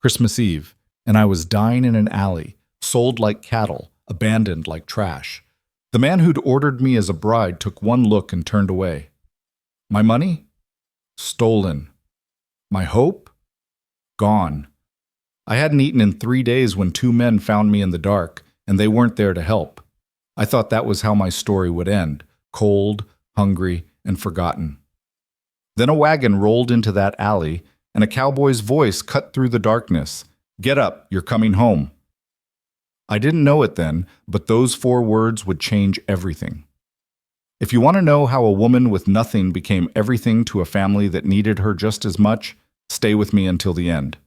Christmas Eve, and I was dying in an alley, sold like cattle, abandoned like trash. The man who'd ordered me as a bride took one look and turned away. My money? Stolen. My hope? Gone. I hadn't eaten in 3 days when two men found me in the dark, and they weren't there to help. I thought that was how my story would end, cold, hungry, and forgotten. Then a wagon rolled into that alley, and a cowboy's voice cut through the darkness. "Get up, you're coming home." I didn't know it then, but those 4 words would change everything. If you want to know how a woman with nothing became everything to a family that needed her just as much, stay with me until the end.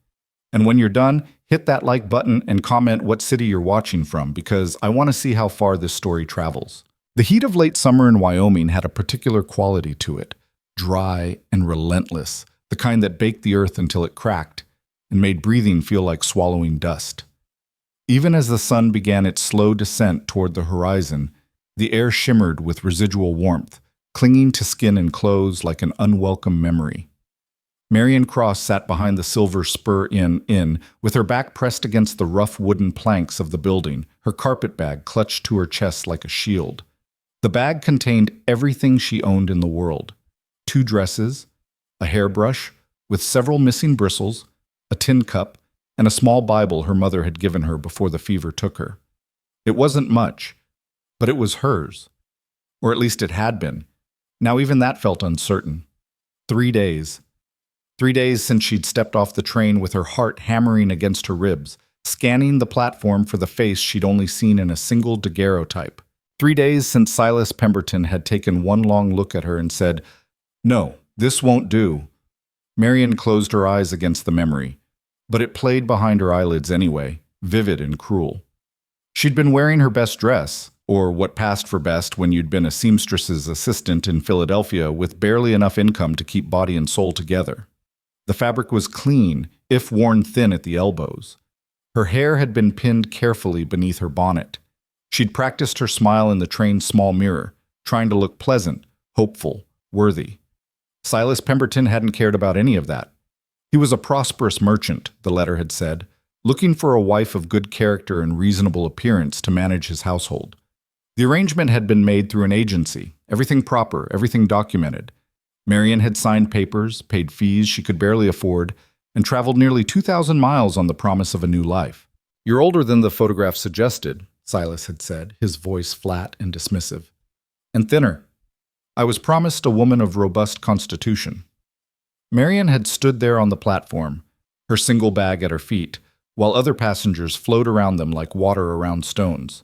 And when you're done, hit that like button and comment what city you're watching from, because I want to see how far this story travels. The heat of late summer in Wyoming had a particular quality to it, dry and relentless, the kind that baked the earth until it cracked and made breathing feel like swallowing dust. Even as the sun began its slow descent toward the horizon, the air shimmered with residual warmth, clinging to skin and clothes like an unwelcome memory. Marion Cross sat behind the silver Spur Inn, with her back pressed against the rough wooden planks of the building, her carpet bag clutched to her chest like a shield. The bag contained everything she owned in the world: 2 dresses, a hairbrush with several missing bristles, a tin cup, and a small Bible her mother had given her before the fever took her. It wasn't much, but it was hers. Or at least it had been. Now even that felt uncertain. 3 days. 3 days since she'd stepped off the train with her heart hammering against her ribs, scanning the platform for the face she'd only seen in a single daguerreotype. 3 days since Silas Pemberton had taken one long look at her and said, "No, this won't do." Marion closed her eyes against the memory, but it played behind her eyelids anyway, vivid and cruel. She'd been wearing her best dress, or what passed for best when you'd been a seamstress's assistant in Philadelphia with barely enough income to keep body and soul together. The fabric was clean, if worn thin at the elbows. Her hair had been pinned carefully beneath her bonnet. She'd practiced her smile in the train's small mirror, trying to look pleasant, hopeful, worthy. Silas Pemberton hadn't cared about any of that. He was a prosperous merchant, the letter had said, looking for a wife of good character and reasonable appearance to manage his household. The arrangement had been made through an agency, everything proper, everything documented. Marion had signed papers, paid fees she could barely afford, and traveled nearly 2,000 miles on the promise of a new life. "You're older than the photograph suggested," Silas had said, his voice flat and dismissive. "And thinner. I was promised a woman of robust constitution." Marion had stood there on the platform, her single bag at her feet, while other passengers flowed around them like water around stones.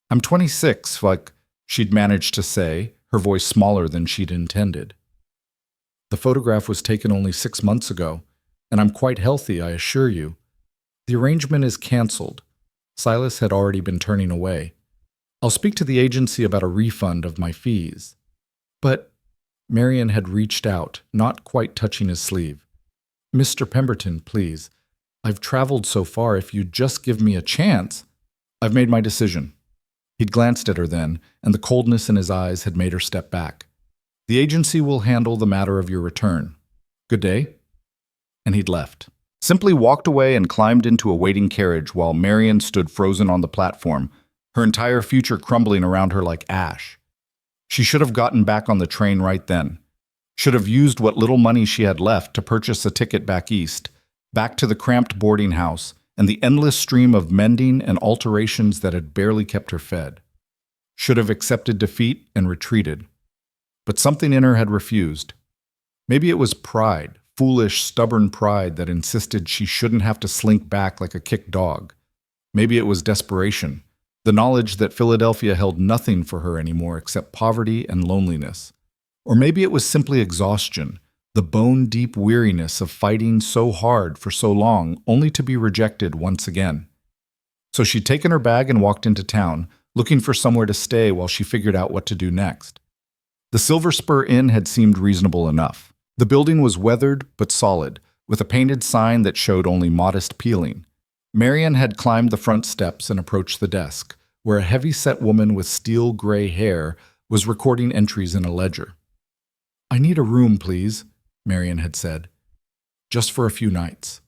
"I'm 26, like," she'd managed to say, her voice smaller than she'd intended. "The photograph was taken only 6 months ago, and I'm quite healthy, I assure you. The arrangement is canceled." Silas had already been turning away. "I'll speak to the agency about a refund of my fees." "But," Marion had reached out, not quite touching his sleeve. "Mr. Pemberton, please. I've traveled so far. If you'd just give me a chance." "I've made my decision." He'd glanced at her then, and the coldness in his eyes had made her step back. "The agency will handle the matter of your return. Good day." And he'd left. Simply walked away and climbed into a waiting carriage while Marion stood frozen on the platform, her entire future crumbling around her like ash. She should have gotten back on the train right then. Should have used what little money she had left to purchase a ticket back east, back to the cramped boarding house and the endless stream of mending and alterations that had barely kept her fed. Should have accepted defeat and retreated. But something in her had refused. Maybe it was pride, foolish, stubborn pride that insisted she shouldn't have to slink back like a kicked dog. Maybe it was desperation, the knowledge that Philadelphia held nothing for her anymore except poverty and loneliness. Or maybe it was simply exhaustion, the bone-deep weariness of fighting so hard for so long only to be rejected once again. So she'd taken her bag and walked into town, looking for somewhere to stay while she figured out what to do next. The Silver Spur Inn had seemed reasonable enough. The building was weathered but solid, with a painted sign that showed only modest peeling. Marion had climbed the front steps and approached the desk, where a heavy-set woman with steel gray hair was recording entries in a ledger. "I need a room, please," Marion had said. "Just for a few nights."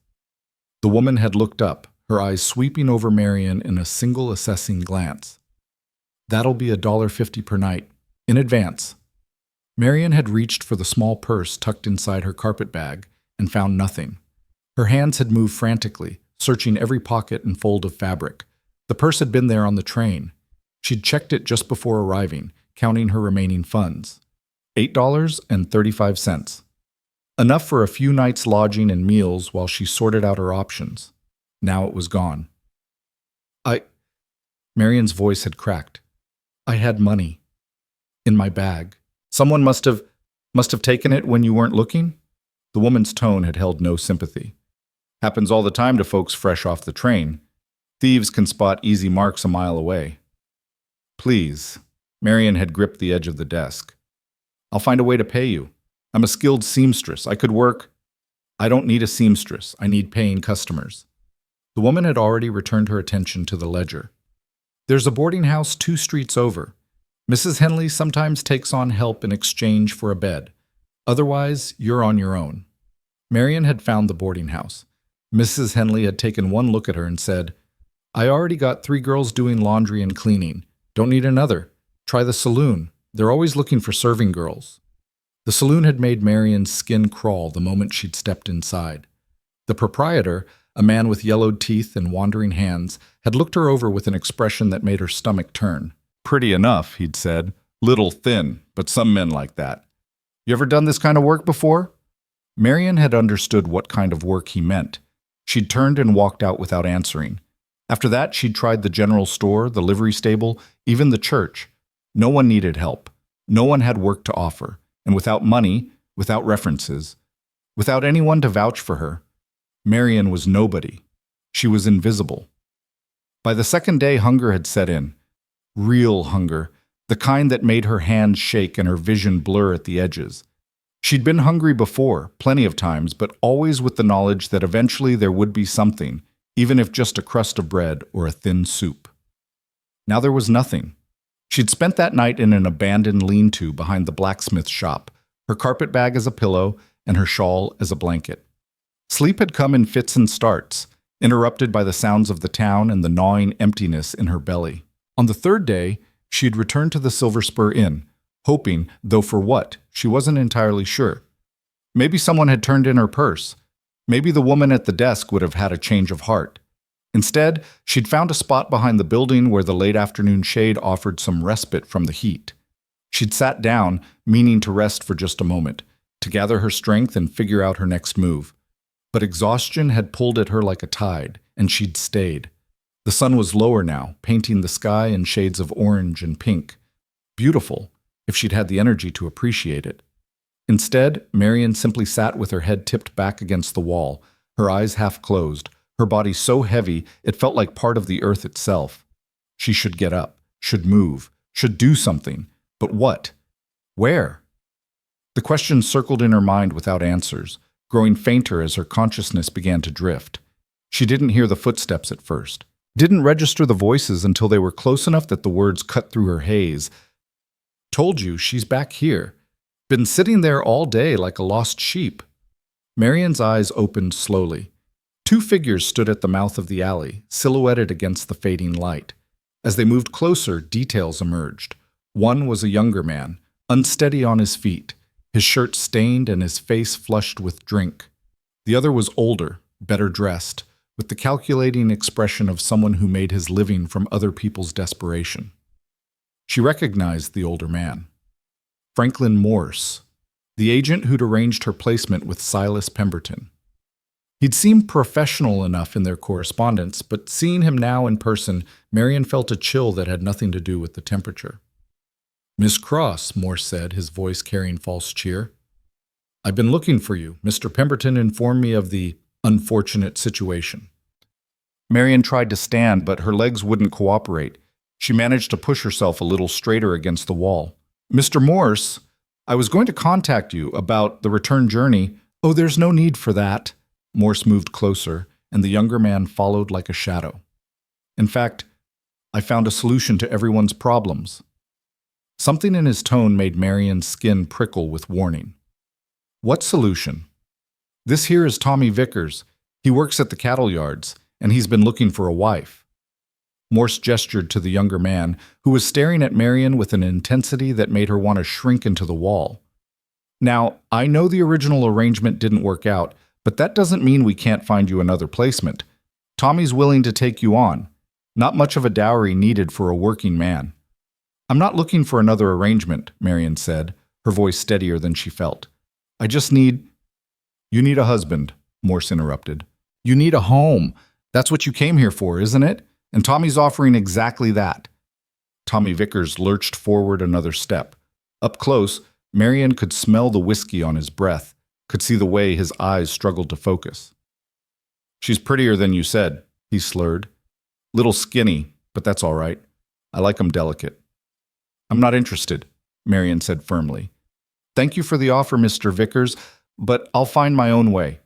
The woman had looked up, her eyes sweeping over Marion in a single assessing glance. "That'll be $1.50 per night. In advance." Marion had reached for the small purse tucked inside her carpet bag and found nothing. Her hands had moved frantically, searching every pocket and fold of fabric. The purse had been there on the train. She'd checked it just before arriving, counting her remaining funds. $8.35. Enough for a few nights' lodging and meals while she sorted out her options. Now it was gone. Marion's voice had cracked. "I had money. In my bag. Someone must have taken it when you weren't looking?" The woman's tone had held no sympathy. "Happens all the time to folks fresh off the train. Thieves can spot easy marks a mile away." "Please." Marion had gripped the edge of the desk. "I'll find a way to pay you. I'm a skilled seamstress. I could work." "I don't need a seamstress. I need paying customers." The woman had already returned her attention to the ledger. "There's a boarding house 2 streets over. Mrs. Henley sometimes takes on help in exchange for a bed. Otherwise, you're on your own." Marion had found the boarding house. Mrs. Henley had taken one look at her and said, "I already got 3 girls doing laundry and cleaning. Don't need another. Try the saloon. They're always looking for serving girls." The saloon had made Marion's skin crawl the moment she'd stepped inside. The proprietor, a man with yellowed teeth and wandering hands, had looked her over with an expression that made her stomach turn. "Pretty enough," he'd said. "Little thin, but some men like that. You ever done this kind of work before?" Marion had understood what kind of work he meant. She'd turned and walked out without answering. After that, she'd tried the general store, the livery stable, even the church. No one needed help. No one had work to offer. And without money, without references, without anyone to vouch for her, Marion was nobody. She was invisible. By the second day, hunger had set in. Real hunger, the kind that made her hands shake and her vision blur at the edges. She'd been hungry before, plenty of times, but always with the knowledge that eventually there would be something, even if just a crust of bread or a thin soup. Now there was nothing. She'd spent that night in an abandoned lean-to behind the blacksmith shop, her carpet bag as a pillow and her shawl as a blanket. Sleep had come in fits and starts, interrupted by the sounds of the town and the gnawing emptiness in her belly. On the 3rd day, she had returned to the Silver Spur Inn, hoping, though for what, she wasn't entirely sure. Maybe someone had turned in her purse. Maybe the woman at the desk would have had a change of heart. Instead, she'd found a spot behind the building where the late afternoon shade offered some respite from the heat. She'd sat down, meaning to rest for just a moment, to gather her strength and figure out her next move. But exhaustion had pulled at her like a tide, and she'd stayed. The sun was lower now, painting the sky in shades of orange and pink. Beautiful, if she'd had the energy to appreciate it. Instead, Marion simply sat with her head tipped back against the wall, her eyes half closed, her body so heavy it felt like part of the earth itself. She should get up, should move, should do something. But what? Where? The questions circled in her mind without answers, growing fainter as her consciousness began to drift. She didn't hear the footsteps at first, didn't register the voices until they were close enough that the words cut through her haze. "Told you, she's back here. Been sitting there all day like a lost sheep." Marion's eyes opened slowly. 2 figures stood at the mouth of the alley, silhouetted against the fading light. As they moved closer, details emerged. One was a younger man, unsteady on his feet, his shirt stained and his face flushed with drink. The other was older, better dressed, with the calculating expression of someone who made his living from other people's desperation. She recognized the older man. Franklin Morse, the agent who'd arranged her placement with Silas Pemberton. He'd seemed professional enough in their correspondence, but seeing him now in person, Marion felt a chill that had nothing to do with the temperature. "Miss Cross," Morse said, his voice carrying false cheer. "I've been looking for you. Mr. Pemberton informed me of the unfortunate situation." Marion tried to stand, but her legs wouldn't cooperate. She managed to push herself a little straighter against the wall. "Mr. Morse, I was going to contact you about the return journey." "Oh, there's no need for that." Morse moved closer, and the younger man followed like a shadow. "In fact, I found a solution to everyone's problems." Something in his tone made Marion's skin prickle with warning. "What solution?" "This here is Tommy Vickers. He works at the cattle yards, and he's been looking for a wife. Morse gestured to the younger man, who was staring at Marion with an intensity that made her want to shrink into the wall. Now, I know the original arrangement didn't work out, but that doesn't mean we can't find you another placement. Tommy's willing to take you on. Not much of a dowry needed for a working man. I'm not looking for another arrangement, Marion said, her voice steadier than she felt. I just need— You need a husband, Morse interrupted. You need a home. That's what you came here for, isn't it? And Tommy's offering exactly that. Tommy Vickers lurched forward another step. Up close, Marion could smell the whiskey on his breath, could see the way his eyes struggled to focus. She's prettier than you said, he slurred. Little skinny, but that's all right. I like 'em delicate. I'm not interested, Marion said firmly. Thank you for the offer, Mr. Vickers, but I'll find my own way.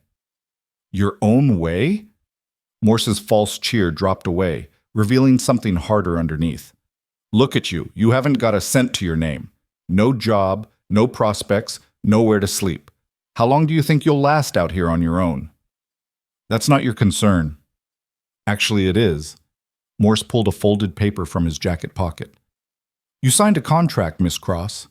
Your own way? Morse's false cheer dropped away, revealing something harder underneath. Look at you. You haven't got a cent to your name. No job, no prospects, nowhere to sleep. How long do you think you'll last out here on your own? That's not your concern. Actually, it is. Morse pulled a folded paper from his jacket pocket. You signed a contract, Miss Cross.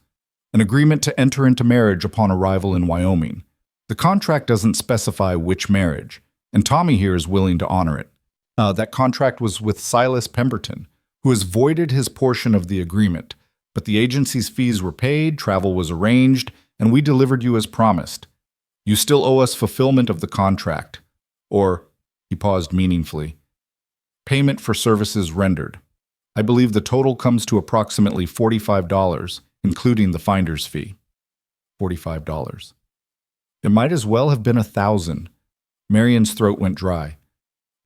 An agreement to enter into marriage upon arrival in Wyoming. The contract doesn't specify which marriage, and Tommy here is willing to honor it. That contract was with Silas Pemberton, who has voided his portion of the agreement, but the agency's fees were paid, travel was arranged, and we delivered you as promised. You still owe us fulfillment of the contract. Or, he paused meaningfully, payment for services rendered. I believe the total comes to approximately $45, including the finder's fee. $45. It might as well have been $1,000. Marion's throat went dry.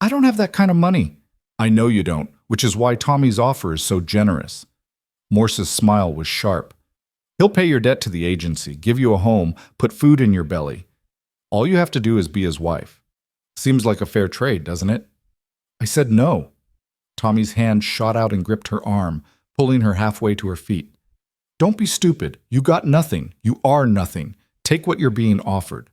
I don't have that kind of money. I know you don't, which is why Tommy's offer is so generous. Morse's smile was sharp. He'll pay your debt to the agency, give you a home, put food in your belly. All you have to do is be his wife. Seems like a fair trade, doesn't it? I said no. Tommy's hand shot out and gripped her arm, pulling her halfway to her feet. Don't be stupid. You got nothing. You are nothing. Take what you're being offered.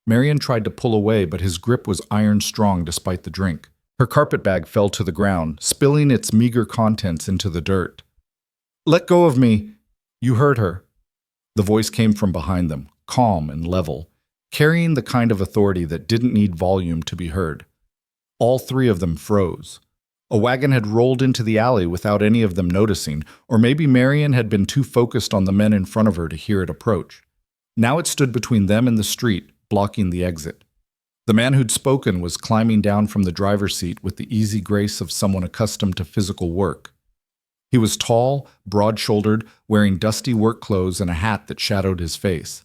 Marion tried to pull away, but his grip was iron strong despite the drink. Her carpetbag fell to the ground, spilling its meager contents into the dirt. Let go of me. You heard her. The voice came from behind them, calm and level, carrying the kind of authority that didn't need volume to be heard. All three of them froze. A wagon had rolled into the alley without any of them noticing, or maybe Marion had been too focused on the men in front of her to hear it approach. Now it stood between them and the street, blocking the exit. The man who'd spoken was climbing down from the driver's seat with the easy grace of someone accustomed to physical work. He was tall, broad-shouldered, wearing dusty work clothes and a hat that shadowed his face.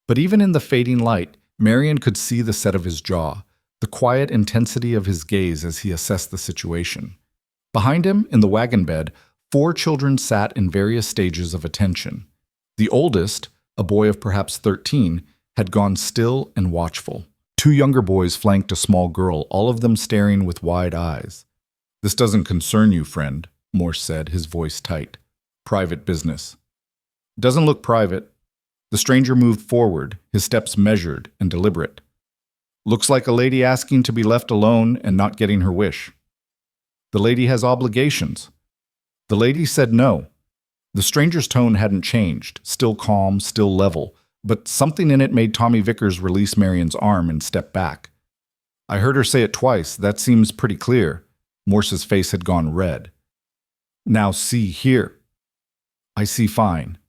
But even in the fading light, Marion could see the set of his jaw, the quiet intensity of his gaze as he assessed the situation. Behind him, in the wagon bed, 4 children sat in various stages of attention. The oldest, a boy of perhaps 13, had gone still and watchful. 2 younger boys flanked a small girl, all of them staring with wide eyes. This doesn't concern you, friend, Morse said, his voice tight. Private business. Doesn't look private. The stranger moved forward, his steps measured and deliberate. Looks like a lady asking to be left alone and not getting her wish. The lady has obligations. The lady said no. The stranger's tone hadn't changed, still calm, still level, but something in it made Tommy Vickers release Marion's arm and step back. I heard her say it twice. That seems pretty clear. Morse's face had gone red. Now see here. I see fine.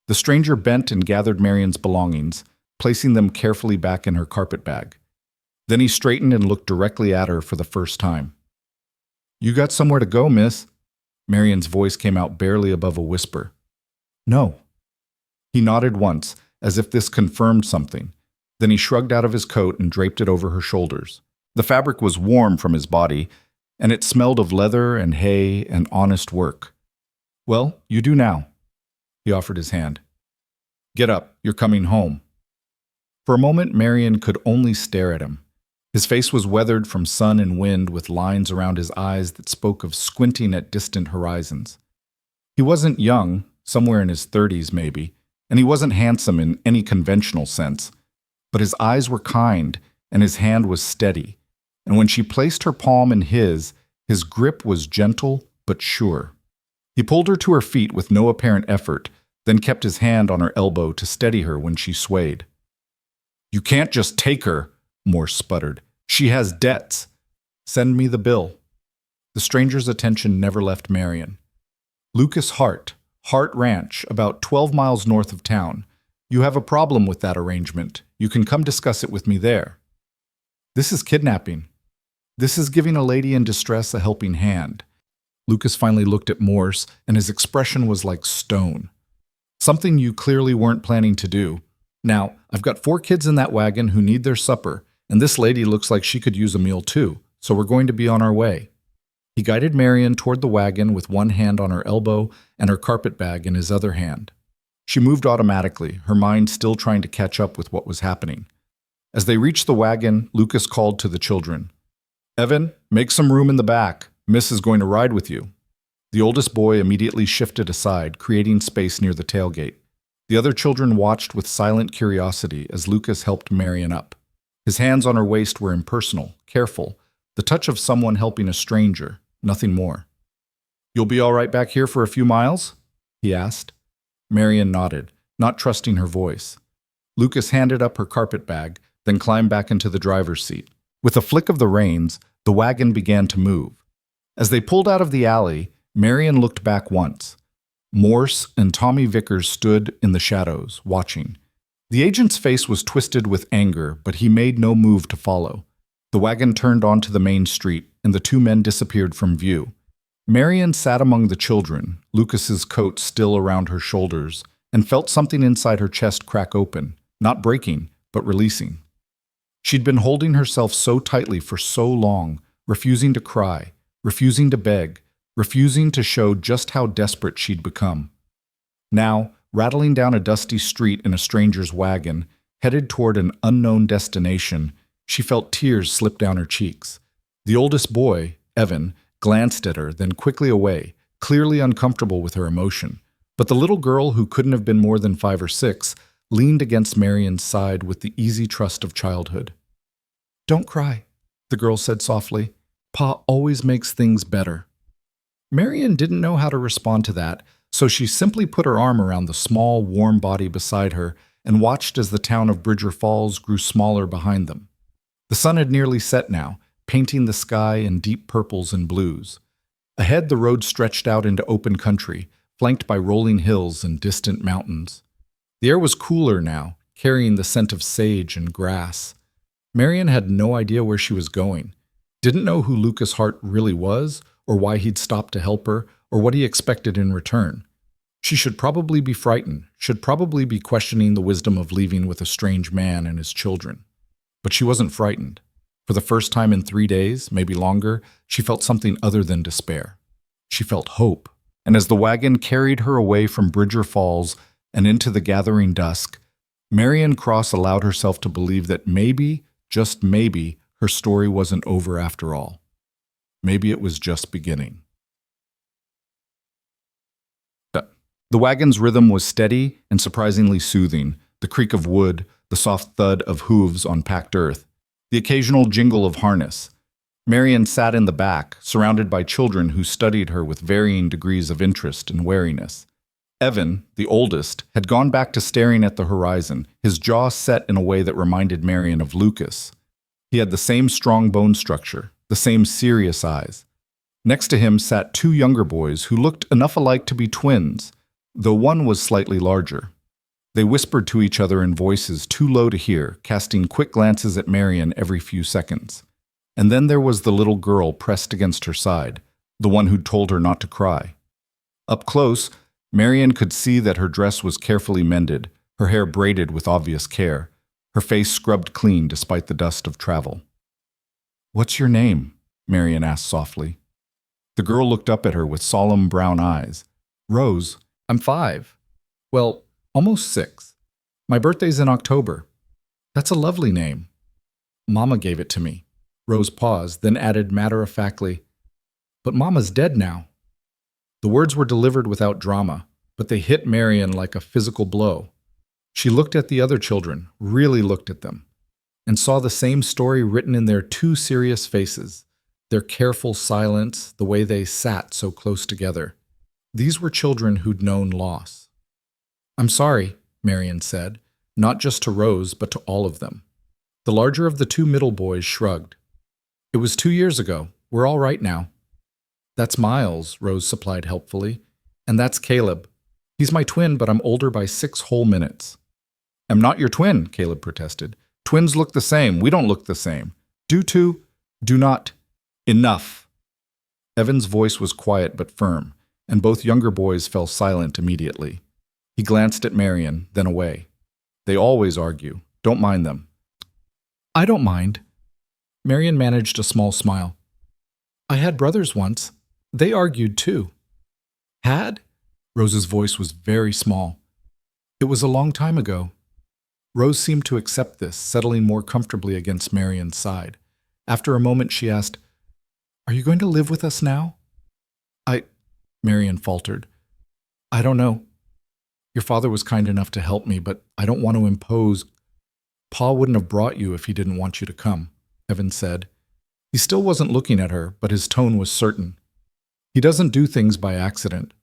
The stranger bent and gathered Marion's belongings, placing them carefully back in her carpetbag. Then he straightened and looked directly at her for the first time. You got somewhere to go, miss? Marion's voice came out barely above a whisper. No. He nodded once, as if this confirmed something. Then he shrugged out of his coat and draped it over her shoulders. The fabric was warm from his body, and it smelled of leather and hay and honest work. Well, you do now. He offered his hand. Get up, you're coming home. For a moment, Marion could only stare at him. His face was weathered from sun and wind with lines around his eyes that spoke of squinting at distant horizons. He wasn't young, somewhere in his 30s maybe, and he wasn't handsome in any conventional sense, but his eyes were kind and his hand was steady, and when she placed her palm in his grip was gentle but sure. He pulled her to her feet with no apparent effort, then kept his hand on her elbow to steady her when she swayed. "You can't just take her," Morse sputtered. "She has debts." "Send me the bill." The stranger's attention never left Marion. "Lucas Hart Ranch, about 12 miles north of town. You have a problem with that arrangement. You can come discuss it with me there." "This is kidnapping." "This is giving a lady in distress a helping hand." Lucas finally looked at Morse, and his expression was like stone. "Something you clearly weren't planning to do. Now, I've got 4 kids in that wagon who need their supper, and this lady looks like she could use a meal too, so we're going to be on our way." He guided Marion toward the wagon with one hand on her elbow and her carpet bag in his other hand. She moved automatically, her mind still trying to catch up with what was happening. As they reached the wagon, Lucas called to the children. "Evan, make some room in the back. Miss is going to ride with you." The oldest boy immediately shifted aside, creating space near the tailgate. The other children watched with silent curiosity as Lucas helped Marion up. His hands on her waist were impersonal, careful, the touch of someone helping a stranger, nothing more. "You'll be all right back here for a few miles?" he asked. Marion nodded, not trusting her voice. Lucas handed up her carpet bag, then climbed back into the driver's seat. With a flick of the reins, the wagon began to move. As they pulled out of the alley, Marion looked back once. Morse and Tommy Vickers stood in the shadows, watching. The agent's face was twisted with anger, but he made no move to follow. The wagon turned onto the main street, and the 2 men disappeared from view. Marion sat among the children, Lucas's coat still around her shoulders, and felt something inside her chest crack open, not breaking, but releasing. She'd been holding herself so tightly for so long, refusing to cry, refusing to beg, refusing to show just how desperate she'd become. Now, rattling down a dusty street in a stranger's wagon, headed toward an unknown destination, she felt tears slip down her cheeks. The oldest boy, Evan, glanced at her, then quickly away, clearly uncomfortable with her emotion. But the little girl, who couldn't have been more than 5 or 6, leaned against Marion's side with the easy trust of childhood. "Don't cry," the girl said softly. "Pa always makes things better." Marion didn't know how to respond to that, so she simply put her arm around the small, warm body beside her and watched as the town of Bridger Falls grew smaller behind them. The sun had nearly set now, painting the sky in deep purples and blues. Ahead, the road stretched out into open country, flanked by rolling hills and distant mountains. The air was cooler now, carrying the scent of sage and grass. Marion had no idea where she was going, didn't know who Lucas Hart really was, or why he'd stopped to help her, or what he expected in return. She should probably be frightened, should probably be questioning the wisdom of leaving with a strange man and his children. But she wasn't frightened. For the first time in 3 days, maybe longer, she felt something other than despair. She felt hope. And as the wagon carried her away from Bridger Falls and into the gathering dusk, Marion Cross allowed herself to believe that maybe, just maybe, her story wasn't over after all. Maybe it was just beginning. The wagon's rhythm was steady and surprisingly soothing, the creak of wood, the soft thud of hooves on packed earth, the occasional jingle of harness. Marion sat in the back, surrounded by children who studied her with varying degrees of interest and wariness. Evan, the oldest, had gone back to staring at the horizon, his jaw set in a way that reminded Marion of Lucas. He had the same strong bone structure, the same serious eyes. Next to him sat 2 younger boys who looked enough alike to be twins, though one was slightly larger. They whispered to each other in voices too low to hear, casting quick glances at Marion every few seconds. And then there was the little girl pressed against her side, the one who'd told her not to cry. Up close, Marion could see that her dress was carefully mended, her hair braided with obvious care, her face scrubbed clean despite the dust of travel. "What's your name?" Marion asked softly. The girl looked up at her with solemn brown eyes. "Rose. I'm 5. Well, almost 6. My birthday's in October." "That's a lovely name." "Mama gave it to me." Rose paused, then added matter-of-factly, "But Mama's dead now." The words were delivered without drama, but they hit Marion like a physical blow. She looked at the other children, really looked at them. and saw the same story written in their two serious faces, their careful silence, the way they sat so close together. These were children who'd known loss. "I'm sorry," Marion said, not just to Rose, but to all of them. The larger of the two middle boys shrugged. "It was 2 years ago. We're all right now." "That's Miles," Rose supplied helpfully. "And that's Caleb. He's my twin, but I'm older by 6 whole minutes." "I'm not your twin," Caleb protested. "Twins look the same. We don't look the same. Do not. Enough." Evan's voice was quiet but firm, and both younger boys fell silent immediately. He glanced at Marion, then away. "They always argue. Don't mind them." "I don't mind." Marion managed a small smile. "I had brothers once. They argued too." "Had?" Rose's voice was very small. "It was a long time ago." Rose seemed to accept this, settling more comfortably against Marion's side. After a moment, she asked, "Are you going to live with us now?" Marion faltered. "I don't know. Your father was kind enough to help me, but I don't want to impose." "Pa wouldn't have brought you if he didn't want you to come," Evan said. He still wasn't looking at her, but his tone was certain. "He doesn't do things by accident."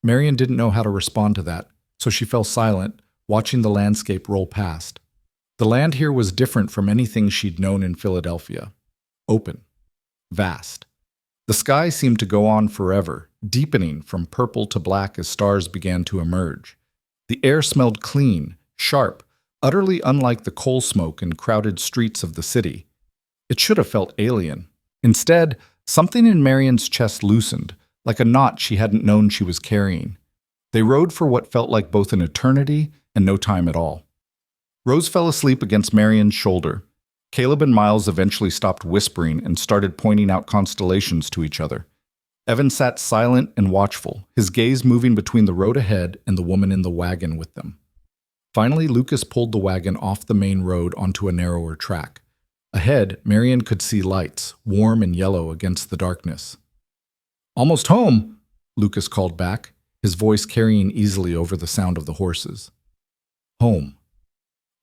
Marion didn't know how to respond to that, so she fell silent, watching the landscape roll past. The land here was different from anything she'd known in Philadelphia. Open. Vast. The sky seemed to go on forever, deepening from purple to black as stars began to emerge. The air smelled clean, sharp, utterly unlike the coal smoke and crowded streets of the city. It should have felt alien. Instead, something in Marion's chest loosened, like a knot she hadn't known she was carrying. They rode for what felt like both an eternity and no time at all. Rose fell asleep against Marion's shoulder. Caleb and Miles eventually stopped whispering and started pointing out constellations to each other. Evan sat silent and watchful, his gaze moving between the road ahead and the woman in the wagon with them. Finally, Lucas pulled the wagon off the main road onto a narrower track. Ahead, Marion could see lights, warm and yellow against the darkness. "Almost home," Lucas called back, his voice carrying easily over the sound of the horses. Home.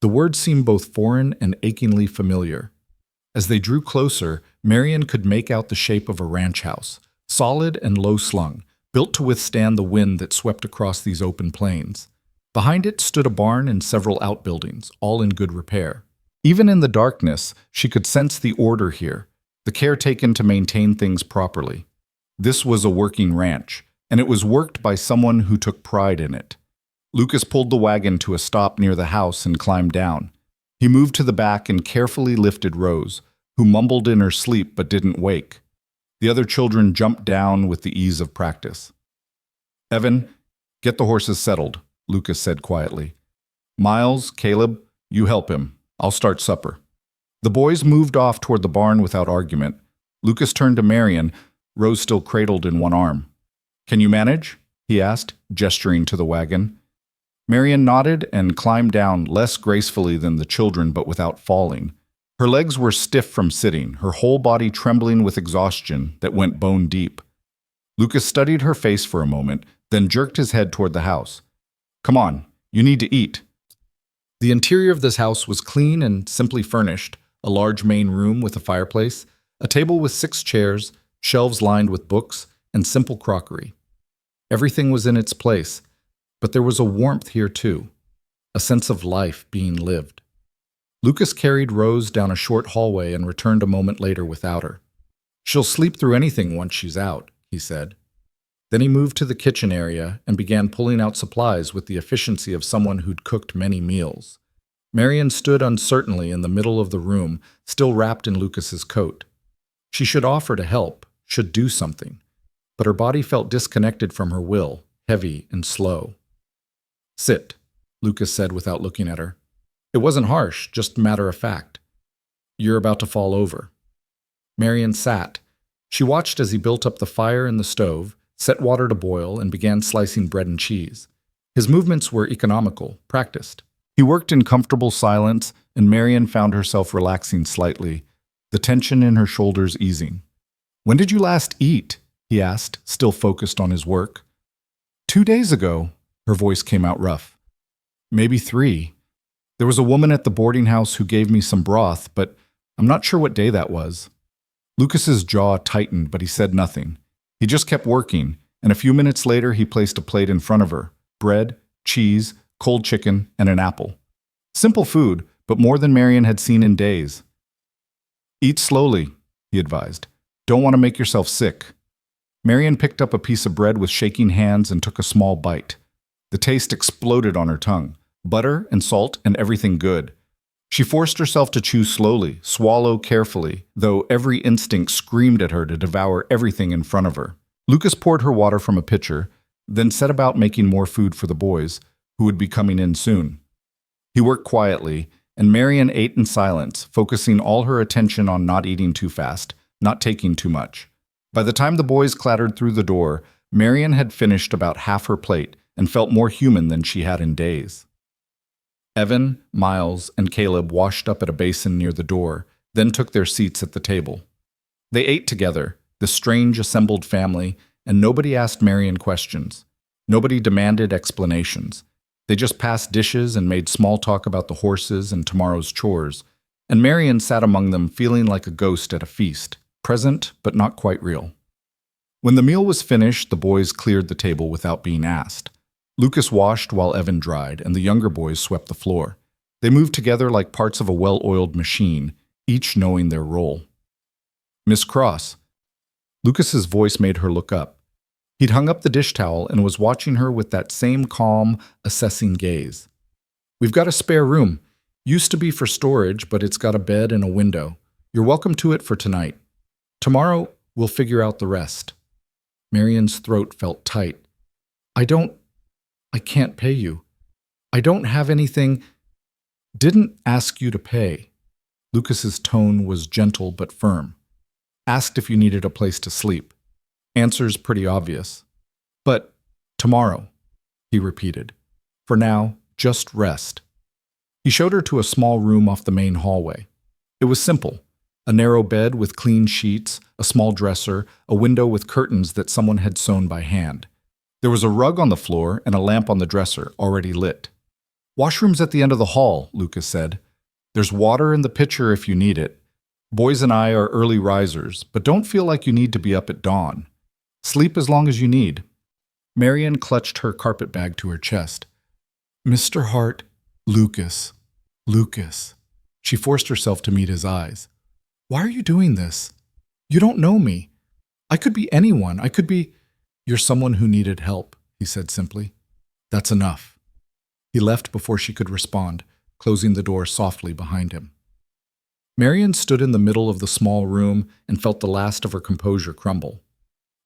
The word seemed both foreign and achingly familiar. As they drew closer, Marion could make out the shape of a ranch house, solid and low-slung, built to withstand the wind that swept across these open plains. Behind it stood a barn and several outbuildings, all in good repair. Even in the darkness, she could sense the order here, the care taken to maintain things properly. This was a working ranch, and it was worked by someone who took pride in it. Lucas pulled the wagon to a stop near the house and climbed down. He moved to the back and carefully lifted Rose, who mumbled in her sleep but didn't wake. The other children jumped down with the ease of practice. "Evan, get the horses settled," Lucas said quietly. "Miles, Caleb, you help him. I'll start supper." The boys moved off toward the barn without argument. Lucas turned to Marion, Rose still cradled in one arm. "Can you manage?" he asked, gesturing to the wagon. Marion nodded and climbed down less gracefully than the children but without falling. Her legs were stiff from sitting, her whole body trembling with exhaustion that went bone deep. Lucas studied her face for a moment, then jerked his head toward the house. "Come on, you need to eat." The interior of this house was clean and simply furnished, a large main room with a fireplace, a table with 6 chairs, shelves lined with books, and simple crockery. Everything was in its place, but there was a warmth here too, a sense of life being lived. Lucas carried Rose down a short hallway and returned a moment later without her. "She'll sleep through anything once she's out," he said. Then he moved to the kitchen area and began pulling out supplies with the efficiency of someone who'd cooked many meals. Marion stood uncertainly in the middle of the room, still wrapped in Lucas's coat. She should offer to help, should do something, but her body felt disconnected from her will, heavy and slow. "Sit," Lucas said without looking at her. It wasn't harsh, just matter of fact. "You're about to fall over." Marion sat. She watched as he built up the fire in the stove, set water to boil, and began slicing bread and cheese. His movements were economical, practiced. He worked in comfortable silence, and Marion found herself relaxing slightly, the tension in her shoulders easing. "When did you last eat?" he asked, still focused on his work. 2 days ago, her voice came out rough. "Maybe 3. There was a woman at the boarding house who gave me some broth, but I'm not sure what day that was. Lucas's jaw tightened, but he said nothing. He just kept working, and a few minutes later he placed a plate in front of her. Bread, cheese, cold chicken, and an apple. Simple food, but more than Marion had seen in days. Eat slowly, he advised. Don't want to make yourself sick. Marion picked up a piece of bread with shaking hands and took a small bite. The taste exploded on her tongue. Butter and salt and everything good. She forced herself to chew slowly, swallow carefully, though every instinct screamed at her to devour everything in front of her. Lucas poured her water from a pitcher, then set about making more food for the boys, who would be coming in soon. He worked quietly, and Marion ate in silence, focusing all her attention on not eating too fast, not taking too much. By the time the boys clattered through the door, Marion had finished about half her plate and felt more human than she had in days. Evan, Miles, and Caleb washed up at a basin near the door, then took their seats at the table. They ate together, the strange assembled family, and nobody asked Marion questions. Nobody demanded explanations. They just passed dishes and made small talk about the horses and tomorrow's chores, and Marion sat among them feeling like a ghost at a feast, present but not quite real. When the meal was finished, the boys cleared the table without being asked. Lucas washed while Evan dried, and the younger boys swept the floor. They moved together like parts of a well-oiled machine, each knowing their role. Miss Cross. Lucas's voice made her look up. He'd hung up the dish towel and was watching her with that same calm, assessing gaze. We've got a spare room. Used to be for storage, but it's got a bed and a window. You're welcome to it for tonight. Tomorrow, we'll figure out the rest. Marion's throat felt tight. I can't pay you. I don't have anything. Didn't ask you to pay. Lucas's tone was gentle but firm. Asked if you needed a place to sleep. Answer's pretty obvious. But tomorrow, he repeated. For now, just rest. He showed her to a small room off the main hallway. It was simple. A narrow bed with clean sheets, a small dresser, a window with curtains that someone had sewn by hand. There was a rug on the floor and a lamp on the dresser, already lit. Washroom's at the end of the hall, Lucas said. There's water in the pitcher if you need it. Boys and I are early risers, but don't feel like you need to be up at dawn. Sleep as long as you need. Marion clutched her carpetbag to her chest. Mr. Hart, Lucas. She forced herself to meet his eyes. Why are you doing this? You don't know me. I could be anyone. I could be... You're someone who needed help, he said simply. That's enough. He left before she could respond, closing the door softly behind him. Marion stood in the middle of the small room and felt the last of her composure crumble.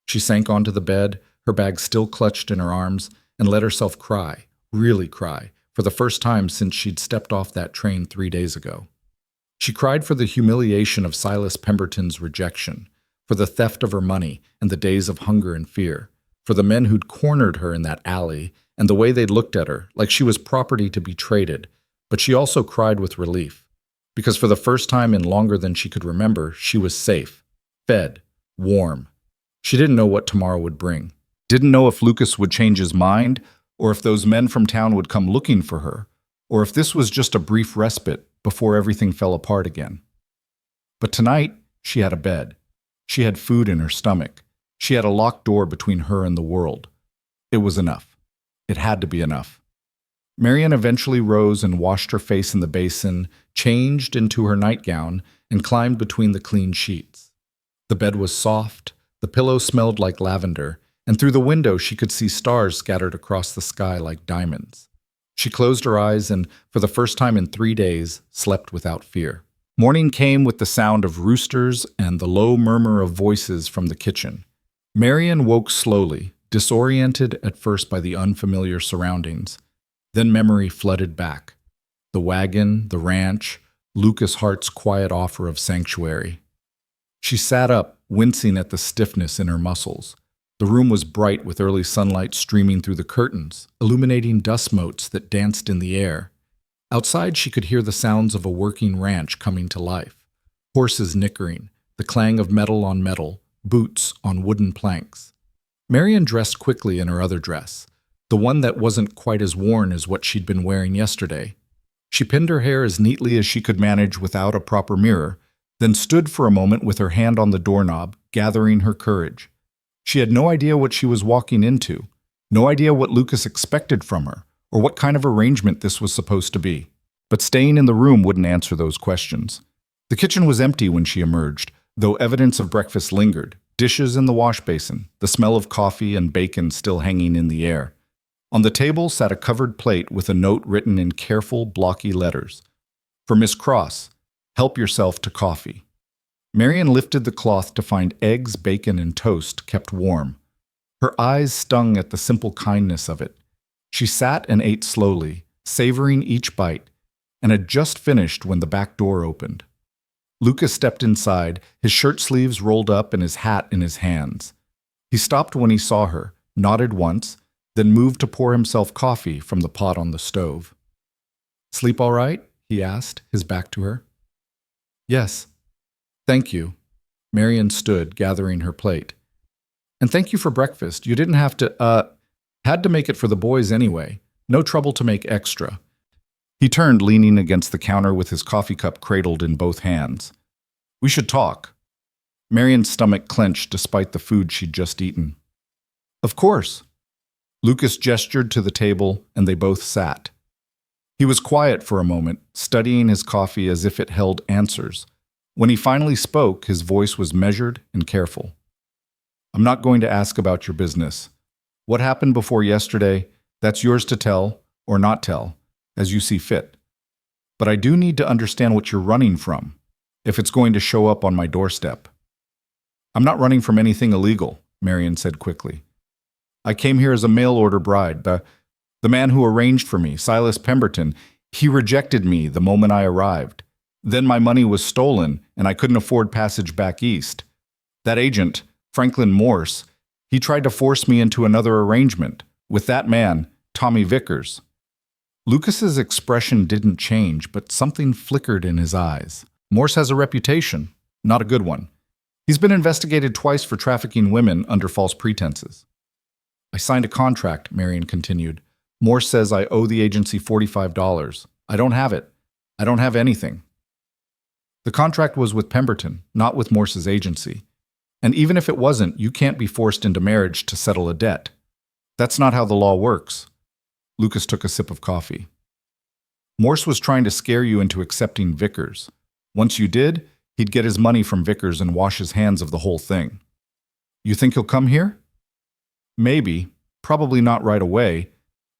She sank onto the bed, her bag still clutched in her arms, and let herself cry, really cry, for the first time since she'd stepped off that train 3 days ago. She cried for the humiliation of Silas Pemberton's rejection, for the theft of her money and the days of hunger and fear, for the men who'd cornered her in that alley and the way they'd looked at her like she was property to be traded. But she also cried with relief, because for the first time in longer than she could remember, she was safe, fed, warm. She didn't know what tomorrow would bring. Didn't know if Lucas would change his mind, or if those men from town would come looking for her, or if this was just a brief respite before everything fell apart again. But tonight, she had a bed. She had food in her stomach. She had a locked door between her and the world. It was enough. It had to be enough. Marion eventually rose and washed her face in the basin, changed into her nightgown, and climbed between the clean sheets. The bed was soft, the pillow smelled like lavender, and through the window she could see stars scattered across the sky like diamonds. She closed her eyes and, for the first time in 3 days, slept without fear. Morning came with the sound of roosters and the low murmur of voices from the kitchen. Marion woke slowly, disoriented at first by the unfamiliar surroundings. Then memory flooded back. The wagon, the ranch, Lucas Hart's quiet offer of sanctuary. She sat up, wincing at the stiffness in her muscles. The room was bright with early sunlight streaming through the curtains, illuminating dust motes that danced in the air. Outside, she could hear the sounds of a working ranch coming to life. Horses nickering, the clang of metal on metal, boots on wooden planks. Marion dressed quickly in her other dress, the one that wasn't quite as worn as what she'd been wearing yesterday. She pinned her hair as neatly as she could manage without a proper mirror, then stood for a moment with her hand on the doorknob, gathering her courage. She had no idea what she was walking into, no idea what Lucas expected from her, or what kind of arrangement this was supposed to be. But staying in the room wouldn't answer those questions. The kitchen was empty when she emerged, though evidence of breakfast lingered. Dishes in the wash basin, the smell of coffee and bacon still hanging in the air. On the table sat a covered plate with a note written in careful, blocky letters. For Miss Cross, help yourself to coffee. Marian lifted the cloth to find eggs, bacon, and toast kept warm. Her eyes stung at the simple kindness of it. She sat and ate slowly, savoring each bite, and had just finished when the back door opened. Lucas stepped inside, his shirt sleeves rolled up and his hat in his hands. He stopped when he saw her, nodded once, then moved to pour himself coffee from the pot on the stove. "Sleep all right?" he asked, his back to her. "Yes. Thank you." Marian stood, gathering her plate. "And thank you for breakfast. You didn't have to, had to make it for the boys anyway. No trouble to make extra." He turned, leaning against the counter with his coffee cup cradled in both hands. "We should talk." Marian's stomach clenched despite the food she'd just eaten. "Of course." Lucas gestured to the table, and they both sat. He was quiet for a moment, studying his coffee as if it held answers. When he finally spoke, his voice was measured and careful. "I'm not going to ask about your business. What happened before yesterday, that's yours to tell or not tell, as you see fit. But I do need to understand what you're running from, if it's going to show up on my doorstep." "I'm not running from anything illegal," Marian said quickly. "I came here as a mail-order bride. The man who arranged for me, Silas Pemberton, he rejected me the moment I arrived. Then my money was stolen, and I couldn't afford passage back east. That agent, Franklin Morse, he tried to force me into another arrangement with that man, Tommy Vickers." Lucas's expression didn't change, but something flickered in his eyes. "Morse has a reputation, not a good one. He's been investigated twice for trafficking women under false pretenses." "I signed a contract," Marian continued. "Morse says I owe the agency $45. I don't have it. I don't have anything." "The contract was with Pemberton, not with Morse's agency. And even if it wasn't, you can't be forced into marriage to settle a debt. That's not how the law works." Lucas took a sip of coffee. "Morse was trying to scare you into accepting Vickers. Once you did, he'd get his money from Vickers and wash his hands of the whole thing. You think he'll come here?" "Maybe. Probably not right away.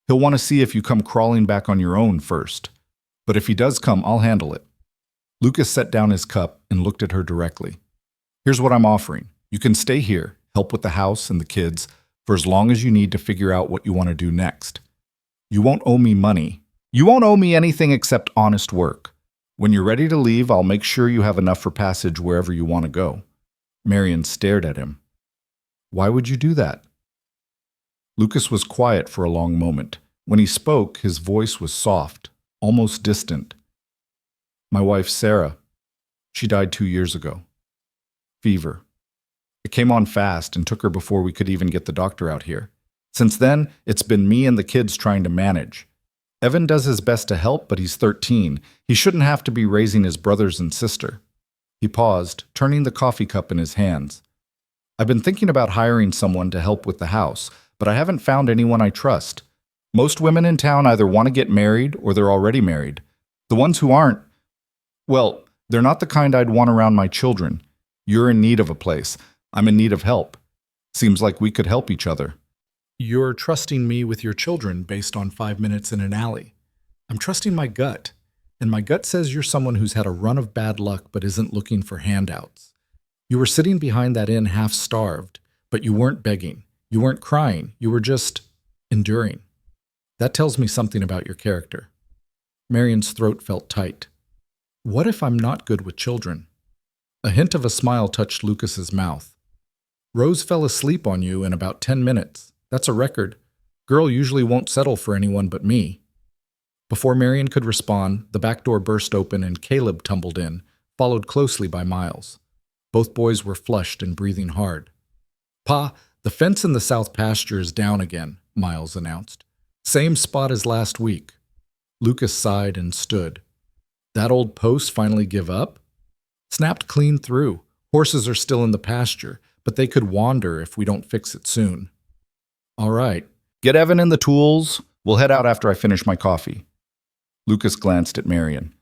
He'll want to see if you come crawling back on your own first. But if he does come, I'll handle it." Lucas set down his cup and looked at her directly. "Here's what I'm offering. You can stay here, help with the house and the kids, for as long as you need to figure out what you want to do next. You won't owe me money. You won't owe me anything except honest work. When you're ready to leave, I'll make sure you have enough for passage wherever you want to go." Marian stared at him. "Why would you do that?" Lucas was quiet for a long moment. When he spoke, his voice was soft, almost distant. "My wife, Sarah, she died 2 years ago. Fever. It came on fast and took her before we could even get the doctor out here. Since then, it's been me and the kids trying to manage. Evan does his best to help, but he's 13. He shouldn't have to be raising his brothers and sister." He paused, turning the coffee cup in his hands. "I've been thinking about hiring someone to help with the house, but I haven't found anyone I trust. Most women in town either want to get married or they're already married. The ones who aren't, well, they're not the kind I'd want around my children. You're in need of a place. I'm in need of help. Seems like we could help each other." "You're trusting me with your children based on 5 minutes in an alley. I'm trusting my gut, and my gut says you're someone who's had a run of bad luck but isn't looking for handouts. You were sitting behind that inn half-starved, but you weren't begging. You weren't crying. You were just enduring. That tells me something about your character." Marian's throat felt tight. "What if I'm not good with children?" A hint of a smile touched Lucas's mouth. "Rose fell asleep on you in about 10 minutes. That's a record. Girl usually won't settle for anyone but me." Before Marian could respond, the back door burst open and Caleb tumbled in, followed closely by Miles. Both boys were flushed and breathing hard. "Pa, the fence in the south pasture is down again," Miles announced. "Same spot as last week." Lucas sighed and stood. That old post finally give up? Snapped clean through. Horses are still in the pasture, but they could wander if we don't fix it soon. All right. Get Evan and the tools. We'll head out after I finish my coffee. Lucas glanced at Marion.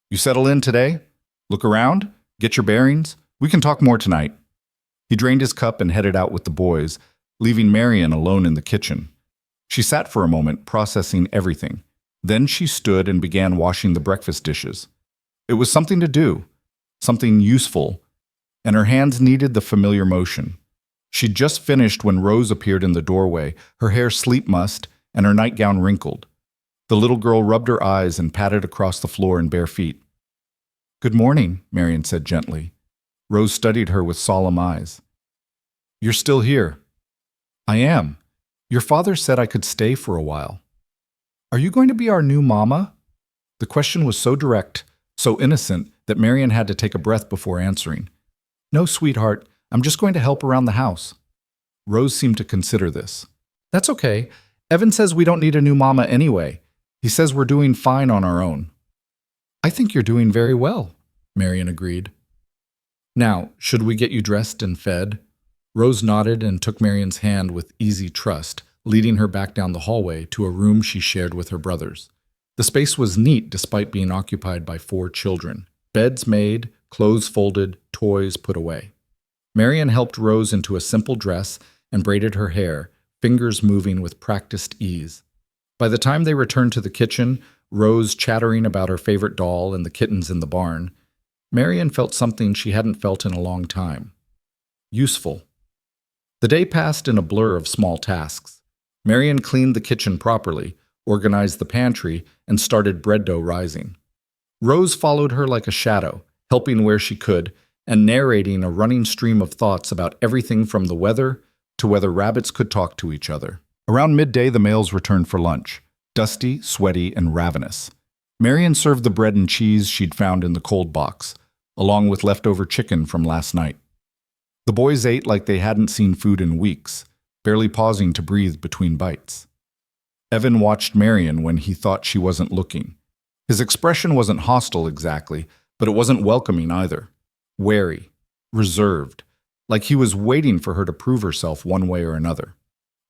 You settle in today? Look around? Get your bearings? We can talk more tonight. He drained his cup and headed out with the boys, leaving Marion alone in the kitchen. She sat for a moment, processing everything. Then she stood and began washing the breakfast dishes. It was something to do, something useful, and her hands needed the familiar motion. She'd just finished when Rose appeared in the doorway, her hair sleep-mussed and her nightgown wrinkled. The little girl rubbed her eyes and patted across the floor in bare feet. Good morning, Marion said gently. Rose studied her with solemn eyes. You're still here. I am. Your father said I could stay for a while. Are you going to be our new mama? The question was so direct, so innocent, that Marion had to take a breath before answering. No, sweetheart, I'm just going to help around the house. Rose seemed to consider this. That's okay. Evan says we don't need a new mama anyway. He says we're doing fine on our own. I think you're doing very well, Marion agreed. Now, should we get you dressed and fed? Rose nodded and took Marion's hand with easy trust, leading her back down the hallway to a room she shared with her brothers. The space was neat despite being occupied by 4 children. Beds made, clothes folded, toys put away. Marion helped Rose into a simple dress and braided her hair, fingers moving with practiced ease. By the time they returned to the kitchen, Rose chattering about her favorite doll and the kittens in the barn, Marion felt something she hadn't felt in a long time. Useful. The day passed in a blur of small tasks. Marion cleaned the kitchen properly, organized the pantry, and started bread dough rising. Rose followed her like a shadow, helping where she could, and narrating a running stream of thoughts about everything from the weather to whether rabbits could talk to each other. Around midday, the males returned for lunch, dusty, sweaty, and ravenous. Marion served the bread and cheese she'd found in the cold box, along with leftover chicken from last night. The boys ate like they hadn't seen food in weeks, barely pausing to breathe between bites. Evan watched Marion when he thought she wasn't looking. His expression wasn't hostile exactly, but it wasn't welcoming either. Wary, reserved, like he was waiting for her to prove herself one way or another.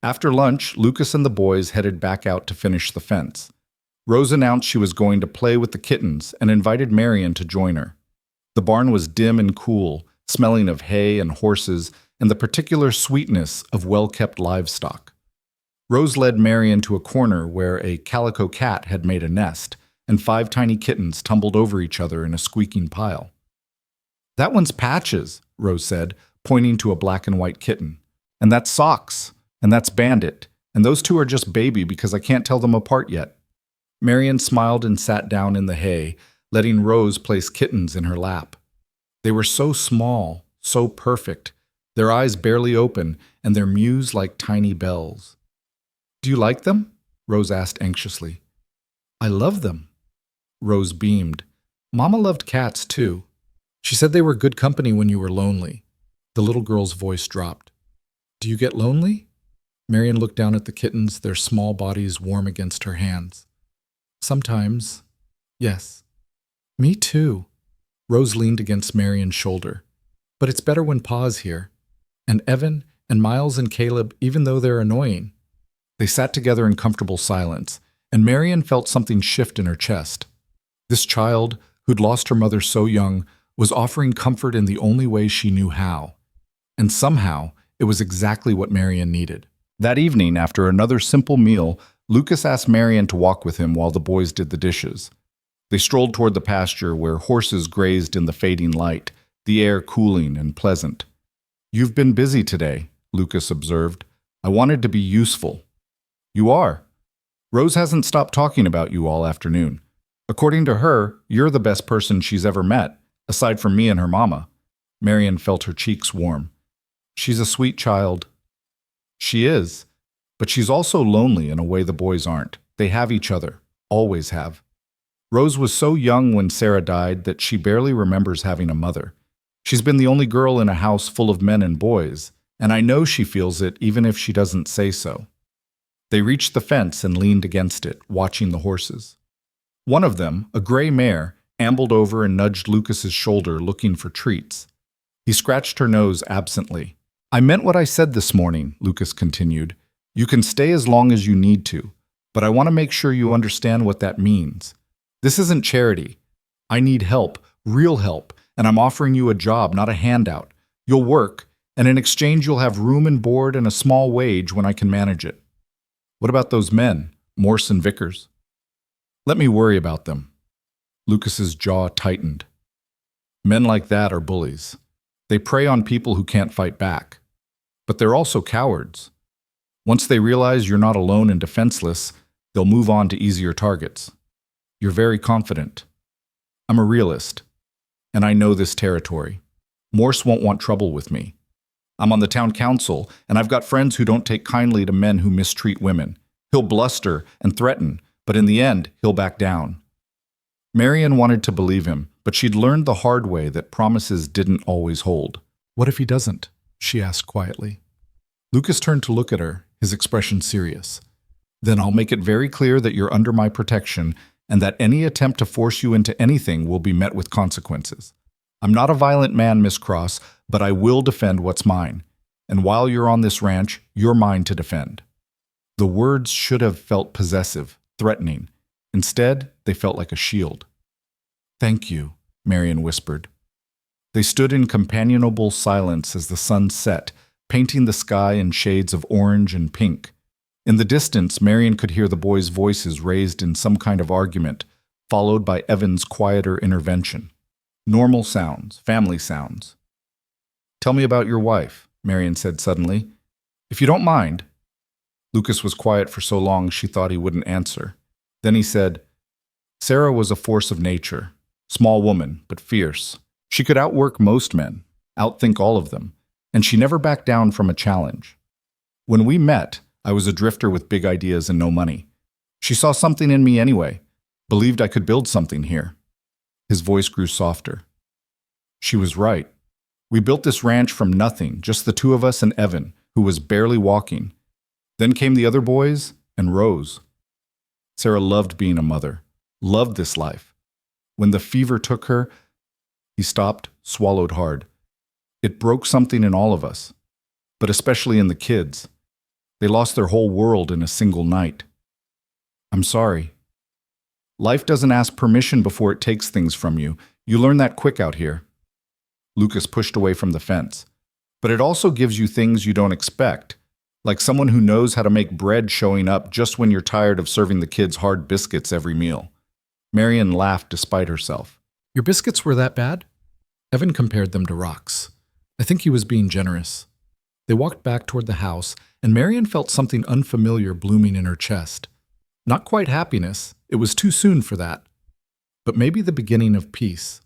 After lunch, Lucas and the boys headed back out to finish the fence. Rose announced she was going to play with the kittens and invited Marion to join her. The barn was dim and cool, smelling of hay and horses and the particular sweetness of well-kept livestock. Rose led Marion to a corner where a calico cat had made a nest, and 5 tiny kittens tumbled over each other in a squeaking pile. That one's Patches, Rose said, pointing to a black and white kitten. And that's Socks, and that's Bandit, and those 2 are just baby because I can't tell them apart yet. Marion smiled and sat down in the hay, letting Rose place kittens in her lap. They were so small, so perfect, their eyes barely open, and their mews like tiny bells. Do you like them? Rose asked anxiously. I love them. Rose beamed. Mama loved cats, too. She said they were good company when you were lonely. The little girl's voice dropped. Do you get lonely? Marion looked down at the kittens, their small bodies warm against her hands. Sometimes, yes. Me too. Rose leaned against Marion's shoulder. But it's better when Pa's here. And Evan and Miles and Caleb, even though they're annoying. They sat together in comfortable silence, and Marion felt something shift in her chest. This child, who'd lost her mother so young, was offering comfort in the only way she knew how. And somehow, it was exactly what Marion needed. That evening, after another simple meal, Lucas asked Marion to walk with him while the boys did the dishes. They strolled toward the pasture where horses grazed in the fading light, the air cooling and pleasant. You've been busy today, Lucas observed. I wanted to be useful. You are. Rose hasn't stopped talking about you all afternoon. According to her, you're the best person she's ever met, aside from me and her mama. Marion felt her cheeks warm. She's a sweet child. She is, but she's also lonely in a way the boys aren't. They have each other, always have. Rose was so young when Sarah died that she barely remembers having a mother. She's been the only girl in a house full of men and boys, and I know she feels it even if she doesn't say so. They reached the fence and leaned against it, watching the horses. One of them, a gray mare, ambled over and nudged Lucas's shoulder, looking for treats. He scratched her nose absently. I meant what I said this morning, Lucas continued. You can stay as long as you need to, but I want to make sure you understand what that means. This isn't charity. I need help, real help, and I'm offering you a job, not a handout. You'll work, and in exchange you'll have room and board and a small wage when I can manage it. What about those men, Morse and Vickers? Let me worry about them. Lucas's jaw tightened. Men like that are bullies. They prey on people who can't fight back. But they're also cowards. Once they realize you're not alone and defenseless, they'll move on to easier targets. You're very confident. I'm a realist, and I know this territory. Morse won't want trouble with me. I'm on the town council, and I've got friends who don't take kindly to men who mistreat women. He'll bluster and threaten, but in the end, he'll back down. Marian wanted to believe him, but she'd learned the hard way that promises didn't always hold. What if he doesn't? She asked quietly. Lucas turned to look at her, his expression serious. Then I'll make it very clear that you're under my protection and that any attempt to force you into anything will be met with consequences. I'm not a violent man, Miss Cross, but I will defend what's mine. And while you're on this ranch, you're mine to defend. The words should have felt possessive, threatening. Instead, they felt like a shield. Thank you, Marian whispered. They stood in companionable silence as the sun set, painting the sky in shades of orange and pink. In the distance, Marian could hear the boys' voices raised in some kind of argument, followed by Evan's quieter intervention. Normal sounds, family sounds. Tell me about your wife, Marian said suddenly. If you don't mind. Lucas was quiet for so long she thought he wouldn't answer. Then he said, Sarah was a force of nature. Small woman, but fierce. She could outwork most men, outthink all of them, and she never backed down from a challenge. When we met, I was a drifter with big ideas and no money. She saw something in me anyway, believed I could build something here. His voice grew softer. She was right. We built this ranch from nothing, just the two of us and Evan, who was barely walking. Then came the other boys and Rose. Sarah loved being a mother, loved this life. When the fever took her, he stopped, swallowed hard. It broke something in all of us, but especially in the kids. They lost their whole world in a single night. I'm sorry. Life doesn't ask permission before it takes things from you. You learn that quick out here. Lucas pushed away from the fence. But it also gives you things you don't expect, like someone who knows how to make bread showing up just when you're tired of serving the kids hard biscuits every meal. Marian laughed despite herself. Your biscuits were that bad? Evan compared them to rocks. I think he was being generous. They walked back toward the house, and Marian felt something unfamiliar blooming in her chest. Not quite happiness, it was too soon for that, but maybe the beginning of peace.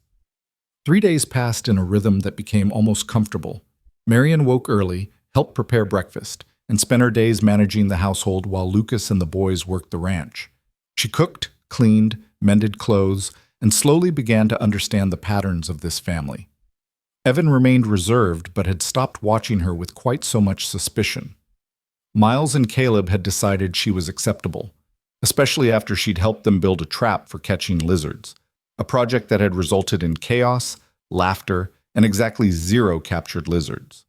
3 days passed in a rhythm that became almost comfortable. Marian woke early, helped prepare breakfast, and spent her days managing the household while Lucas and the boys worked the ranch. She cooked, cleaned, mended clothes, and slowly began to understand the patterns of this family. Evan remained reserved but had stopped watching her with quite so much suspicion. Miles and Caleb had decided she was acceptable, especially after she'd helped them build a trap for catching lizards, a project that had resulted in chaos, laughter, and exactly 0 captured lizards.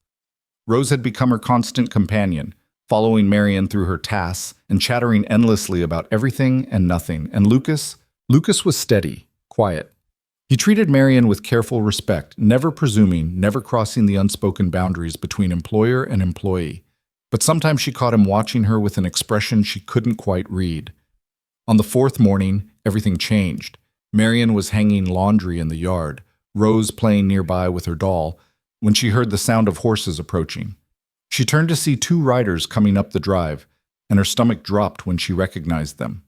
Rose had become her constant companion, following Marian through her tasks and chattering endlessly about everything and nothing, and Lucas was steady, quiet. He treated Marian with careful respect, never presuming, never crossing the unspoken boundaries between employer and employee. But sometimes she caught him watching her with an expression she couldn't quite read. On the 4th morning, everything changed. Marian was hanging laundry in the yard, Rose playing nearby with her doll, when she heard the sound of horses approaching. She turned to see 2 riders coming up the drive, and her stomach dropped when she recognized them.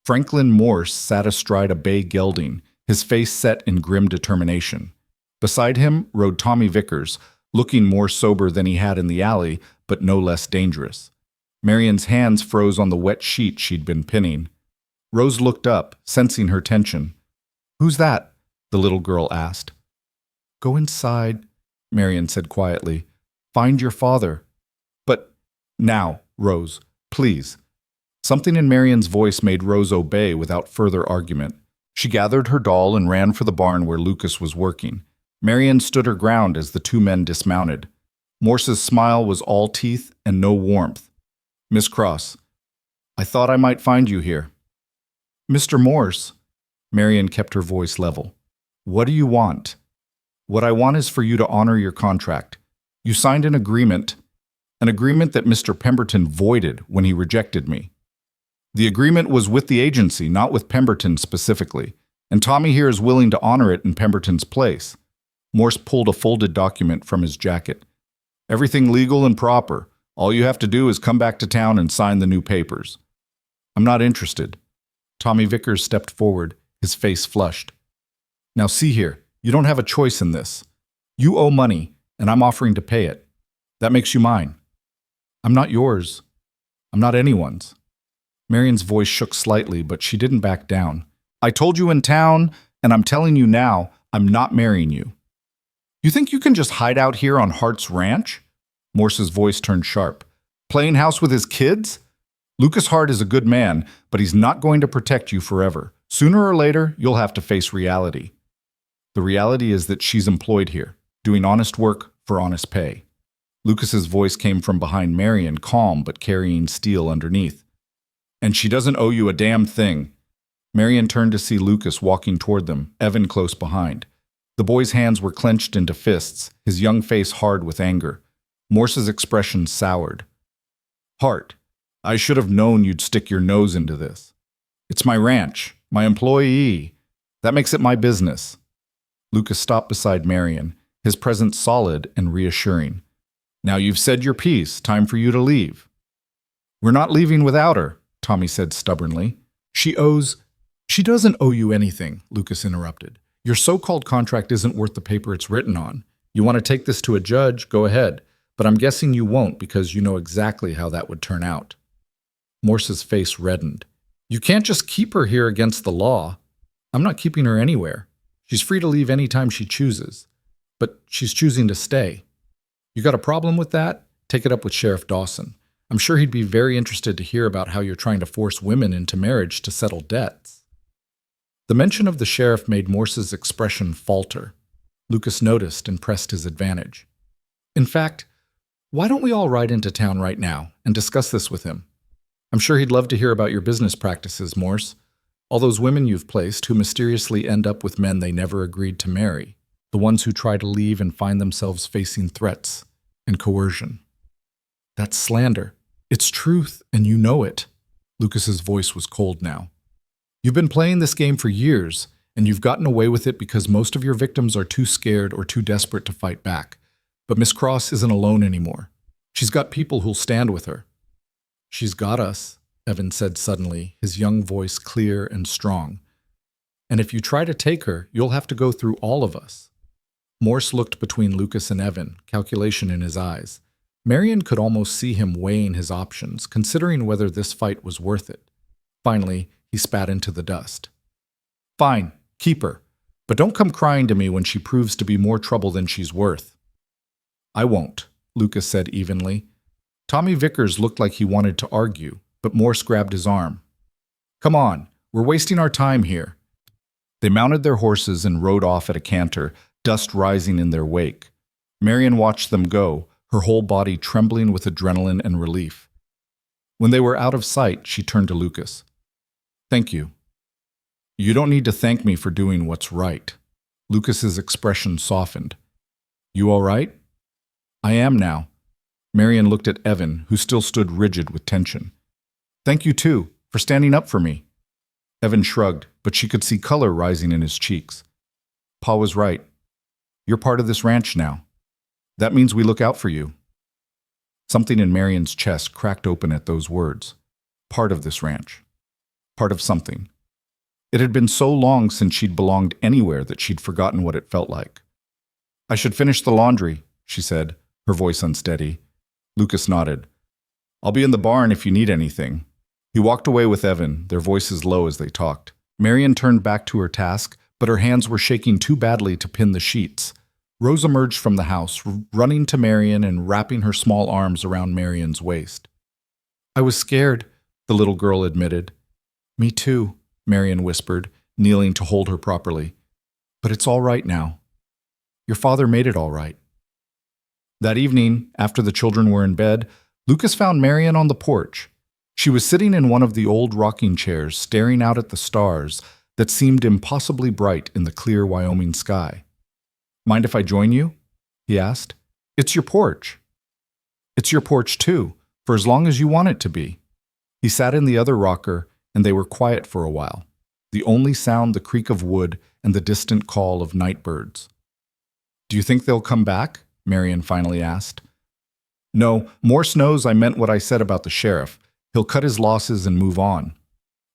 Franklin Morse sat astride a bay gelding, his face set in grim determination. Beside him rode Tommy Vickers, looking more sober than he had in the alley, but no less dangerous. Marian's hands froze on the wet sheet she'd been pinning. Rose looked up, sensing her tension. "Who's that?" the little girl asked. "Go inside," Marian said quietly. "Find your father." "But now, Rose, please." Something in Marion's voice made Rose obey without further argument. She gathered her doll and ran for the barn where Lucas was working. Marion stood her ground as the two men dismounted. Morse's smile was all teeth and no warmth. "Miss Cross, I thought I might find you here." "Mr. Morse," Marion kept her voice level. "What do you want?" "What I want is for you to honor your contract. You signed an agreement that Mr. Pemberton voided when he rejected me. The agreement was with the agency, not with Pemberton specifically, and Tommy here is willing to honor it in Pemberton's place." Morse pulled a folded document from his jacket. "Everything legal and proper. All you have to do is come back to town and sign the new papers." "I'm not interested." Tommy Vickers stepped forward, his face flushed. "Now see here, you don't have a choice in this. You owe money, and I'm offering to pay it. That makes you mine." "I'm not yours. I'm not anyone's." Marion's voice shook slightly, but she didn't back down. "I told you in town, and I'm telling you now, I'm not marrying you." "You think you can just hide out here on Hart's ranch?" Morse's voice turned sharp. "Playing house with his kids? Lucas Hart is a good man, but he's not going to protect you forever. Sooner or later, you'll have to face reality. The reality is that she's employed here, doing honest work for honest pay." Lucas's voice came from behind Marion, calm but carrying steel underneath. "And she doesn't owe you a damn thing." Marion turned to see Lucas walking toward them, Evan close behind. The boy's hands were clenched into fists, his young face hard with anger. Morse's expression soured. "Hart, I should have known you'd stick your nose into this. It's my ranch, my employee. That makes it my business." Lucas stopped beside Marion, his presence solid and reassuring. "Now you've said your piece, time for you to leave." "We're not leaving without her," Tommy said stubbornly. She doesn't owe you anything," Lucas interrupted. "Your so-called contract isn't worth the paper it's written on. You want to take this to a judge, go ahead, but I'm guessing you won't because you know exactly how that would turn out." Morse's face reddened. "You can't just keep her here against the law." "I'm not keeping her anywhere. She's free to leave any time she chooses, but she's choosing to stay. You got a problem with that? Take it up with Sheriff Dawson. I'm sure he'd be very interested to hear about how you're trying to force women into marriage to settle debts." The mention of the sheriff made Morse's expression falter. Lucas noticed and pressed his advantage. "In fact, why don't we all ride into town right now and discuss this with him? I'm sure he'd love to hear about your business practices, Morse. All those women you've placed who mysteriously end up with men they never agreed to marry. The ones who try to leave and find themselves facing threats and coercion." "That's slander. It's truth, and you know it." Lucas's voice was cold now. "You've been playing this game for years, and you've gotten away with it because most of your victims are too scared or too desperate to fight back. But Miss Cross isn't alone anymore. She's got people who'll stand with her." "She's got us," Evan said suddenly, his young voice clear and strong. "And if you try to take her, you'll have to go through all of us." Morse looked between Lucas and Evan, calculation in his eyes. Marion could almost see him weighing his options, considering whether this fight was worth it. Finally, he spat into the dust. "Fine, keep her. But don't come crying to me when she proves to be more trouble than she's worth." "I won't," Lucas said evenly. Tommy Vickers looked like he wanted to argue, but Morse grabbed his arm. "Come on, we're wasting our time here." They mounted their horses and rode off at a canter, dust rising in their wake. Marion watched them go, her whole body trembling with adrenaline and relief. When they were out of sight, she turned to Lucas. "Thank you." "You don't need to thank me for doing what's right." Lucas's expression softened. "You all right?" "I am now." Marion looked at Evan, who still stood rigid with tension. "Thank you, too, for standing up for me." Evan shrugged, but she could see color rising in his cheeks. "Pa was right. You're part of this ranch now. That means we look out for you." Something in Marion's chest cracked open at those words. Part of this ranch. Part of something. It had been so long since she'd belonged anywhere that she'd forgotten what it felt like. "I should finish the laundry," she said, her voice unsteady. Lucas nodded. "I'll be in the barn if you need anything." He walked away with Evan, their voices low as they talked. Marion turned back to her task, but her hands were shaking too badly to pin the sheets. Rose emerged from the house, running to Marion and wrapping her small arms around Marion's waist. "I was scared, the little girl admitted. Me too, Marion whispered, kneeling to hold her properly. But it's all right now. Your father made it all right. That evening, after the children were in bed, Lucas found Marion on the porch. She was sitting in one of the old rocking chairs, staring out at the stars that seemed impossibly bright in the clear Wyoming sky. Mind if I join you? He asked. It's your porch. It's your porch too, for as long as you want it to be. He sat in the other rocker, and they were quiet for a while, the only sound the creak of wood and the distant call of night birds. Do you think they'll come back? Marion finally asked. No, Morse knows I meant what I said about the sheriff. He'll cut his losses and move on.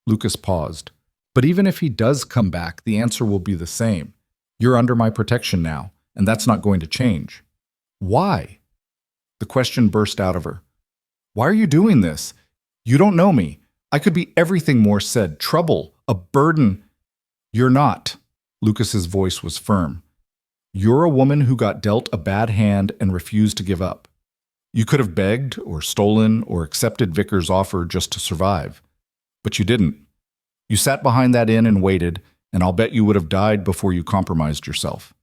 Lucas paused. But even if he does come back, the answer will be the same. You're under my protection now, and that's not going to change. Why? The question burst out of her. Why are you doing this? You don't know me. I could be everything Morse said, trouble, a burden. You're not. Lucas's voice was firm. You're a woman who got dealt a bad hand and refused to give up. You could have begged or stolen or accepted Vickers' offer just to survive. But you didn't. You sat behind that inn and waited, and I'll bet you would have died before you compromised yourself.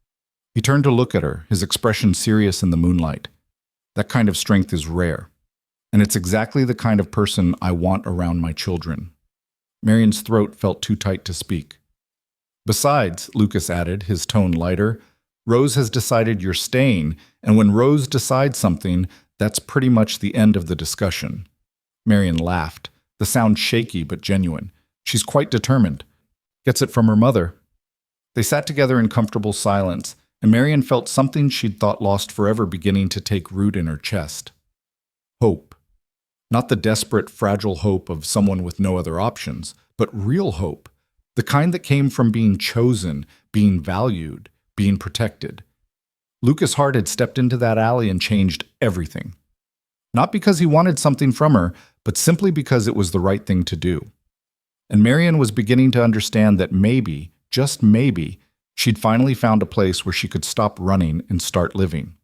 He turned to look at her, his expression serious in the moonlight. That kind of strength is rare, and it's exactly the kind of person I want around my children. Marion's throat felt too tight to speak. Besides, Lucas added, his tone lighter, Rose has decided you're staying, and when Rose decides something, that's pretty much the end of the discussion. Marion laughed, the sound shaky but genuine. She's quite determined. Gets it from her mother. They sat together in comfortable silence, and Marion felt something she'd thought lost forever beginning to take root in her chest. Hope. Not the desperate, fragile hope of someone with no other options, but real hope. The kind that came from being chosen, being valued, being protected. Lucas Hart had stepped into that alley and changed everything. Not because he wanted something from her, but simply because it was the right thing to do. And Marion was beginning to understand that maybe, just maybe, she'd finally found a place where she could stop running and start living.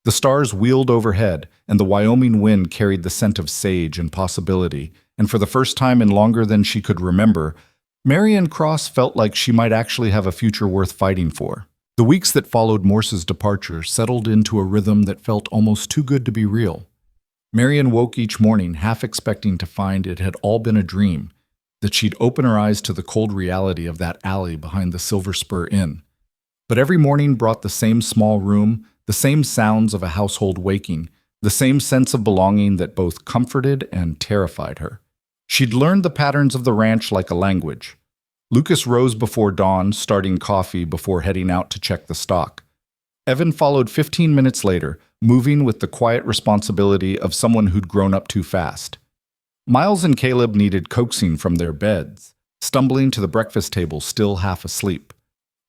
The stars wheeled overhead, and the Wyoming wind carried the scent of sage and possibility, and for the first time in longer than she could remember, Marion Cross felt like she might actually have a future worth fighting for. The weeks that followed Morse's departure settled into a rhythm that felt almost too good to be real. Marion woke each morning half expecting to find it had all been a dream, that she'd open her eyes to the cold reality of that alley behind the Silver Spur Inn. But every morning brought the same small room, the same sounds of a household waking, the same sense of belonging that both comforted and terrified her. She'd learned the patterns of the ranch like a language. Lucas rose before dawn, starting coffee before heading out to check the stock. Evan followed 15 minutes later, moving with the quiet responsibility of someone who'd grown up too fast. Miles and Caleb needed coaxing from their beds, stumbling to the breakfast table still half asleep.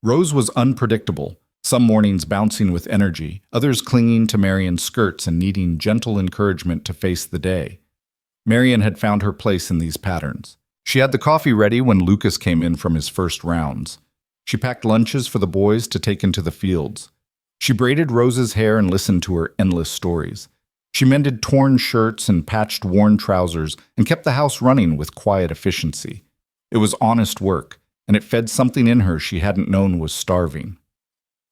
Rose was unpredictable, some mornings bouncing with energy, others clinging to Marion's skirts and needing gentle encouragement to face the day. Marion had found her place in these patterns. She had the coffee ready when Lucas came in from his first rounds. She packed lunches for the boys to take into the fields. She braided Rose's hair and listened to her endless stories. She mended torn shirts and patched worn trousers and kept the house running with quiet efficiency. It was honest work, and it fed something in her she hadn't known was starving.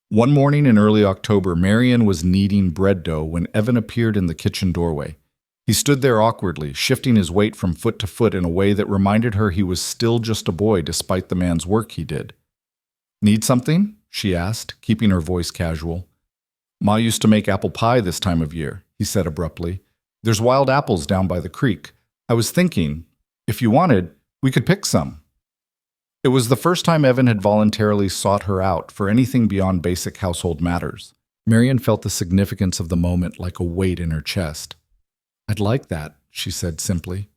One morning in early October, Marion was kneading bread dough when Evan appeared in the kitchen doorway. He stood there awkwardly, shifting his weight from foot to foot in a way that reminded her he was still just a boy despite the man's work he did. "Need something?" she asked, keeping her voice casual. "Ma used to make apple pie this time of year," he said abruptly. "There's wild apples down by the creek. I was thinking, if you wanted, we could pick some." It was the first time Evan had voluntarily sought her out for anything beyond basic household matters. Marion felt the significance of the moment like a weight in her chest. "I'd like that," she said simply.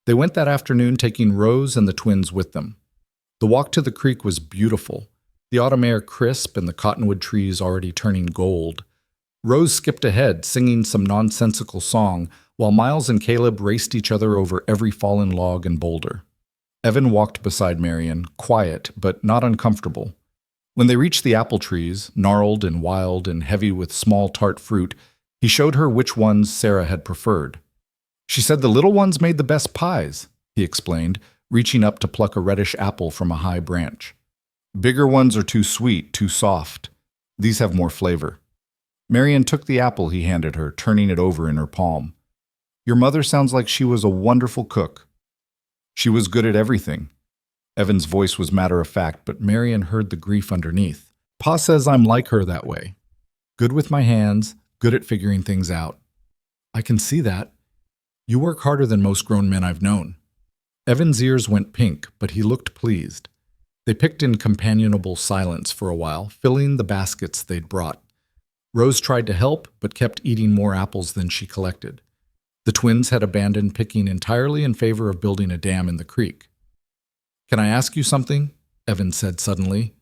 They went that afternoon, taking Rose and the twins with them. The walk to the creek was beautiful, the autumn air crisp and the cottonwood trees already turning gold. Rose skipped ahead, singing some nonsensical song, while Miles and Caleb raced each other over every fallen log and boulder. Evan walked beside Marion, quiet but not uncomfortable. When they reached the apple trees, gnarled and wild and heavy with small tart fruit, he showed her which ones Sarah had preferred. She said the little ones made the best pies, he explained, reaching up to pluck a reddish apple from a high branch. Bigger ones are too sweet, too soft. These have more flavor. Marian took the apple he handed her, turning it over in her palm. Your mother sounds like she was a wonderful cook. She was good at everything. Evan's voice was matter-of-fact, but Marian heard the grief underneath. Pa says I'm like her that way. Good with my hands, good at figuring things out. I can see that. You work harder than most grown men I've known. Evan's ears went pink, but he looked pleased. They picked in companionable silence for a while, filling the baskets they'd brought. Rose tried to help, but kept eating more apples than she collected. The twins had abandoned picking entirely in favor of building a dam in the creek. Can I ask you something? Evan said suddenly.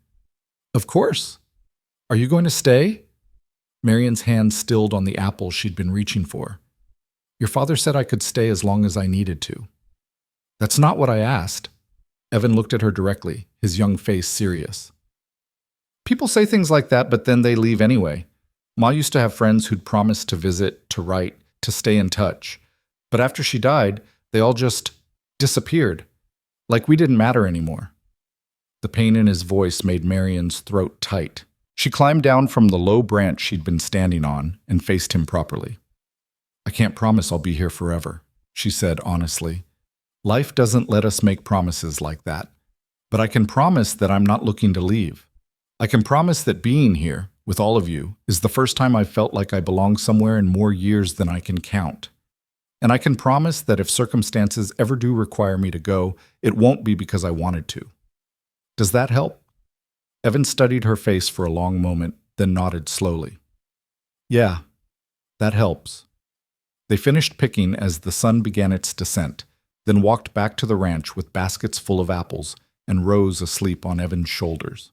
Of course. Are you going to stay? Marian's hand stilled on the apple she'd been reaching for. Your father said I could stay as long as I needed to. That's not what I asked. Evan looked at her directly, his young face serious. People say things like that, but then they leave anyway. Ma used to have friends who'd promised to visit, to write, to stay in touch. But after she died, they all just disappeared, like we didn't matter anymore. The pain in his voice made Marian's throat tight. She climbed down from the low branch she'd been standing on and faced him properly. I can't promise I'll be here forever, she said honestly. Life doesn't let us make promises like that. But I can promise that I'm not looking to leave. I can promise that being here, with all of you, is the first time I've felt like I belong somewhere in more years than I can count. And I can promise that if circumstances ever do require me to go, it won't be because I wanted to. Does that help? Evan studied her face for a long moment, then nodded slowly. Yeah, that helps. They finished picking as the sun began its descent, then walked back to the ranch with baskets full of apples and Rose asleep on Evan's shoulders.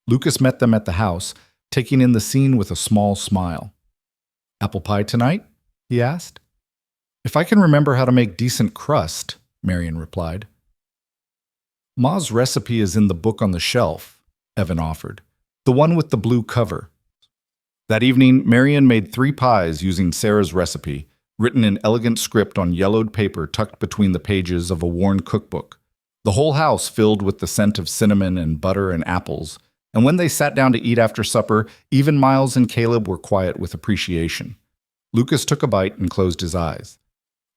Lucas met them at the house, taking in the scene with a small smile. Apple pie tonight? He asked. If I can remember how to make decent crust, Marian replied. Ma's recipe is in the book on the shelf, Evan offered, the one with the blue cover. That evening, Marian made 3 pies using Sarah's recipe, written in elegant script on yellowed paper tucked between the pages of a worn cookbook. The whole house filled with the scent of cinnamon and butter and apples, and when they sat down to eat after supper, even Miles and Caleb were quiet with appreciation. Lucas took a bite and closed his eyes.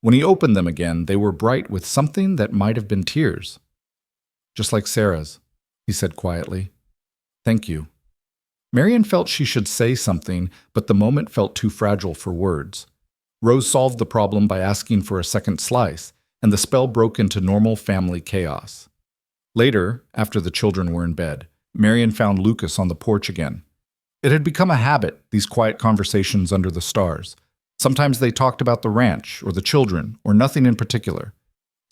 When he opened them again, they were bright with something that might have been tears. Just like Sarah's, he said quietly. Thank you. Marian felt she should say something, but the moment felt too fragile for words. Rose solved the problem by asking for a second slice, and the spell broke into normal family chaos. Later, after the children were in bed, Marian found Lucas on the porch again. It had become a habit, these quiet conversations under the stars. Sometimes they talked about the ranch, or the children, or nothing in particular.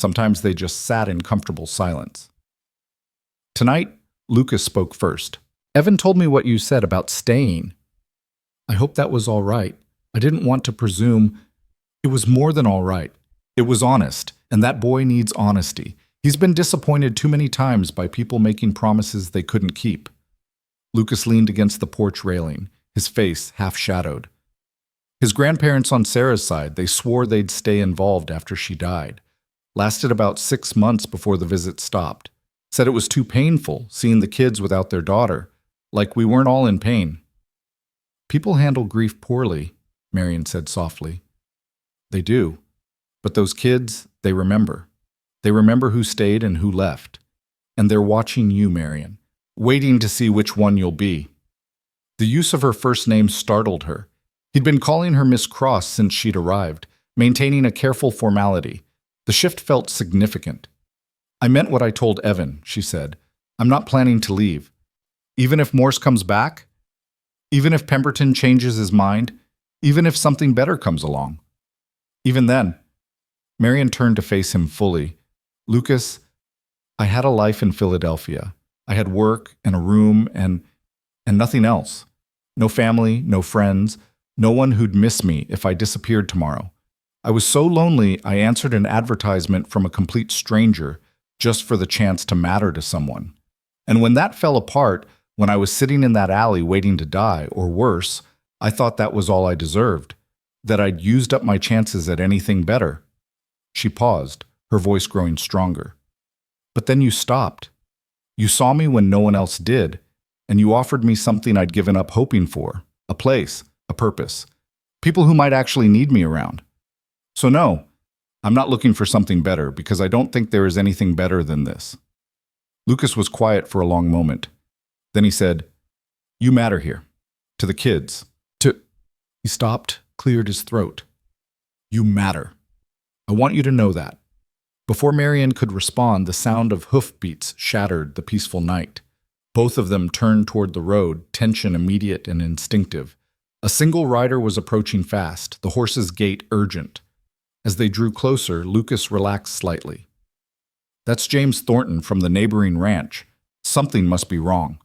Sometimes they just sat in comfortable silence. Tonight, Lucas spoke first. Evan told me what you said about staying. I hope that was all right. I didn't want to presume. It was more than all right. It was honest, and that boy needs honesty. He's been disappointed too many times by people making promises they couldn't keep. Lucas leaned against the porch railing, his face half-shadowed. His grandparents on Sarah's side, they swore they'd stay involved after she died. Lasted about 6 months before the visit stopped. Said it was too painful, seeing the kids without their daughter. Like we weren't all in pain. People handle grief poorly, Marian said softly. They do. But those kids, they remember. They remember who stayed and who left. And they're watching you, Marian, waiting to see which one you'll be. The use of her first name startled her. He'd been calling her Miss Cross since she'd arrived, maintaining a careful formality. The shift felt significant. I meant what I told Evan, she said. I'm not planning to leave. Even if Morse comes back? Even if Pemberton changes his mind? Even if something better comes along? Even then, Marian turned to face him fully. Lucas, I had a life in Philadelphia. I had work and a room and nothing else. No family, no friends, no one who'd miss me if I disappeared tomorrow. I was so lonely I answered an advertisement from a complete stranger just for the chance to matter to someone. And when that fell apart, when I was sitting in that alley waiting to die, or worse, I thought that was all I deserved. that I'd used up my chances at anything better. She paused, her voice growing stronger. But then you stopped. You saw me when no one else did, and you offered me something I'd given up hoping for, a place, a purpose, people who might actually need me around. So no, I'm not looking for something better because I don't think there is anything better than this. Lucas was quiet for a long moment. Then he said, "You matter here. To the kids. To—" He stopped, cleared his throat. "You matter. I want you to know that." Before Marion could respond, the sound of hoofbeats shattered the peaceful night. Both of them turned toward the road, tension immediate and instinctive. A single rider was approaching fast, the horse's gait urgent. As they drew closer, Lucas relaxed slightly. "That's James Thornton from the neighboring ranch. Something must be wrong."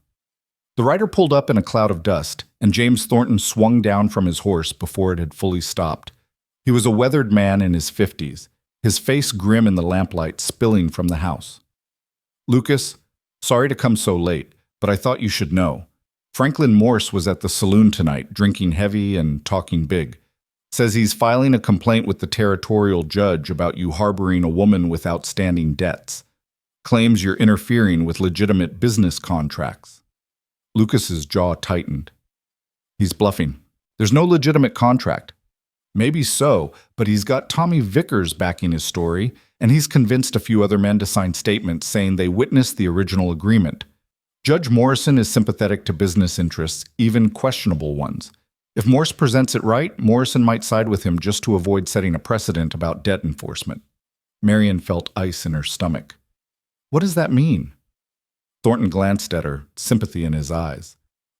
The rider pulled up in a cloud of dust, and James Thornton swung down from his horse before it had fully stopped. He was a weathered man in his 50s, his face grim in the lamplight spilling from the house. "Lucas, sorry to come so late, but I thought you should know. Franklin Morse was at the saloon tonight, drinking heavy and talking big. Says he's filing a complaint with the territorial judge about you harboring a woman with outstanding debts. Claims you're interfering with legitimate business contracts." Lucas's jaw tightened. "He's bluffing. There's no legitimate contract." "Maybe so, but he's got Tommy Vickers backing his story, and he's convinced a few other men to sign statements saying they witnessed the original agreement. Judge Morrison is sympathetic to business interests, even questionable ones. If Morse presents it right, Morrison might side with him just to avoid setting a precedent about debt enforcement." Marion felt ice in her stomach. "What does that mean?" Thornton glanced at her, sympathy in his eyes.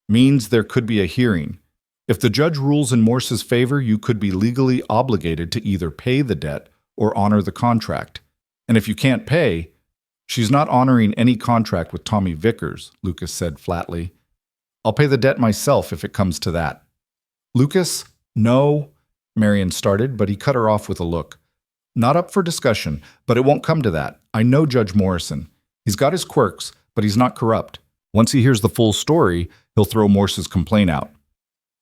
"Means there could be a hearing. If the judge rules in Morse's favor, you could be legally obligated to either pay the debt or honor the contract. And if you can't pay—" "She's not honoring any contract with Tommy Vickers," Lucas said flatly. "I'll pay the debt myself if it comes to that." "Lucas, no," Marion started, but he cut her off with a look. "Not up for discussion, but it won't come to that. I know Judge Morrison. He's got his quirks, but he's not corrupt. Once he hears the full story, he'll throw Morse's complaint out."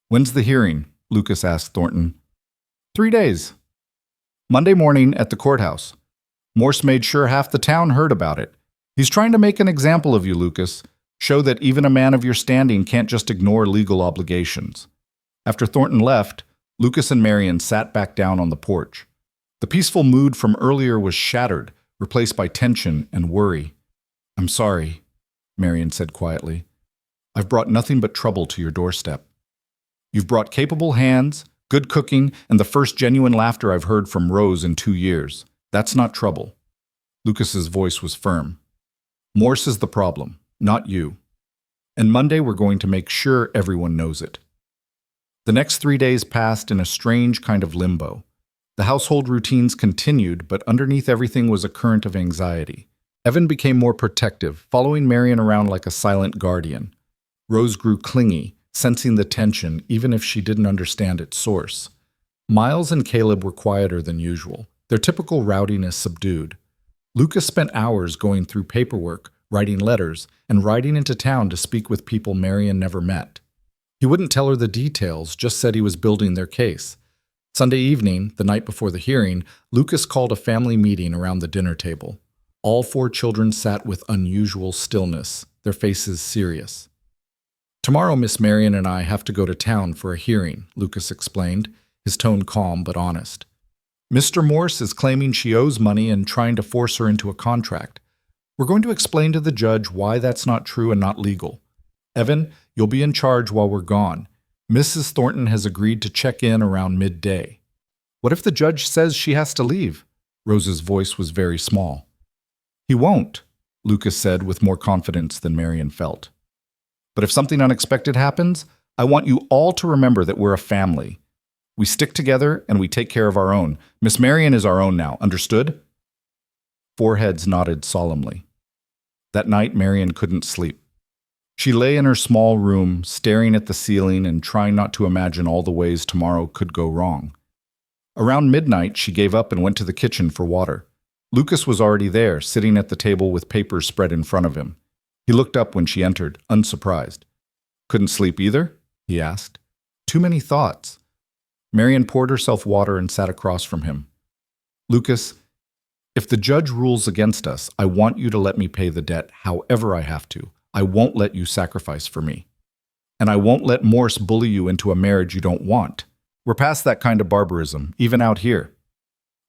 "When's the hearing?" Lucas asked Thornton. 3 days. Monday morning at the courthouse. Morse made sure half the town heard about it. He's trying to make an example of you, Lucas. Show that even a man of your standing can't just ignore legal obligations. After Thornton left, Lucas and Marion sat back down on the porch. The peaceful mood from earlier was shattered, replaced by tension and worry. "I'm sorry," Marion said quietly. "I've brought nothing but trouble to your doorstep. You've brought capable hands, good cooking, and the first genuine laughter I've heard from Rose in 2 years. That's not trouble." Lucas's voice was firm. "Morse is the problem, not you. And Monday we're going to make sure everyone knows it." The next 3 days passed in a strange kind of limbo. The household routines continued, but underneath everything was a current of anxiety. Evan became more protective, following Marion around like a silent guardian. Rose grew clingy, sensing the tension even if she didn't understand its source. Miles and Caleb were quieter than usual, their typical rowdiness subdued. Lucas spent hours going through paperwork, writing letters, and riding into town to speak with people Marion never met. He wouldn't tell her the details, just said he was building their case. Sunday evening, the night before the hearing, Lucas called a family meeting around the dinner table. All 4 children sat with unusual stillness, their faces serious. "Tomorrow Miss Marion and I have to go to town for a hearing," Lucas explained, his tone calm but honest. "Mr. Morse is claiming she owes money and trying to force her into a contract. We're going to explain to the judge why that's not true and not legal. Evan, you'll be in charge while we're gone. Mrs. Thornton has agreed to check in around midday." "What if the judge says she has to leave?" Rose's voice was very small. "He won't," Lucas said with more confidence than Marion felt. "But if something unexpected happens, I want you all to remember that we're a family. We stick together and we take care of our own. Miss Marion is our own now, understood?" 4 heads nodded solemnly. That night, Marion couldn't sleep. She lay in her small room, staring at the ceiling and trying not to imagine all the ways tomorrow could go wrong. Around midnight, she gave up and went to the kitchen for water. Lucas was already there, sitting at the table with papers spread in front of him. He looked up when she entered, unsurprised. "Couldn't sleep either?" he asked. "Too many thoughts." Marion poured herself water and sat across from him. Lucas, if the judge rules against us, I want you to let me pay the debt however I have to. I won't let you sacrifice for me. And I won't let Morse bully you into a marriage you don't want. We're past that kind of barbarism, even out here.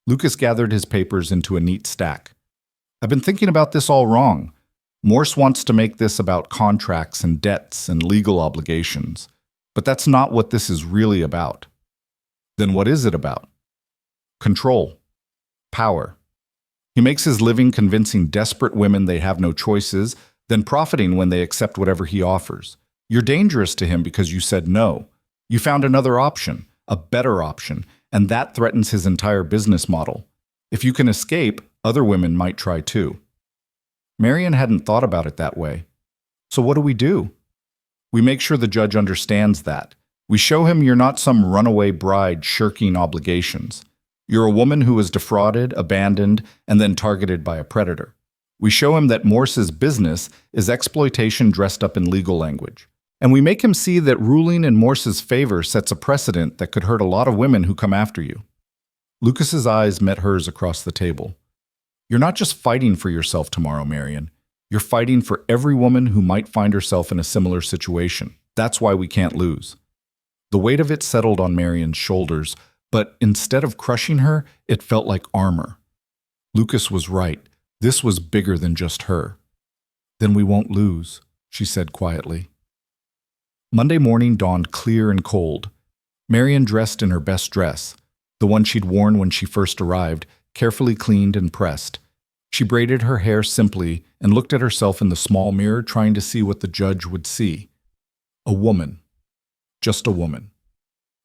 Lucas gathered his papers into a neat stack. I've been thinking about this all wrong. Morse wants to make this about contracts and debts and legal obligations. But that's not what this is really about. Then what is it about? Control. Power. He makes his living convincing desperate women they have no choices, then profiting when they accept whatever he offers. You're dangerous to him because you said no. You found another option, a better option, and that threatens his entire business model. If you can escape, other women might try too. Marion hadn't thought about it that way. So what do? We make sure the judge understands that. We show him you're not some runaway bride shirking obligations. You're a woman who was defrauded, abandoned, and then targeted by a predator. We show him that Morse's business is exploitation dressed up in legal language. And we make him see that ruling in Morse's favor sets a precedent that could hurt a lot of women who come after you. Lucas's eyes met hers across the table. You're not just fighting for yourself tomorrow, Marion. You're fighting for every woman who might find herself in a similar situation. That's why we can't lose. The weight of it settled on Marion's shoulders, but instead of crushing her, it felt like armor. Lucas was right. This was bigger than just her. Then we won't lose, she said quietly. Monday morning dawned clear and cold. Marion dressed in her best dress, the one she'd worn when she first arrived, carefully cleaned and pressed. She braided her hair simply and looked at herself in the small mirror, trying to see what the judge would see. A woman. Just a woman.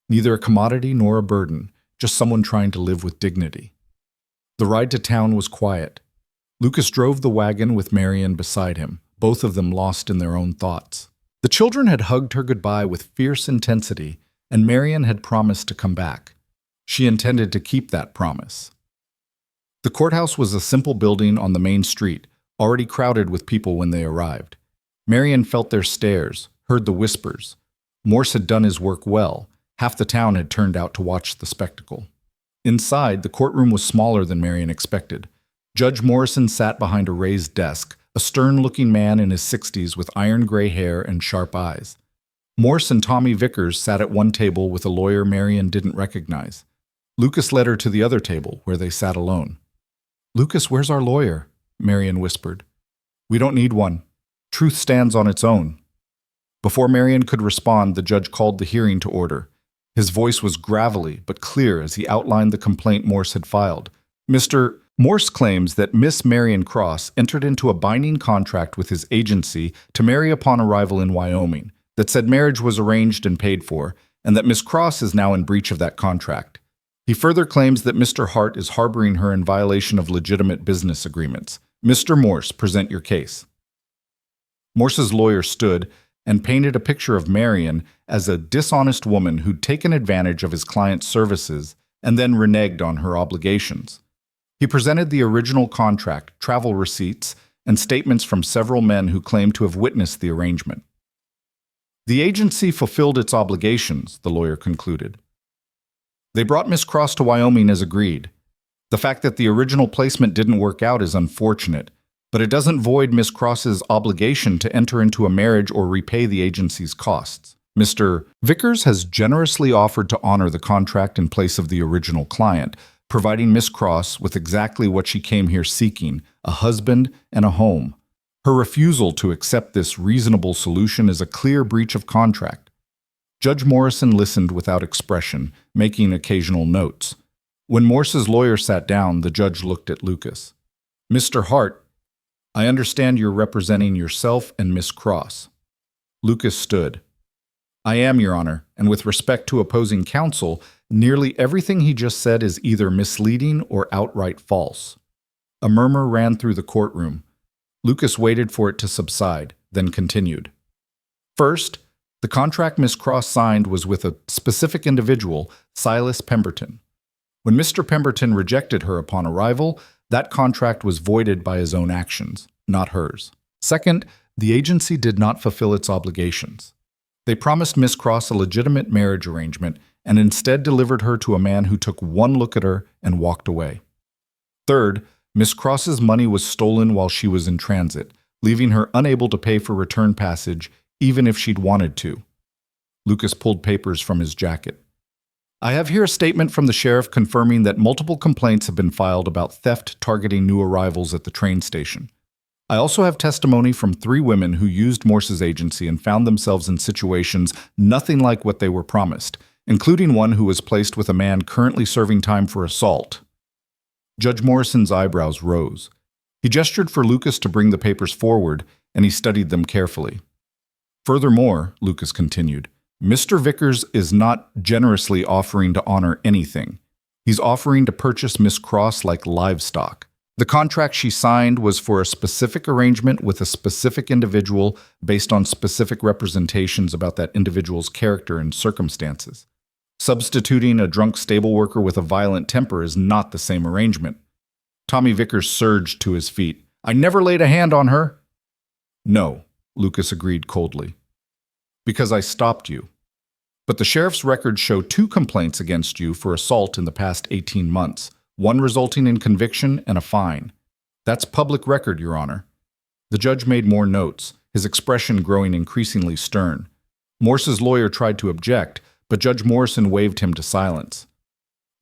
Neither a commodity nor a burden, just someone trying to live with dignity. The ride to town was quiet. Lucas drove the wagon with Marion beside him, both of them lost in their own thoughts. The children had hugged her goodbye with fierce intensity, and Marion had promised to come back. She intended to keep that promise. The courthouse was a simple building on the main street, already crowded with people when they arrived. Marion felt their stares, heard the whispers. Morse had done his work well. Half the town had turned out to watch the spectacle. Inside, the courtroom was smaller than Marion expected. Judge Morrison sat behind a raised desk, a stern-looking man in his 60s with iron-gray hair and sharp eyes. Morse and Tommy Vickers sat at one table with a lawyer Marion didn't recognize. Lucas led her to the other table, where they sat alone. "Lucas, where's our lawyer?" Marion whispered. "We don't need one. Truth stands on its own." Before Marion could respond, the judge called the hearing to order. His voice was gravelly but clear as he outlined the complaint Morse had filed. "Mr. Morse claims that Miss Marion Cross entered into a binding contract with his agency to marry upon arrival in Wyoming, that said marriage was arranged and paid for, and that Miss Cross is now in breach of that contract. He further claims that Mr. Hart is harboring her in violation of legitimate business agreements. Mr. Morse, present your case." Morse's lawyer stood and painted a picture of Marion as a dishonest woman who'd taken advantage of his client's services and then reneged on her obligations. He presented the original contract, travel receipts, and statements from several men who claimed to have witnessed the arrangement. "The agency fulfilled its obligations," the lawyer concluded. "They brought Miss Cross to Wyoming as agreed. The fact that the original placement didn't work out is unfortunate, but it doesn't void Miss Cross's obligation to enter into a marriage or repay the agency's costs. Mr. Vickers has generously offered to honor the contract in place of the original client, providing Miss Cross with exactly what she came here seeking, a husband and a home. Her refusal to accept this reasonable solution is a clear breach of contract." Judge Morrison listened without expression, making occasional notes. When Morse's lawyer sat down, the judge looked at Lucas. "Mr. Hart, I understand you're representing yourself and Miss Cross." Lucas stood. "I am, Your Honor, and with respect to opposing counsel, nearly everything he just said is either misleading or outright false." A murmur ran through the courtroom. Lucas waited for it to subside, then continued. "First, the contract Miss Cross signed was with a specific individual, Silas Pemberton. When Mr. Pemberton rejected her upon arrival, that contract was voided by his own actions, not hers. Second, the agency did not fulfill its obligations. They promised Miss Cross a legitimate marriage arrangement, and instead delivered her to a man who took one look at her and walked away. Third, Miss Cross's money was stolen while she was in transit, leaving her unable to pay for return passage even if she'd wanted to. Lucas pulled papers from his jacket. I have here a statement from the sheriff confirming that multiple complaints have been filed about theft targeting new arrivals at the train station. I also have testimony from 3 women who used Morse's agency and found themselves in situations nothing like what they were promised, including one who was placed with a man currently serving time for assault. Judge Morrison's eyebrows rose. He gestured for Lucas to bring the papers forward, and he studied them carefully. Furthermore, Lucas continued, Mr. Vickers is not generously offering to honor anything. He's offering to purchase Miss Cross like livestock. The contract she signed was for a specific arrangement with a specific individual based on specific representations about that individual's character and circumstances. Substituting a drunk stable worker with a violent temper is not the same arrangement. Tommy Vickers surged to his feet. I never laid a hand on her. No, Lucas agreed coldly. Because I stopped you. But the sheriff's records show 2 complaints against you for assault in the past 18 months, one resulting in conviction and a fine. That's public record, Your Honor. The judge made more notes, his expression growing increasingly stern. Morse's lawyer tried to object, but Judge Morrison waved him to silence.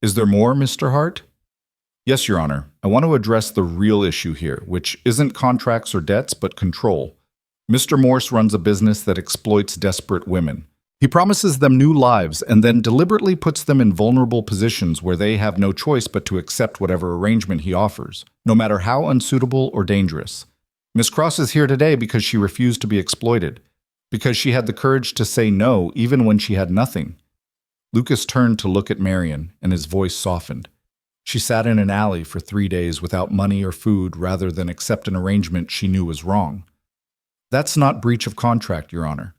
Is there more, Mr. Hart? Yes, Your Honor. I want to address the real issue here, which isn't contracts or debts, but control. Mr. Morse runs a business that exploits desperate women. He promises them new lives and then deliberately puts them in vulnerable positions where they have no choice but to accept whatever arrangement he offers, no matter how unsuitable or dangerous. Miss Cross is here today because she refused to be exploited, because she had the courage to say no even when she had nothing. Lucas turned to look at Marion, and his voice softened. She sat in an alley for 3 days without money or food rather than accept an arrangement she knew was wrong. That's not breach of contract, Your Honor.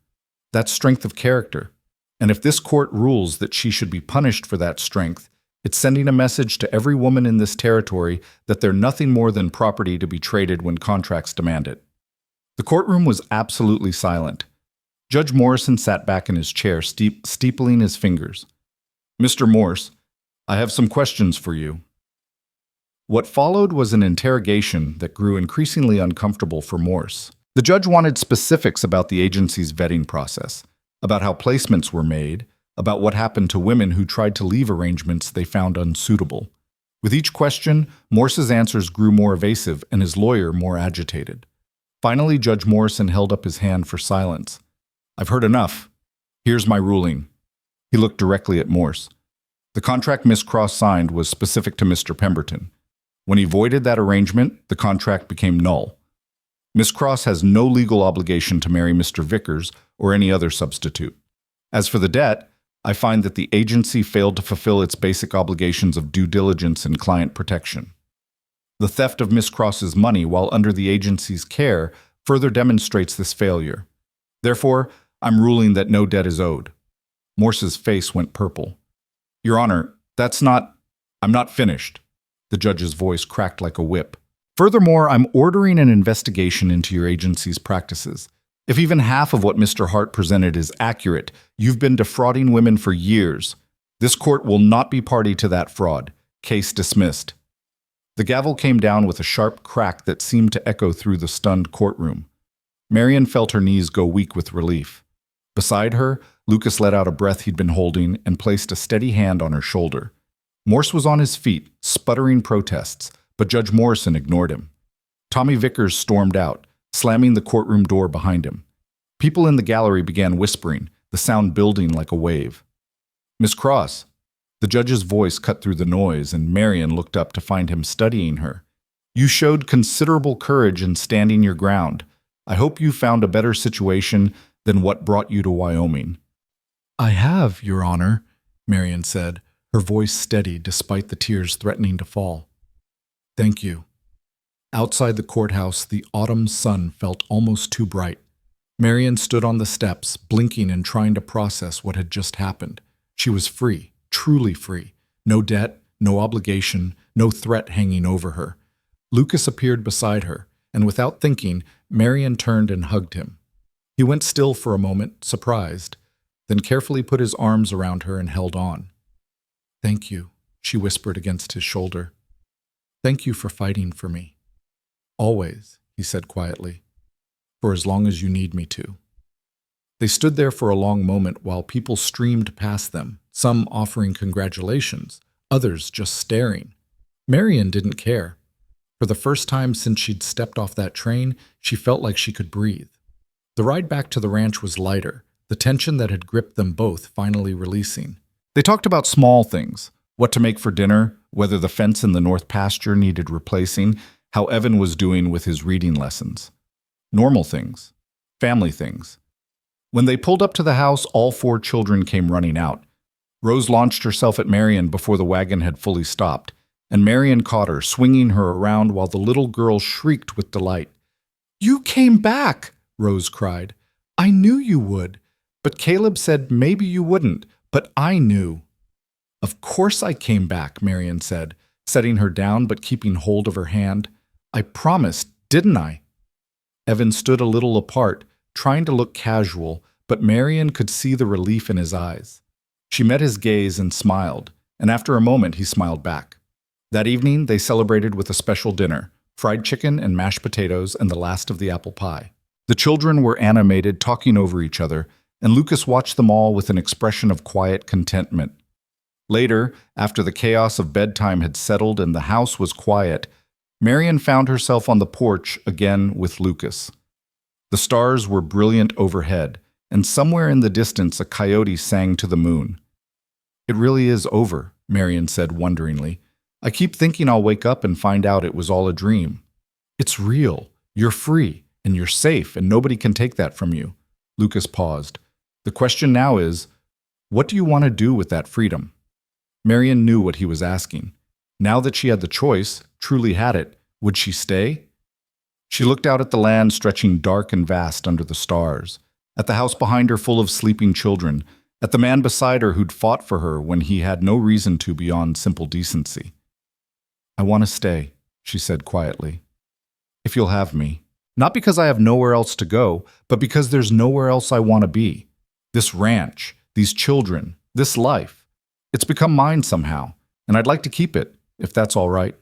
That's strength of character. And if this court rules that she should be punished for that strength, it's sending a message to every woman in this territory that they're nothing more than property to be traded when contracts demand it. The courtroom was absolutely silent. Judge Morrison sat back in his chair, steepling his fingers. Mr. Morse, I have some questions for you. What followed was an interrogation that grew increasingly uncomfortable for Morse. The judge wanted specifics about the agency's vetting process, about how placements were made, about what happened to women who tried to leave arrangements they found unsuitable. With each question, Morse's answers grew more evasive and his lawyer more agitated. Finally, Judge Morrison held up his hand for silence. I've heard enough. Here's my ruling. He looked directly at Morse. The contract Miss Cross signed was specific to Mr. Pemberton. When he voided that arrangement, the contract became null. Miss Cross has no legal obligation to marry Mr. Vickers or any other substitute. As for the debt, I find that the agency failed to fulfill its basic obligations of due diligence and client protection. The theft of Miss Cross's money while under the agency's care further demonstrates this failure. Therefore, I'm ruling that no debt is owed. Morse's face went purple. Your Honor, I'm not finished. The judge's voice cracked like a whip. Furthermore, I'm ordering an investigation into your agency's practices. If even half of what Mr. Hart presented is accurate, you've been defrauding women for years. This court will not be party to that fraud. Case dismissed. The gavel came down with a sharp crack that seemed to echo through the stunned courtroom. Marion felt her knees go weak with relief. Beside her, Lucas let out a breath he'd been holding and placed a steady hand on her shoulder. Morse was on his feet, sputtering protests, but Judge Morrison ignored him. Tommy Vickers stormed out, slamming the courtroom door behind him. People in the gallery began whispering, the sound building like a wave. Miss Cross. The judge's voice cut through the noise, and Marion looked up to find him studying her. You showed considerable courage in standing your ground. I hope you found a better situation than what brought you to Wyoming. I have, Your Honor, Marion said, her voice steady despite the tears threatening to fall. Thank you. Outside the courthouse, the autumn sun felt almost too bright. Marion stood on the steps, blinking and trying to process what had just happened. She was free, truly free. No debt, no obligation, no threat hanging over her. Lucas appeared beside her, and without thinking, Marion turned and hugged him. He went still for a moment, surprised. then carefully put his arms around her and held on. "Thank you," she whispered against his shoulder. "Thank you for fighting for me." "Always," he said quietly, "for as long as you need me to." They stood there for a long moment while people streamed past them, some offering congratulations, others just staring. Marion didn't care. For the first time since she'd stepped off that train, she felt like she could breathe. The ride back to the ranch was lighter, the tension that had gripped them both finally releasing. They talked about small things, what to make for dinner, whether the fence in the north pasture needed replacing, how Evan was doing with his reading lessons. Normal things, family things. When they pulled up to the house, all 4 children came running out. Rose launched herself at Marion before the wagon had fully stopped, and Marion caught her, swinging her around while the little girl shrieked with delight. "You came back!" Rose cried. "I knew you would. But Caleb said maybe you wouldn't, but I knew." "Of course I came back," Marion said, setting her down but keeping hold of her hand. "I promised, didn't I?" Evan stood a little apart, trying to look casual, but Marion could see the relief in his eyes. She met his gaze and smiled, and after a moment he smiled back. That evening they celebrated with a special dinner, fried chicken and mashed potatoes and the last of the apple pie. The children were animated, talking over each other, and Lucas watched them all with an expression of quiet contentment. Later, after the chaos of bedtime had settled and the house was quiet, Marion found herself on the porch again with Lucas. The stars were brilliant overhead, and somewhere in the distance a coyote sang to the moon. "It really is over," Marion said wonderingly. "I keep thinking I'll wake up and find out it was all a dream." "It's real. You're free, and you're safe, and nobody can take that from you." Lucas paused. "The question now is, what do you want to do with that freedom?" Marion knew what he was asking. Now that she had the choice, truly had it, would she stay? She looked out at the land stretching dark and vast under the stars, at the house behind her full of sleeping children, at the man beside her who'd fought for her when he had no reason to beyond simple decency. "I want to stay," she said quietly. "If you'll have me. Not because I have nowhere else to go, but because there's nowhere else I want to be. This ranch, these children, this life. It's become mine somehow, and I'd like to keep it, if that's all right."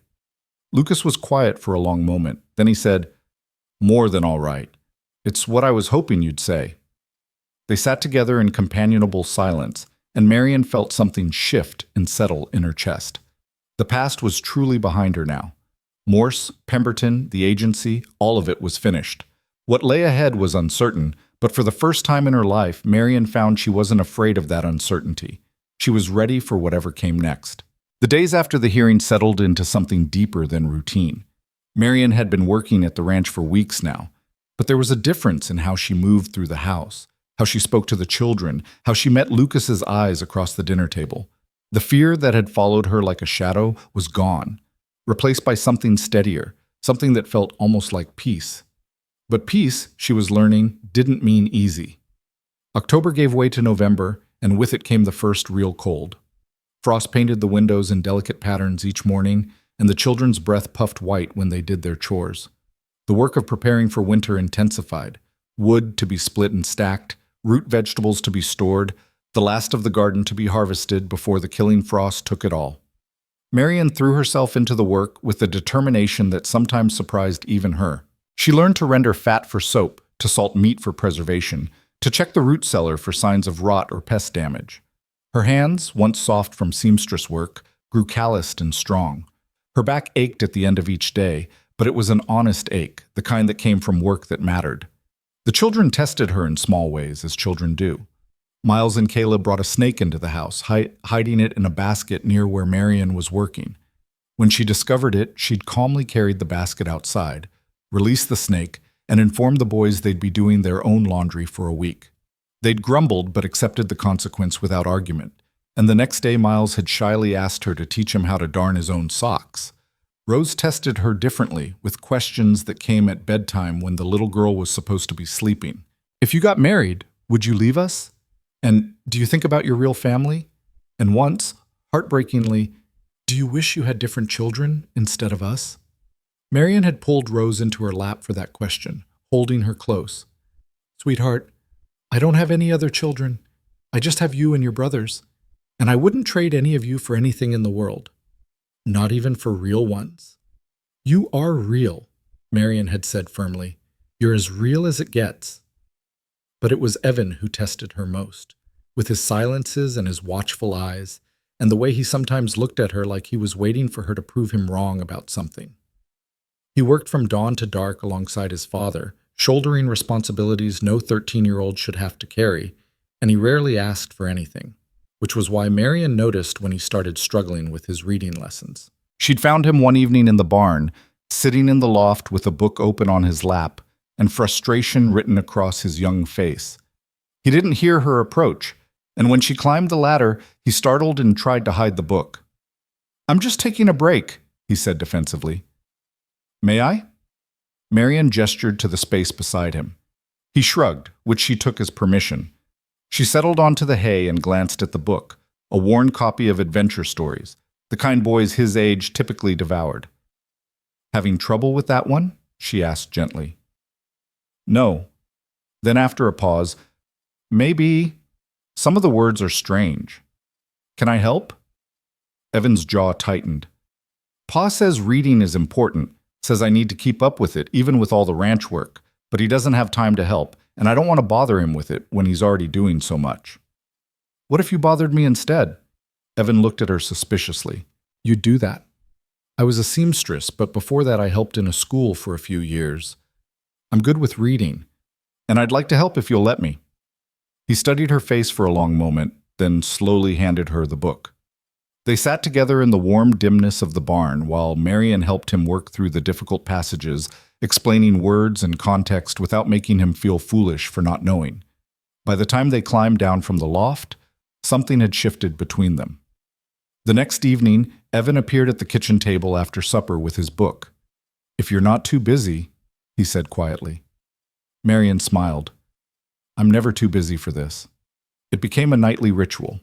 Lucas was quiet for a long moment. Then he said, "More than all right. It's what I was hoping you'd say." They sat together in companionable silence, and Marion felt something shift and settle in her chest. The past was truly behind her now. Morse, Pemberton, the agency, all of it was finished. What lay ahead was uncertain, but for the first time in her life, Marion found she wasn't afraid of that uncertainty. She was ready for whatever came next. The days after the hearing settled into something deeper than routine. Marion had been working at the ranch for weeks now, but there was a difference in how she moved through the house, how she spoke to the children, how she met Lucas's eyes across the dinner table. The fear that had followed her like a shadow was gone, replaced by something steadier, something that felt almost like peace. But peace, she was learning, didn't mean easy. October gave way to November, and with it came the first real cold. Frost painted the windows in delicate patterns each morning, and the children's breath puffed white when they did their chores. The work of preparing for winter intensified. Wood to be split and stacked, root vegetables to be stored, the last of the garden to be harvested before the killing frost took it all. Marion threw herself into the work with a determination that sometimes surprised even her. She learned to render fat for soap, to salt meat for preservation, to check the root cellar for signs of rot or pest damage. Her hands, once soft from seamstress work, grew calloused and strong. Her back ached at the end of each day, but it was an honest ache, the kind that came from work that mattered. The children tested her in small ways, as children do. Miles and Caleb brought a snake into the house, hiding it in a basket near where Marion was working. When she discovered it, she'd calmly carried the basket outside, released the snake, and informed the boys they'd be doing their own laundry for a week. They'd grumbled but accepted the consequence without argument, and the next day Miles had shyly asked her to teach him how to darn his own socks. Rose tested her differently, with questions that came at bedtime when the little girl was supposed to be sleeping. "If you got married, would you leave us? And do you think about your real family? And once, heartbreakingly, do you wish you had different children instead of us?" Marion had pulled Rose into her lap for that question, holding her close. "Sweetheart, I don't have any other children. I just have you and your brothers, and I wouldn't trade any of you for anything in the world. Not even for real ones. You are real, Marion had said firmly. You're as real as it gets. But it was Evan who tested her most, with his silences and his watchful eyes, and the way he sometimes looked at her like he was waiting for her to prove him wrong about something. He worked from dawn to dark alongside his father, shouldering responsibilities no 13-year-old should have to carry, and he rarely asked for anything, which was why Marion noticed when he started struggling with his reading lessons. She'd found him one evening in the barn, sitting in the loft with a book open on his lap and frustration written across his young face. He didn't hear her approach, and when she climbed the ladder, he startled and tried to hide the book. "I'm just taking a break," he said defensively. "May I?" Marion gestured to the space beside him. He shrugged, which she took as permission. She settled onto the hay and glanced at the book, a worn copy of adventure stories, the kind boys his age typically devoured. "Having trouble with that one?" she asked gently. "No." Then after a pause, "Maybe. Some of the words are strange. Can I help?" Evan's jaw tightened. "Pa says reading is important, says I need to keep up with it, even with all the ranch work, but he doesn't have time to help, and I don't want to bother him with it when he's already doing so much." "What if you bothered me instead?" Evan looked at her suspiciously. "You'd do that. I was a seamstress, but before that I helped in a school for a few years. I'm good with reading, and I'd like to help if you'll let me." He studied her face for a long moment, then slowly handed her the book. They sat together in the warm dimness of the barn while Marion helped him work through the difficult passages, explaining words and context without making him feel foolish for not knowing. By the time they climbed down from the loft, something had shifted between them. The next evening, Evan appeared at the kitchen table after supper with his book. "If you're not too busy," he said quietly. Marion smiled. "I'm never too busy for this." It became a nightly ritual.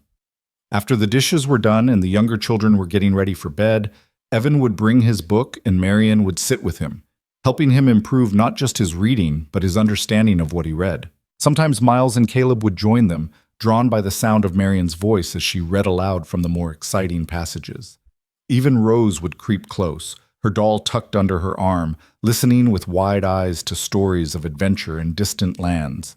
After the dishes were done and the younger children were getting ready for bed, Evan would bring his book and Marion would sit with him, helping him improve not just his reading, but his understanding of what he read. Sometimes Miles and Caleb would join them, drawn by the sound of Marion's voice as she read aloud from the more exciting passages. Even Rose would creep close, her doll tucked under her arm, listening with wide eyes to stories of adventure in distant lands.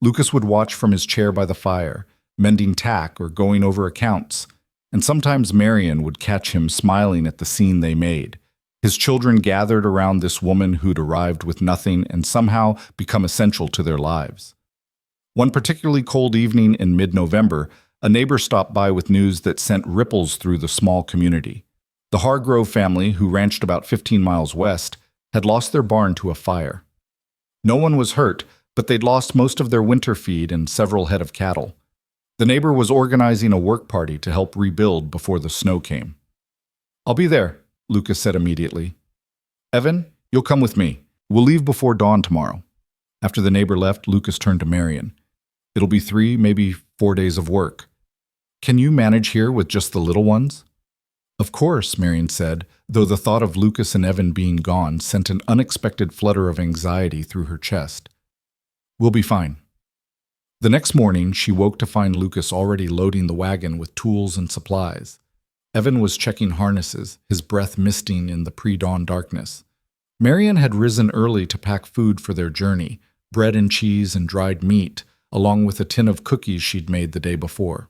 Lucas would watch from his chair by the fire, mending tack or going over accounts, and sometimes Marion would catch him smiling at the scene they made. His children gathered around this woman who'd arrived with nothing and somehow become essential to their lives. One particularly cold evening in mid-November, a neighbor stopped by with news that sent ripples through the small community. The Hargrove family, who ranched about 15 miles west, had lost their barn to a fire. No one was hurt, but they'd lost most of their winter feed and several head of cattle. The neighbor was organizing a work party to help rebuild before the snow came. "I'll be there," Lucas said immediately. "Evan, you'll come with me. We'll leave before dawn tomorrow." After the neighbor left, Lucas turned to Marion. "It'll be 3, maybe 4 days of work. Can you manage here with just the little ones?" "Of course," Marion said, though the thought of Lucas and Evan being gone sent an unexpected flutter of anxiety through her chest. "We'll be fine." The next morning, she woke to find Lucas already loading the wagon with tools and supplies. Evan was checking harnesses, his breath misting in the pre-dawn darkness. Marion had risen early to pack food for their journey, bread and cheese and dried meat, along with a tin of cookies she'd made the day before.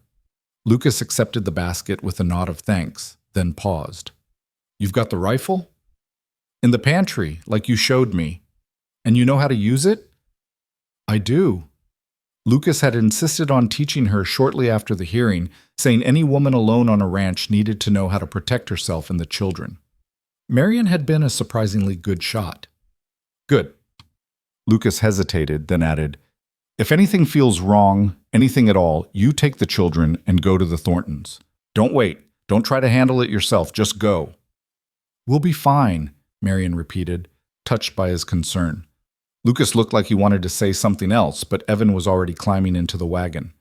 Lucas accepted the basket with a nod of thanks, then paused. "You've got the rifle?" "In the pantry, like you showed me. And you know how to use it?" "I do." Lucas had insisted on teaching her shortly after the hearing, saying any woman alone on a ranch needed to know how to protect herself and the children. Marion had been a surprisingly good shot. "Good." Lucas hesitated, then added, "If anything feels wrong, anything at all, you take the children and go to the Thorntons. Don't wait. Don't try to handle it yourself. Just go." "We'll be fine," Marion repeated, touched by his concern. Lucas looked like he wanted to say something else, but Evan was already climbing into the wagon.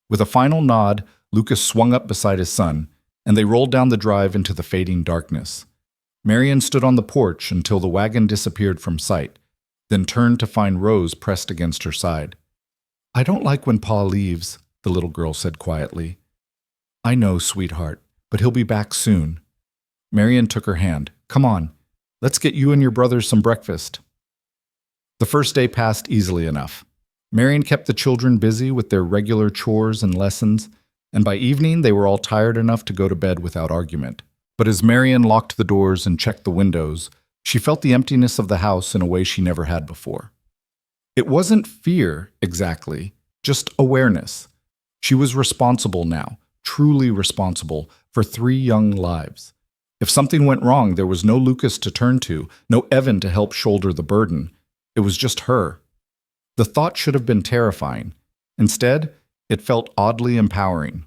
With a final nod, Lucas swung up beside his son, and they rolled down the drive into the fading darkness. Marion stood on the porch until the wagon disappeared from sight, then turned to find Rose pressed against her side. "I don't like when Pa leaves," the little girl said quietly. I know, sweetheart, but he'll be back soon. Marion took her hand. Come on, let's get you and your brothers some breakfast. The first day passed easily enough. Marion kept the children busy with their regular chores and lessons, and by evening they were all tired enough to go to bed without argument. But as Marion locked the doors and checked the windows, she felt the emptiness of the house in a way she never had before. It wasn't fear, exactly, just awareness. She was responsible now, truly responsible, for 3 young lives. If something went wrong, there was no Lucas to turn to, no Evan to help shoulder the burden. It was just her. The thought should have been terrifying. Instead, it felt oddly empowering.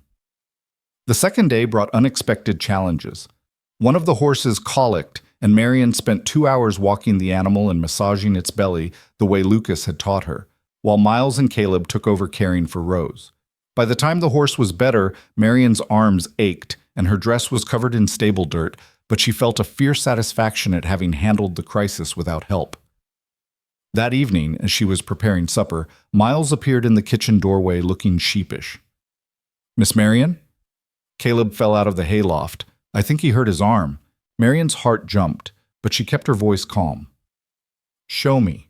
The second day brought unexpected challenges. One of the horses colicked, and Marion spent 2 hours walking the animal and massaging its belly the way Lucas had taught her, while Miles and Caleb took over caring for Rose. By the time the horse was better, Marion's arms ached, and her dress was covered in stable dirt, but she felt a fierce satisfaction at having handled the crisis without help. That evening, as she was preparing supper, Miles appeared in the kitchen doorway looking sheepish. Miss Marion? Caleb fell out of the hayloft. I think he hurt his arm. Marion's heart jumped, but she kept her voice calm. Show me.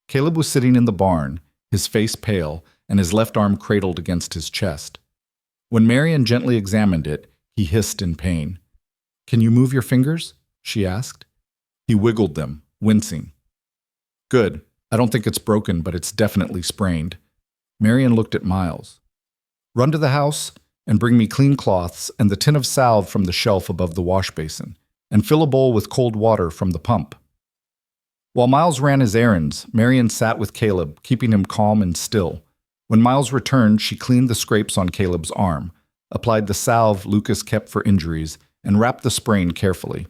Caleb was sitting in the barn, his face pale, and his left arm cradled against his chest. When Marion gently examined it, he hissed in pain. Can you move your fingers? She asked. He wiggled them, wincing. Good. I don't think it's broken, but it's definitely sprained. Marion looked at Miles. Run to the house and bring me clean cloths and the tin of salve from the shelf above the wash basin, and fill a bowl with cold water from the pump. While Miles ran his errands, Marion sat with Caleb, keeping him calm and still. When Miles returned, she cleaned the scrapes on Caleb's arm, applied the salve Lucas kept for injuries, and wrapped the sprain carefully.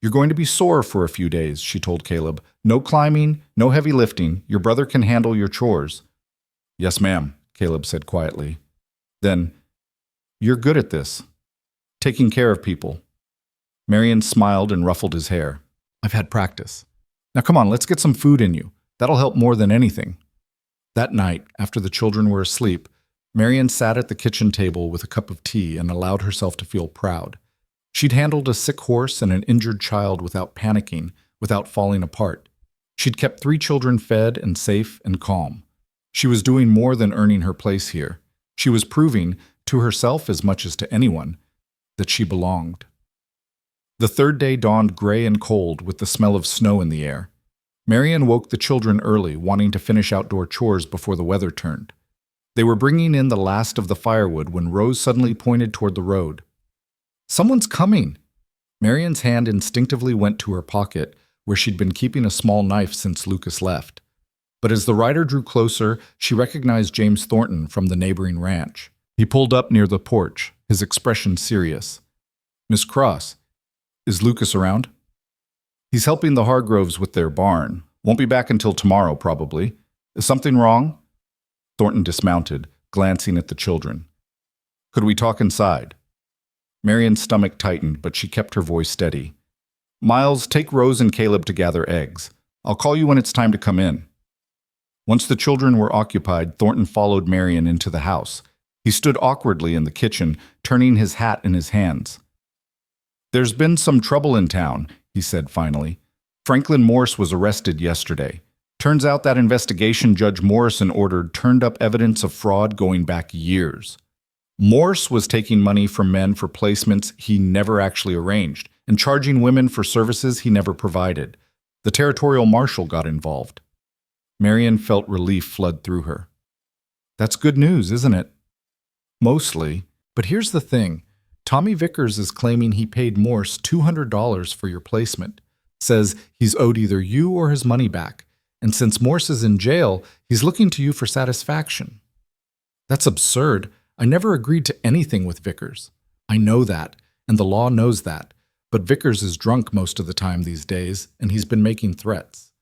You're going to be sore for a few days, she told Caleb. No climbing, no heavy lifting. Your brother can handle your chores. Yes, ma'am, Caleb said quietly. Then, you're good at this. Taking care of people. Marion smiled and ruffled his hair. I've had practice. Now come on, let's get some food in you. That'll help more than anything. That night, after the children were asleep, Marion sat at the kitchen table with a cup of tea and allowed herself to feel proud. She'd handled a sick horse and an injured child without panicking, without falling apart. She'd kept 3 children fed and safe and calm. She was doing more than earning her place here. She was proving, to herself as much as to anyone, that she belonged. The third day dawned gray and cold with the smell of snow in the air. Marion woke the children early, wanting to finish outdoor chores before the weather turned. They were bringing in the last of the firewood when Rose suddenly pointed toward the road. Someone's coming! Marion's hand instinctively went to her pocket, where she'd been keeping a small knife since Lucas left. But as the rider drew closer, she recognized James Thornton from the neighboring ranch. He pulled up near the porch, his expression serious. Miss Cross, is Lucas around? He's helping the Hargroves with their barn. Won't be back until tomorrow, probably. Is something wrong? Thornton dismounted, glancing at the children. Could we talk inside? Marion's stomach tightened, but she kept her voice steady. Miles, take Rose and Caleb to gather eggs. I'll call you when it's time to come in. Once the children were occupied, Thornton followed Marion into the house. He stood awkwardly in the kitchen, turning his hat in his hands. There's been some trouble in town, he said finally. Franklin Morse was arrested yesterday. Turns out that investigation Judge Morrison ordered turned up evidence of fraud going back years. Morse was taking money from men for placements he never actually arranged and charging women for services he never provided. The territorial marshal got involved. Marion felt relief flood through her. That's good news, isn't it? Mostly. But here's the thing. Tommy Vickers is claiming he paid Morse $200 for your placement. Says he's owed either you or his money back. And since Morse is in jail, he's looking to you for satisfaction. That's absurd. I never agreed to anything with Vickers. I know that, and the law knows that. But Vickers is drunk most of the time these days, and he's been making threats.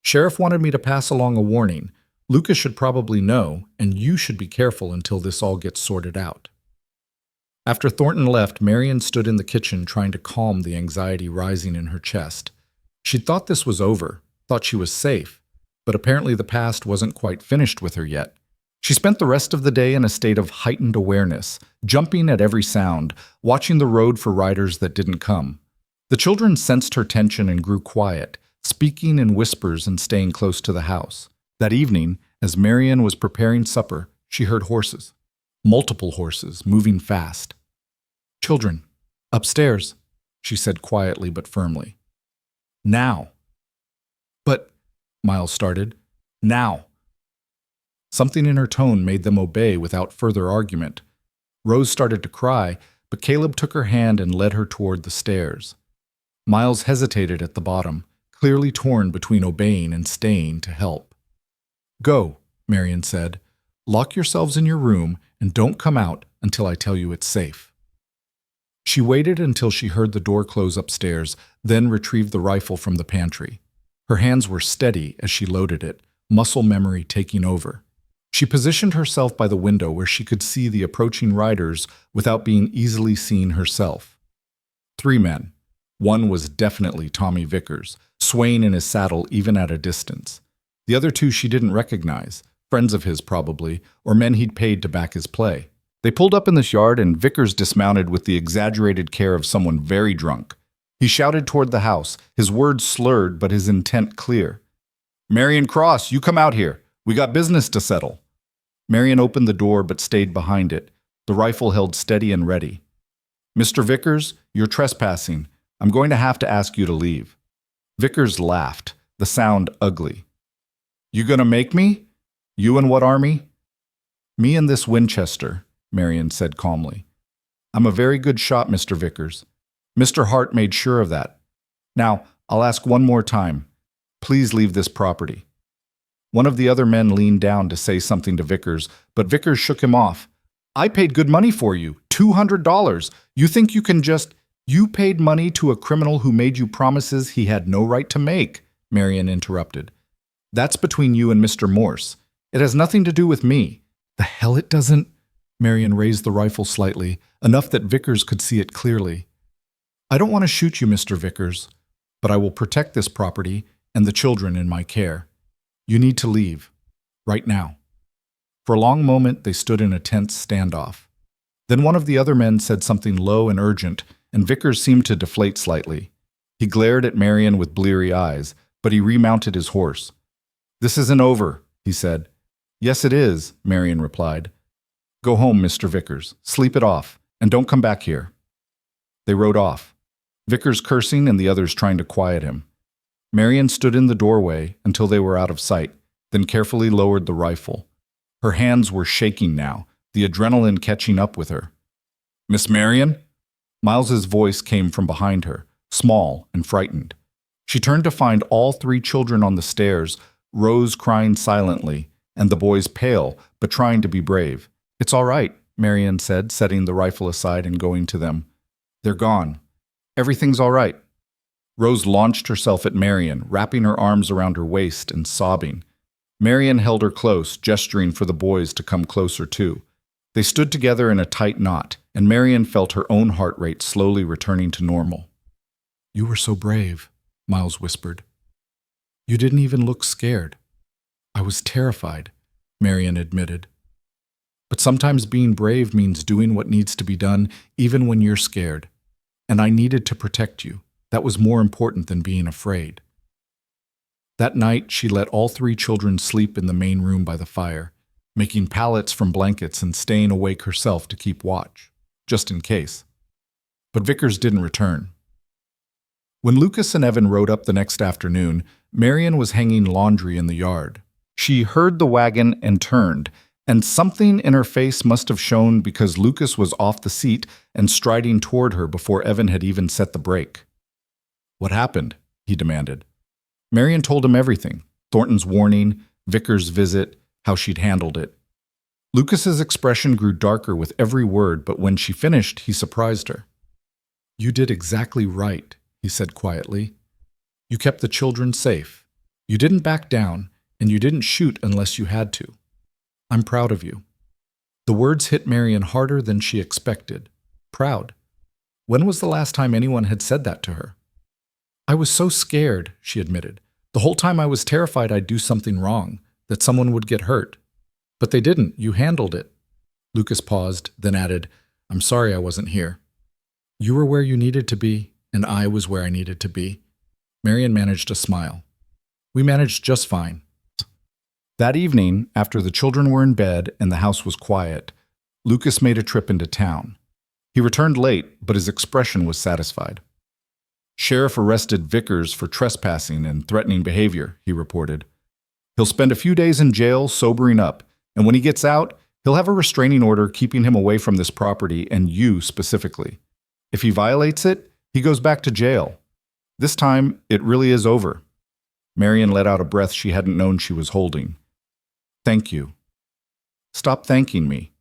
Sheriff wanted me to pass along a warning. Lucas should probably know, and you should be careful until this all gets sorted out. After Thornton left, Marion stood in the kitchen trying to calm the anxiety rising in her chest. She'd thought this was over, thought she was safe, but apparently the past wasn't quite finished with her yet. She spent the rest of the day in a state of heightened awareness, jumping at every sound, watching the road for riders that didn't come. The children sensed her tension and grew quiet, speaking in whispers and staying close to the house. That evening, as Marian was preparing supper, she heard horses. Multiple horses, moving fast. "Children, upstairs," she said quietly but firmly. "Now." "But," Miles started, "now." Something in her tone made them obey without further argument. Rose started to cry, but Caleb took her hand and led her toward the stairs. Miles hesitated at the bottom, clearly torn between obeying and staying to help. "Go," Marian said. "Lock yourselves in your room and don't come out until I tell you it's safe." She waited until she heard the door close upstairs, then retrieved the rifle from the pantry. Her hands were steady as she loaded it, muscle memory taking over. She positioned herself by the window where she could see the approaching riders without being easily seen herself. 3 men. One was definitely Tommy Vickers, swaying in his saddle even at a distance. The other 2 she didn't recognize, friends of his probably, or men he'd paid to back his play. They pulled up in this yard and Vickers dismounted with the exaggerated care of someone very drunk. He shouted toward the house, his words slurred but his intent clear. "Marian Cross, you come out here. We got business to settle." Marian opened the door but stayed behind it, the rifle held steady and ready. "Mr. Vickers, you're trespassing. I'm going to have to ask you to leave." Vickers laughed, the sound ugly. "You gonna make me? You and what army?" "Me and this Winchester," Marian said calmly. "I'm a very good shot, Mr. Vickers. Mr. Hart made sure of that. Now, I'll ask one more time. Please leave this property." One of the other men leaned down to say something to Vickers, but Vickers shook him off. "I paid good money for you, $200. You think you can just— You paid money to a criminal who made you promises he had no right to make," Marian interrupted. "That's between you and Mr. Morse. It has nothing to do with me." "The hell it doesn't." Marian raised the rifle slightly, enough that Vickers could see it clearly. "I don't want to shoot you, Mr. Vickers, but I will protect this property and the children in my care. You need to leave. Right now." For a long moment, they stood in a tense standoff. Then one of the other men said something low and urgent, and Vickers seemed to deflate slightly. He glared at Marian with bleary eyes, but he remounted his horse. "This isn't over," he said. "Yes, it is," Marian replied. "Go home, Mr. Vickers. Sleep it off, and don't come back here." They rode off, Vickers cursing and the others trying to quiet him. Marian stood in the doorway until they were out of sight, then carefully lowered the rifle. Her hands were shaking now, the adrenaline catching up with her. "Miss Marian?" Miles's voice came from behind her, small and frightened. She turned to find all 3 children on the stairs, Rose crying silently, and the boys pale, but trying to be brave. "It's all right," Marian said, setting the rifle aside and going to them. "They're gone. Everything's all right." Rose launched herself at Marian, wrapping her arms around her waist and sobbing. Marian held her close, gesturing for the boys to come closer too. They stood together in a tight knot, and Marian felt her own heart rate slowly returning to normal. "You were so brave," Miles whispered. "You didn't even look scared." "I was terrified," Marian admitted. "But sometimes being brave means doing what needs to be done, even when you're scared. And I needed to protect you. That was more important than being afraid." That night, she let all 3 children sleep in the main room by the fire, making pallets from blankets and staying awake herself to keep watch, just in case. But Vickers didn't return. When Lucas and Evan rode up the next afternoon, Marian was hanging laundry in the yard. She heard the wagon and turned, and something in her face must have shown because Lucas was off the seat and striding toward her before Evan had even set the brake. "What happened?" he demanded. Marian told him everything, Thornton's warning, Vickers' visit, how she'd handled it. Lucas's expression grew darker with every word, but when she finished, he surprised her. "You did exactly right," he said quietly. "You kept the children safe. You didn't back down, and you didn't shoot unless you had to. I'm proud of you." The words hit Marian harder than she expected. Proud. When was the last time anyone had said that to her? "I was so scared," she admitted. "The whole time I was terrified I'd do something wrong, that someone would get hurt." But they didn't. You handled it. Lucas paused, then added, I'm sorry I wasn't here. You were where you needed to be, and I was where I needed to be. Marion managed a smile. We managed just fine. That evening, after the children were in bed and the house was quiet, Lucas made a trip into town. He returned late, but his expression was satisfied. Sheriff arrested Vickers for trespassing and threatening behavior, he reported. He'll spend a few days in jail sobering up, and when he gets out, he'll have a restraining order keeping him away from this property and you specifically. If he violates it, he goes back to jail. This time, it really is over. Marion let out a breath she hadn't known she was holding. Thank you. Stop thanking me.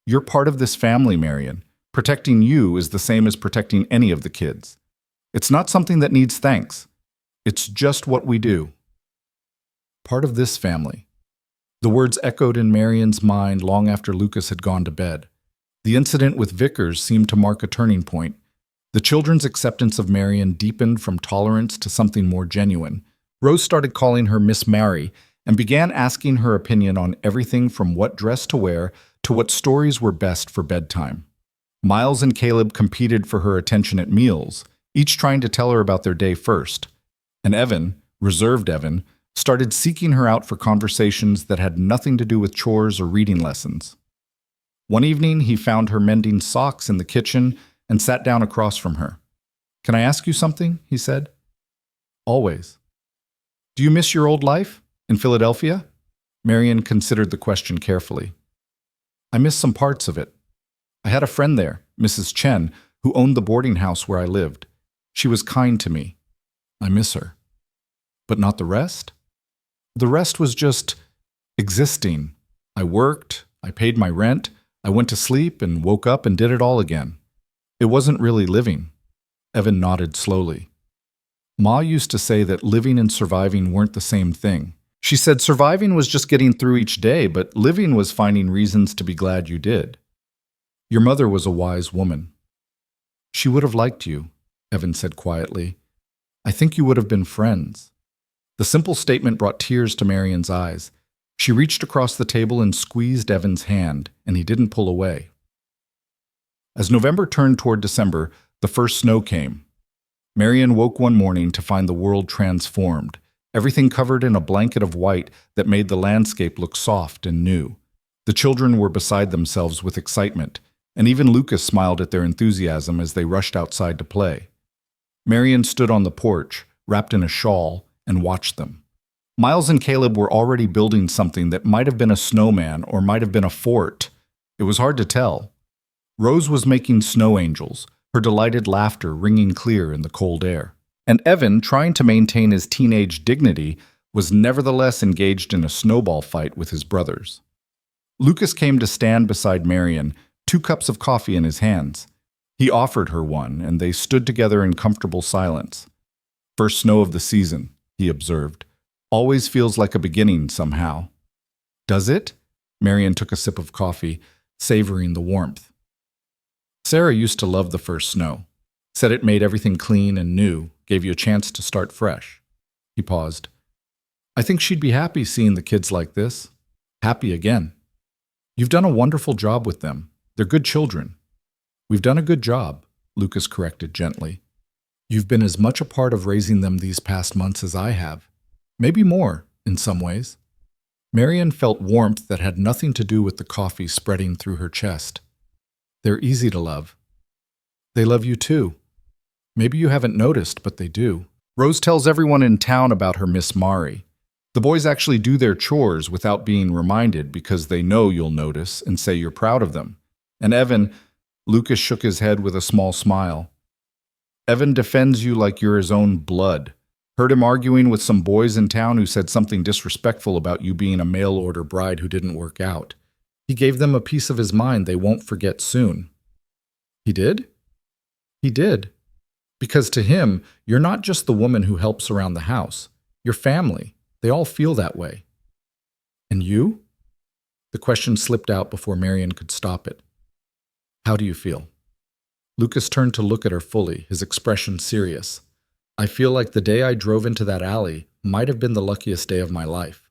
You're part of this family, Marion. Protecting you is the same as protecting any of the kids. It's not something that needs thanks. It's just what we do. Part of this family. The words echoed in Marion's mind long after Lucas had gone to bed. The incident with Vickers seemed to mark a turning point. The children's acceptance of Marion deepened from tolerance to something more genuine. Rose started calling her Miss Mary and began asking her opinion on everything from what dress to wear to what stories were best for bedtime. Miles and Caleb competed for her attention at meals, each trying to tell her about their day first. And Evan, reserved Evan, started seeking her out for conversations that had nothing to do with chores or reading lessons. One evening, he found her mending socks in the kitchen and sat down across from her. Can I ask you something? He said. Always. Do you miss your old life in Philadelphia? Marion considered the question carefully. I miss some parts of it. I had a friend there, Mrs. Chen, who owned the boarding house where I lived. She was kind to me. I miss her. But not the rest? The rest was just existing. I worked, I paid my rent, I went to sleep and woke up and did it all again. It wasn't really living. Evan nodded slowly. Ma used to say that living and surviving weren't the same thing. She said surviving was just getting through each day, but living was finding reasons to be glad you did. Your mother was a wise woman. She would have liked you, Evan said quietly. I think you would have been friends. The simple statement brought tears to Marion's eyes. She reached across the table and squeezed Evan's hand, and he didn't pull away. As November turned toward December, the first snow came. Marion woke one morning to find the world transformed, everything covered in a blanket of white that made the landscape look soft and new. The children were beside themselves with excitement, and even Lucas smiled at their enthusiasm as they rushed outside to play. Marion stood on the porch, wrapped in a shawl, and watched them. Miles and Caleb were already building something that might have been a snowman or might have been a fort. It was hard to tell. Rose was making snow angels, her delighted laughter ringing clear in the cold air. And Evan, trying to maintain his teenage dignity, was nevertheless engaged in a snowball fight with his brothers. Lucas came to stand beside Marion, 2 cups of coffee in his hands. He offered her one, and they stood together in comfortable silence. First snow of the season, he observed. Always feels like a beginning somehow. Does it? Marion took a sip of coffee, savoring the warmth. Sarah used to love the first snow. Said it made everything clean and new, gave you a chance to start fresh. He paused. I think she'd be happy seeing the kids like this. Happy again. You've done a wonderful job with them. They're good children. We've done a good job, Lucas corrected gently. You've been as much a part of raising them these past months as I have. Maybe more, in some ways. Marion felt warmth that had nothing to do with the coffee spreading through her chest. They're easy to love. They love you too. Maybe you haven't noticed, but they do. Rose tells everyone in town about her Miss Mari. The boys actually do their chores without being reminded because they know you'll notice and say you're proud of them. And Evan, Lucas shook his head with a small smile. Evan defends you like you're his own blood. Heard him arguing with some boys in town who said something disrespectful about you being a mail-order bride who didn't work out. He gave them a piece of his mind they won't forget soon. He did? He did. Because to him, you're not just the woman who helps around the house. You're family. They all feel that way. And you? The question slipped out before Marion could stop it. How do you feel? Lucas turned to look at her fully, his expression serious. I feel like the day I drove into that alley might have been the luckiest day of my life.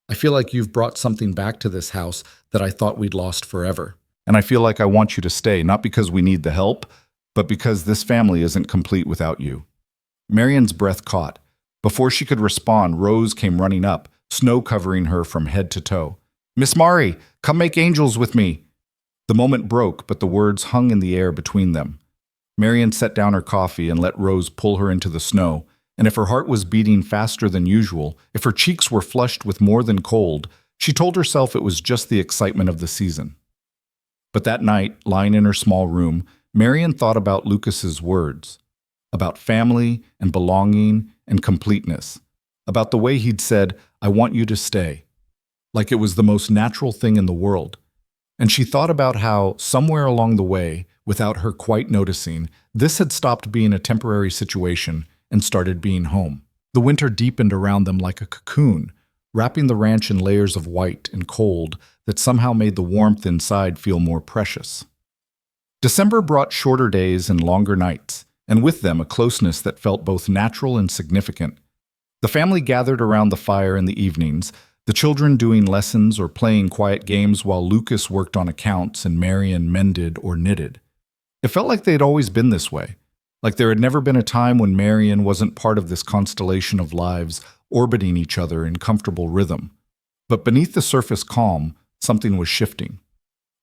I feel like you've brought something back to this house that I thought we'd lost forever. And I feel like I want you to stay, not because we need the help, but because this family isn't complete without you." Marion's breath caught. Before she could respond, Rose came running up, snow covering her from head to toe. "Miss Mari, come make angels with me." The moment broke, but the words hung in the air between them. Marion set down her coffee and let Rose pull her into the snow, and if her heart was beating faster than usual, if her cheeks were flushed with more than cold, she told herself it was just the excitement of the season. But that night, lying in her small room, Marion thought about Lucas's words, about family and belonging and completeness, about the way he'd said, "I want you to stay," like it was the most natural thing in the world. And she thought about how, somewhere along the way, without her quite noticing, this had stopped being a temporary situation and started being home. The winter deepened around them like a cocoon, wrapping the ranch in layers of white and cold that somehow made the warmth inside feel more precious. December brought shorter days and longer nights, and with them a closeness that felt both natural and significant. The family gathered around the fire in the evenings, the children doing lessons or playing quiet games while Lucas worked on accounts and Marion mended or knitted. It felt like they'd always been this way, like there had never been a time when Marion wasn't part of this constellation of lives orbiting each other in comfortable rhythm. But beneath the surface calm, something was shifting.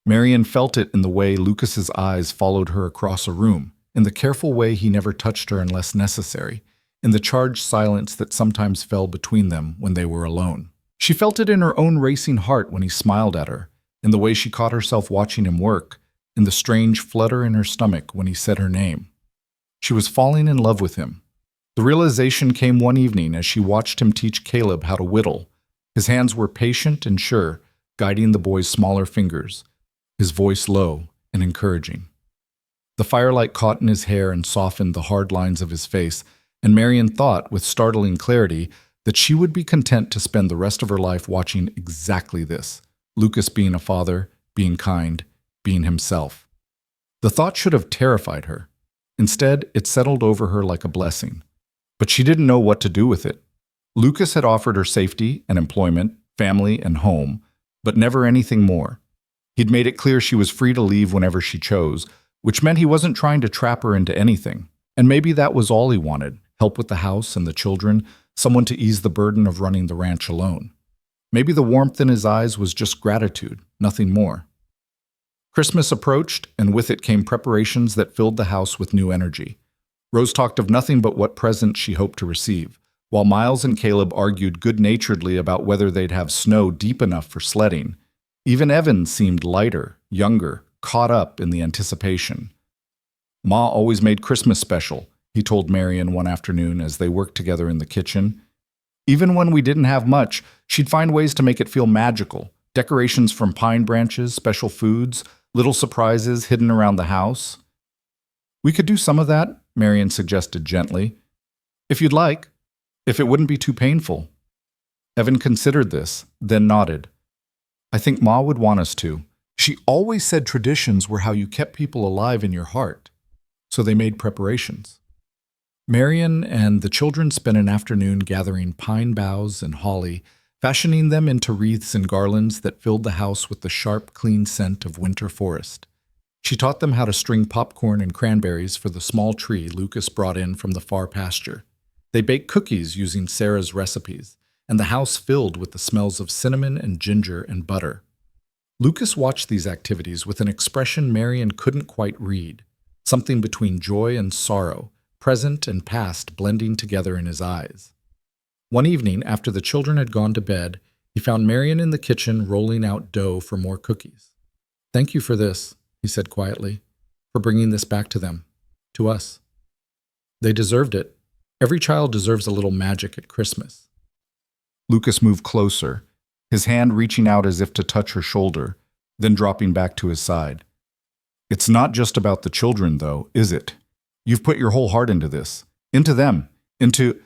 Marion felt it in the way Lucas's eyes followed her across a room, in the careful way he never touched her unless necessary, in the charged silence that sometimes fell between them when they were alone. She felt it in her own racing heart when he smiled at her, in the way she caught herself watching him work, in the strange flutter in her stomach when he said her name. She was falling in love with him. The realization came one evening as she watched him teach Caleb how to whittle. His hands were patient and sure, guiding the boy's smaller fingers, his voice low and encouraging. The firelight caught in his hair and softened the hard lines of his face, and Marion thought, with startling clarity, that she would be content to spend the rest of her life watching exactly this, Lucas being a father, being kind, being himself. The thought should have terrified her. Instead, it settled over her like a blessing. But she didn't know what to do with it. Lucas had offered her safety and employment, family and home, but never anything more. He'd made it clear she was free to leave whenever she chose, which meant he wasn't trying to trap her into anything. And maybe that was all he wanted, help with the house and the children, someone to ease the burden of running the ranch alone. Maybe the warmth in his eyes was just gratitude, nothing more. Christmas approached, and with it came preparations that filled the house with new energy. Rose talked of nothing but what presents she hoped to receive, while Miles and Caleb argued good-naturedly about whether they'd have snow deep enough for sledding. Even Evan seemed lighter, younger, caught up in the anticipation. "Ma always made Christmas special," he told Marion one afternoon as they worked together in the kitchen. "Even when we didn't have much, she'd find ways to make it feel magical. Decorations from pine branches, special foods, little surprises hidden around the house." "We could do some of that," Marion suggested gently. "If you'd like. If it wouldn't be too painful." Evan considered this, then nodded. "I think Ma would want us to. She always said traditions were how you kept people alive in your heart." So they made preparations. Marion and the children spent an afternoon gathering pine boughs and holly, fashioning them into wreaths and garlands that filled the house with the sharp, clean scent of winter forest. She taught them how to string popcorn and cranberries for the small tree Lucas brought in from the far pasture. They baked cookies using Sarah's recipes, and the house filled with the smells of cinnamon and ginger and butter. Lucas watched these activities with an expression Marion couldn't quite read, something between joy and sorrow, present and past blending together in his eyes. One evening, after the children had gone to bed, he found Marion in the kitchen rolling out dough for more cookies. "Thank you for this," he said quietly, "for bringing this back to them, to us. They deserved it. Every child deserves a little magic at Christmas." Lucas moved closer, his hand reaching out as if to touch her shoulder, then dropping back to his side. "It's not just about the children, though, is it? You've put your whole heart into this, into them, into—"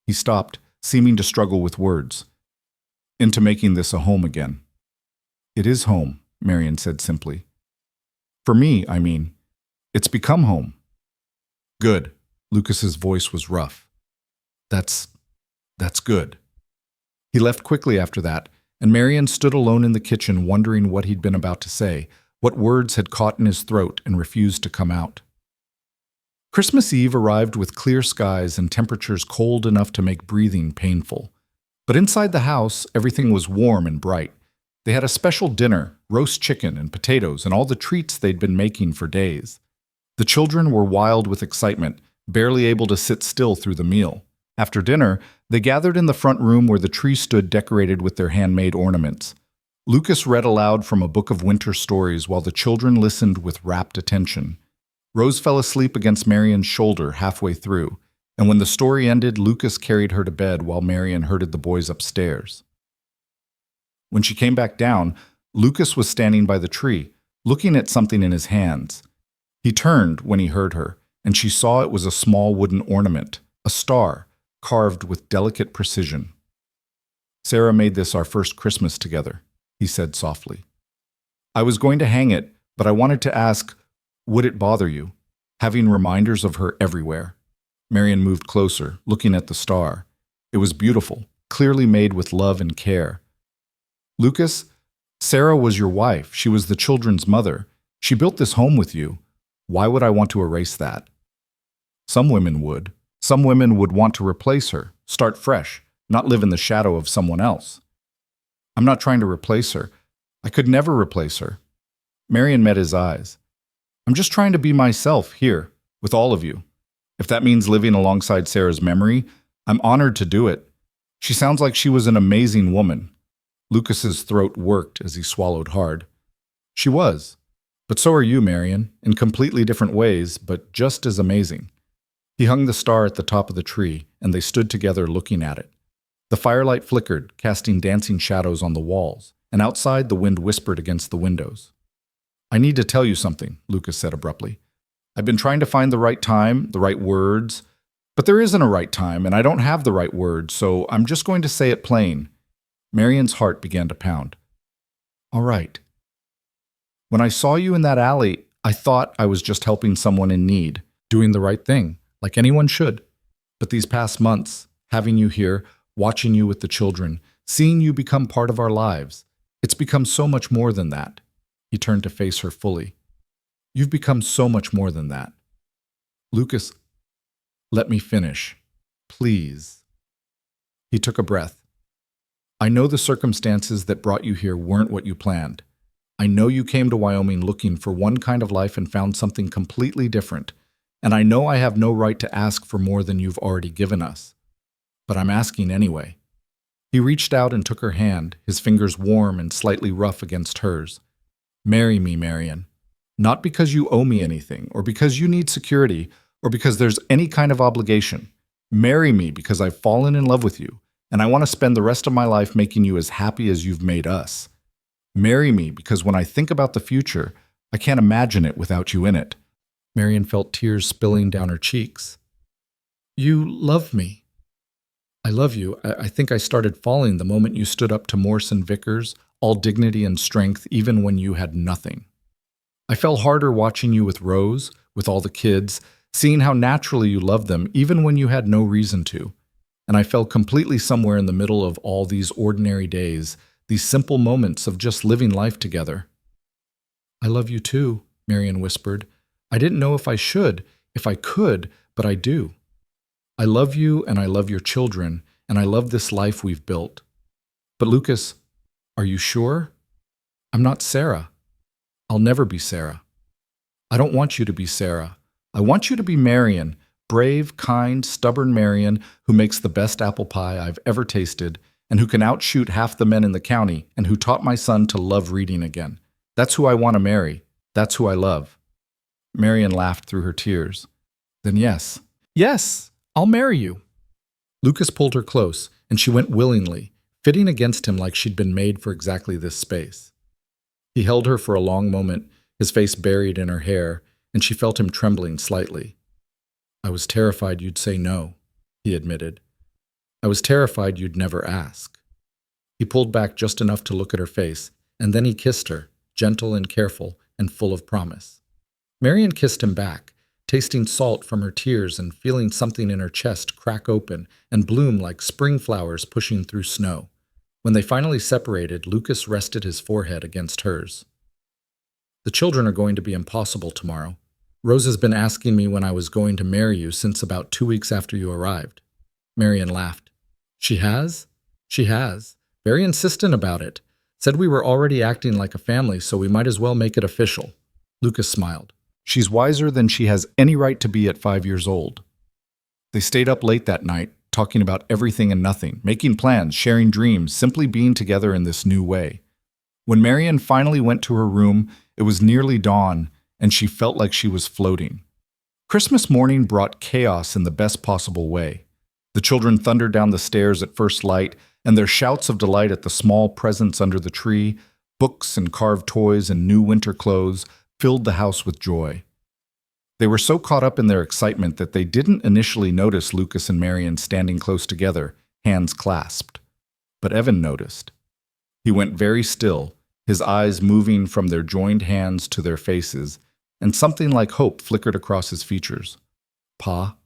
He stopped, seeming to struggle with words. "Into making this a home again." "It is home," Marion said simply. "For me, I mean. It's become home." "Good." Lucas's voice was rough. That's good." He left quickly after that, and Marian stood alone in the kitchen wondering what he'd been about to say, what words had caught in his throat and refused to come out. Christmas Eve arrived with clear skies and temperatures cold enough to make breathing painful. But inside the house, everything was warm and bright. They had a special dinner, roast chicken and potatoes and all the treats they'd been making for days. The children were wild with excitement, barely able to sit still through the meal. After dinner, they gathered in the front room where the tree stood decorated with their handmade ornaments. Lucas read aloud from a book of winter stories while the children listened with rapt attention. Rose fell asleep against Marian's shoulder halfway through, and when the story ended, Lucas carried her to bed while Marian herded the boys upstairs. When she came back down, Lucas was standing by the tree, looking at something in his hands. He turned when he heard her, and she saw it was a small wooden ornament, a star, carved with delicate precision. "Sarah made this our first Christmas together," he said softly. "I was going to hang it, but I wanted to ask, would it bother you, having reminders of her everywhere?" Marian moved closer, looking at the star. It was beautiful, clearly made with love and care. "Lucas, Sarah was your wife. She was the children's mother. She built this home with you. Why would I want to erase that?" "Some women would. Some women would want to replace her, start fresh, not live in the shadow of someone else." "I'm not trying to replace her. I could never replace her." Marian met his eyes. "I'm just trying to be myself here, with all of you. If that means living alongside Sarah's memory, I'm honored to do it. She sounds like she was an amazing woman." Lucas's throat worked as he swallowed hard. "She was. But so are you, Marian, in completely different ways, but just as amazing." He hung the star at the top of the tree, and they stood together looking at it. The firelight flickered, casting dancing shadows on the walls, and outside the wind whispered against the windows. "I need to tell you something," Lucas said abruptly. "I've been trying to find the right time, the right words, but there isn't a right time, and I don't have the right words, so I'm just going to say it plain." Marian's heart began to pound. "All right. When I saw you in that alley, I thought I was just helping someone in need, doing the right thing, like anyone should. But these past months, having you here, watching you with the children, seeing you become part of our lives, it's become so much more than that." He turned to face her fully. "You've become so much more than that." "Lucas, let me finish. Please." He took a breath. "I know the circumstances that brought you here weren't what you planned. I know you came to Wyoming looking for one kind of life and found something completely different. And I know I have no right to ask for more than you've already given us. But I'm asking anyway." He reached out and took her hand, his fingers warm and slightly rough against hers. "Marry me, Marian. Not because you owe me anything, or because you need security, or because there's any kind of obligation. Marry me because I've fallen in love with you, and I want to spend the rest of my life making you as happy as you've made us. Marry me because when I think about the future, I can't imagine it without you in it." Marian felt tears spilling down her cheeks. "You love me." "I love you. I think I started falling the moment you stood up to Morrison Vickers, all dignity and strength even when you had nothing. I fell harder watching you with Rose, with all the kids, seeing how naturally you loved them even when you had no reason to. And I fell completely somewhere in the middle of all these ordinary days, these simple moments of just living life together." "I love you too," Marian whispered. "I didn't know if I should, if I could, but I do. I love you and I love your children, and I love this life we've built. But Lucas, are you sure? I'm not Sarah. I'll never be Sarah. I don't want you to be Sarah. I want you to be Marian, brave, kind, stubborn Marian who makes the best apple pie I've ever tasted and who can outshoot half the men in the county and who taught my son to love reading again. That's who I want to marry. That's who I love." Marian laughed through her tears. "Then yes. Yes, I'll marry you." Lucas pulled her close, and she went willingly, fitting against him like she'd been made for exactly this space. He held her for a long moment, his face buried in her hair, and she felt him trembling slightly. "I was terrified you'd say no," he admitted. "I was terrified you'd never ask." He pulled back just enough to look at her face, and then he kissed her, gentle and careful and full of promise. Marian kissed him back, tasting salt from her tears and feeling something in her chest crack open and bloom like spring flowers pushing through snow. When they finally separated, Lucas rested his forehead against hers. The children are going to be impossible tomorrow. Rose has been asking me when I was going to marry you since about 2 weeks after you arrived. Marian laughed. She has? She has. Very insistent about it. Said we were already acting like a family, so we might as well make it official. Lucas smiled. She's wiser than she has any right to be at 5 years old. They stayed up late that night, talking about everything and nothing, making plans, sharing dreams, simply being together in this new way. When Marian finally went to her room, it was nearly dawn, and she felt like she was floating. Christmas morning brought chaos in the best possible way. The children thundered down the stairs at first light, and their shouts of delight at the small presents under the tree, books and carved toys and new winter clothes, filled the house with joy. They were so caught up in their excitement that they didn't initially notice Lucas and Marian standing close together, hands clasped. But Evan noticed. He went very still, his eyes moving from their joined hands to their faces, and something like hope flickered across his features. "Pa,"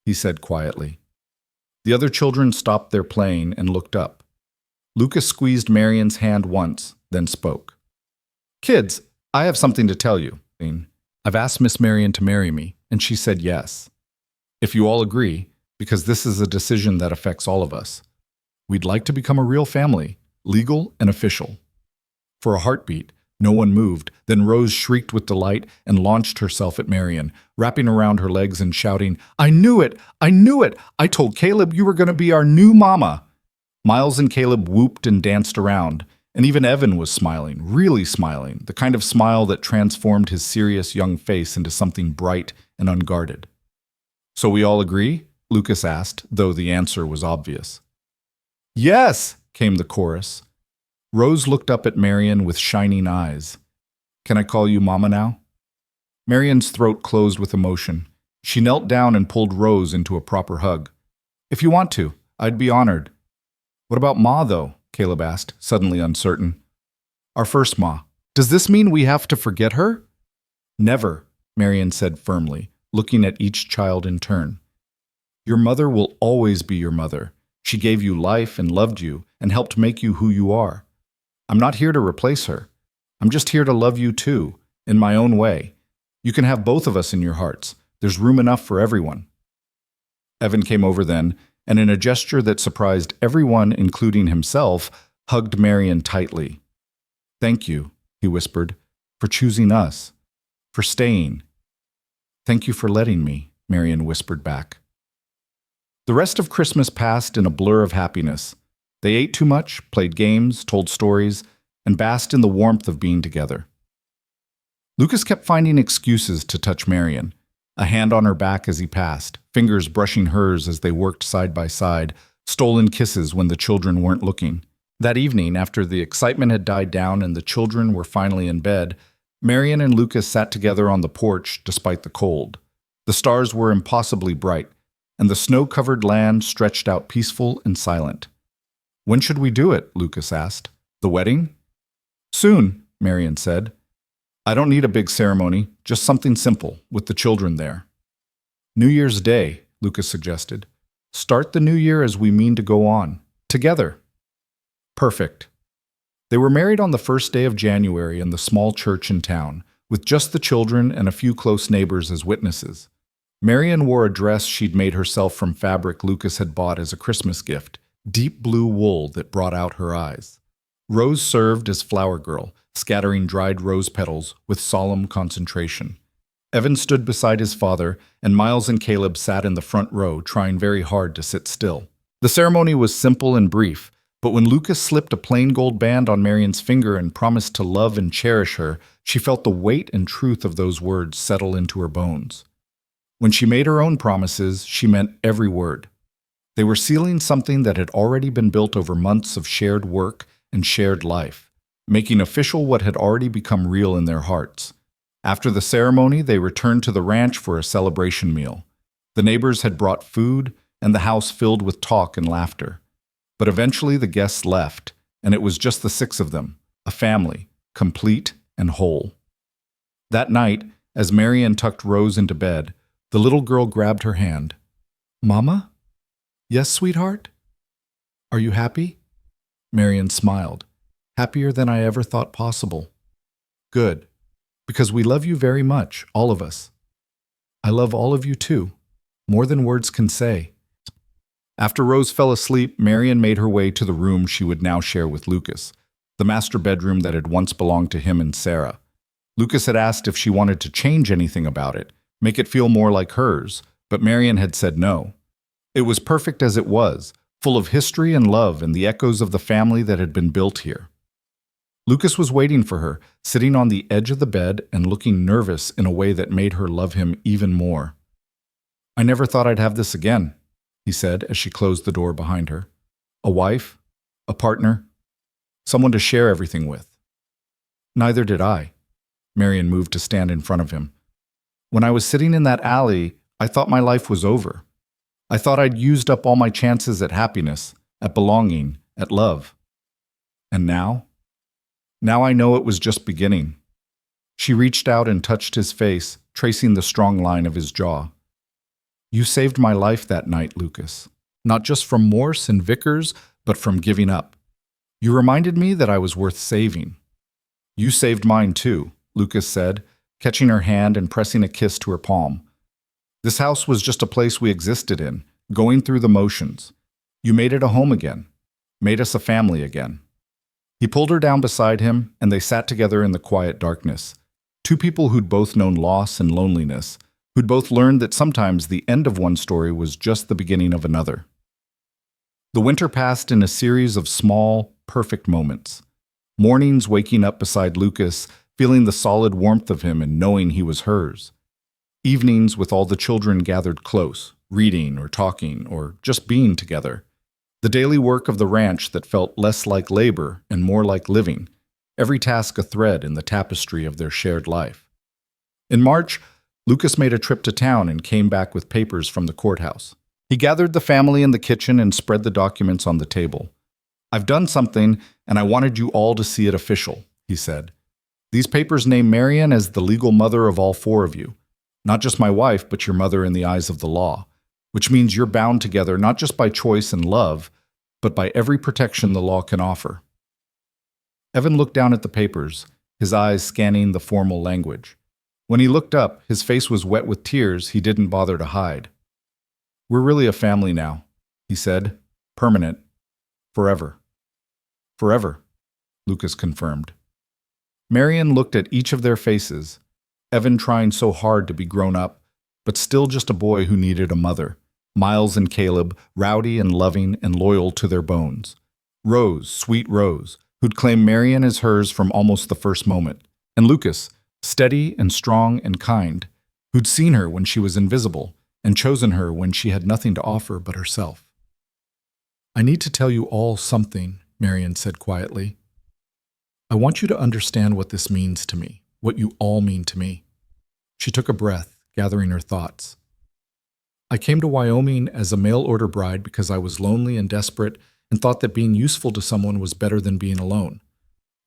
he said quietly. The other children stopped their playing and looked up. Lucas squeezed Marian's hand once, then spoke. "Kids, I have something to tell you. I've asked Miss Marian to marry me, and she said yes. If you all agree, because this is a decision that affects all of us, we'd like to become a real family, legal and official." For a heartbeat, no one moved. Then Rose shrieked with delight and launched herself at Marian, wrapping around her legs and shouting, "I knew it! I knew it! I told Caleb you were going to be our new mama!" Miles and Caleb whooped and danced around, and even Evan was smiling, really smiling, the kind of smile that transformed his serious young face into something bright and unguarded. "So we all agree?" Lucas asked, though the answer was obvious. "Yes!" came the chorus. Rose looked up at Marian with shining eyes. "Can I call you Mama now?" Marian's throat closed with emotion. She knelt down and pulled Rose into a proper hug. "If you want to, I'd be honored." "What about Ma, though?" Caleb asked, suddenly uncertain. "Our first Ma. Does this mean we have to forget her?" "Never," Marian said firmly, looking at each child in turn. "Your mother will always be your mother. She gave you life and loved you and helped make you who you are. I'm not here to replace her. I'm just here to love you too, in my own way. You can have both of us in your hearts. There's room enough for everyone." Evan came over then, and in a gesture that surprised everyone, including himself, hugged Marian tightly. "Thank you," he whispered, "for choosing us, for staying." "Thank you for letting me," Marian whispered back. The rest of Christmas passed in a blur of happiness. They ate too much, played games, told stories, and basked in the warmth of being together. Lucas kept finding excuses to touch Marian, a hand on her back as he passed, fingers brushing hers as they worked side by side, stolen kisses when the children weren't looking. That evening, after the excitement had died down and the children were finally in bed, Marian and Lucas sat together on the porch despite the cold. The stars were impossibly bright, and the snow-covered land stretched out peaceful and silent. "When should we do it?" Lucas asked. "The wedding?" "Soon," Marian said. "I don't need a big ceremony, just something simple, with the children there." "New Year's Day," Lucas suggested. "Start the new year as we mean to go on, together." "Perfect." They were married on the first day of January in the small church in town, with just the children and a few close neighbors as witnesses. Marian wore a dress she'd made herself from fabric Lucas had bought as a Christmas gift, deep blue wool that brought out her eyes. Rose served as flower girl, scattering dried rose petals with solemn concentration. Evan stood beside his father, and Miles and Caleb sat in the front row, trying very hard to sit still. The ceremony was simple and brief, but when Lucas slipped a plain gold band on Marian's finger and promised to love and cherish her, she felt the weight and truth of those words settle into her bones. When she made her own promises, she meant every word. They were sealing something that had already been built over months of shared work and shared life, making official what had already become real in their hearts. After the ceremony, they returned to the ranch for a celebration meal. The neighbors had brought food, and the house filled with talk and laughter. But eventually the guests left, and it was just the 6 of them, a family, complete and whole. That night, as Marian tucked Rose into bed, the little girl grabbed her hand. "Mama? Yes, sweetheart? Are you happy?" Marian smiled. Happier than I ever thought possible. Good. Because we love you very much, all of us. I love all of you too, more than words can say. After Rose fell asleep, Marian made her way to the room she would now share with Lucas, the master bedroom that had once belonged to him and Sarah. Lucas had asked if she wanted to change anything about it, make it feel more like hers, but Marian had said no. It was perfect as it was, full of history and love and the echoes of the family that had been built here. Lucas was waiting for her, sitting on the edge of the bed and looking nervous in a way that made her love him even more. I never thought I'd have this again, he said as she closed the door behind her. A wife, a partner, someone to share everything with. Neither did I. Marian moved to stand in front of him. When I was sitting in that alley, I thought my life was over. I thought I'd used up all my chances at happiness, at belonging, at love. And now? Now I know it was just beginning. She reached out and touched his face, tracing the strong line of his jaw. You saved my life that night, Lucas. Not just from Morse and Vickers, but from giving up. You reminded me that I was worth saving. You saved mine too, Lucas said, catching her hand and pressing a kiss to her palm. This house was just a place we existed in, going through the motions. You made it a home again, made us a family again. He pulled her down beside him, and they sat together in the quiet darkness. Two people who'd both known loss and loneliness, who'd both learned that sometimes the end of one story was just the beginning of another. The winter passed in a series of small, perfect moments. Mornings waking up beside Lucas, feeling the solid warmth of him and knowing he was hers. Evenings with all the children gathered close, reading or talking or just being together. The daily work of the ranch that felt less like labor and more like living, every task a thread in the tapestry of their shared life. In March, Lucas made a trip to town and came back with papers from the courthouse. He gathered the family in the kitchen and spread the documents on the table. I've done something, and I wanted you all to see it official, he said. These papers name Marian as the legal mother of all four of you. Not just my wife, but your mother in the eyes of the law, which means you're bound together not just by choice and love, but by every protection the law can offer. Evan looked down at the papers, his eyes scanning the formal language. When he looked up, his face was wet with tears he didn't bother to hide. We're really a family now, he said. Permanent. Forever. Forever, Lucas confirmed. Marian looked at each of their faces, Evan trying so hard to be grown up, but still just a boy who needed a mother. Miles and Caleb, rowdy and loving and loyal to their bones. Rose, sweet Rose, who'd claimed Marian as hers from almost the first moment. And Lucas, steady and strong and kind, who'd seen her when she was invisible and chosen her when she had nothing to offer but herself. I need to tell you all something, Marian said quietly. I want you to understand what this means to me, what you all mean to me. She took a breath, gathering her thoughts. I came to Wyoming as a mail-order bride because I was lonely and desperate and thought that being useful to someone was better than being alone.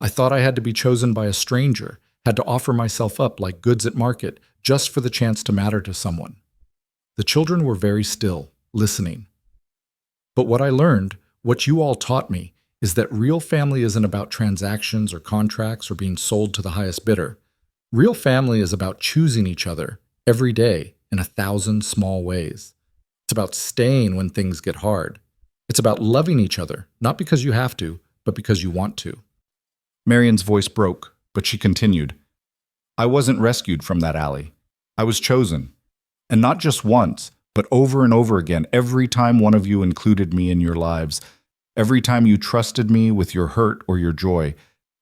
I thought I had to be chosen by a stranger, had to offer myself up like goods at market just for the chance to matter to someone. The children were very still, listening. But what I learned, what you all taught me, is that real family isn't about transactions or contracts or being sold to the highest bidder. Real family is about choosing each other every day in 1,000 small ways. It's about staying when things get hard. It's about loving each other, not because you have to, but because you want to. Marian's voice broke, but she continued. I wasn't rescued from that alley. I was chosen. And not just once, but over and over again, every time one of you included me in your lives, every time you trusted me with your hurt or your joy,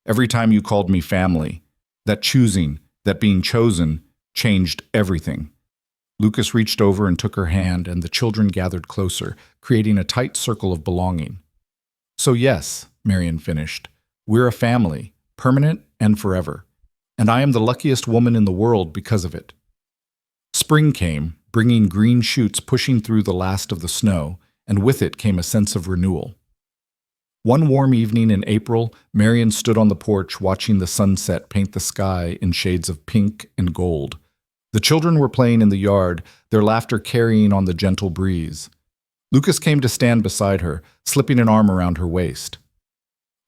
every time you called me family, that choosing, that being chosen, changed everything. Lucas reached over and took her hand, and the children gathered closer, creating a tight circle of belonging. So yes, Marian finished, we're a family, permanent and forever, and I am the luckiest woman in the world because of it. Spring came, bringing green shoots pushing through the last of the snow, and with it came a sense of renewal. One warm evening in April, Marian stood on the porch watching the sunset paint the sky in shades of pink and gold. The children were playing in the yard, their laughter carrying on the gentle breeze. Lucas came to stand beside her, slipping an arm around her waist.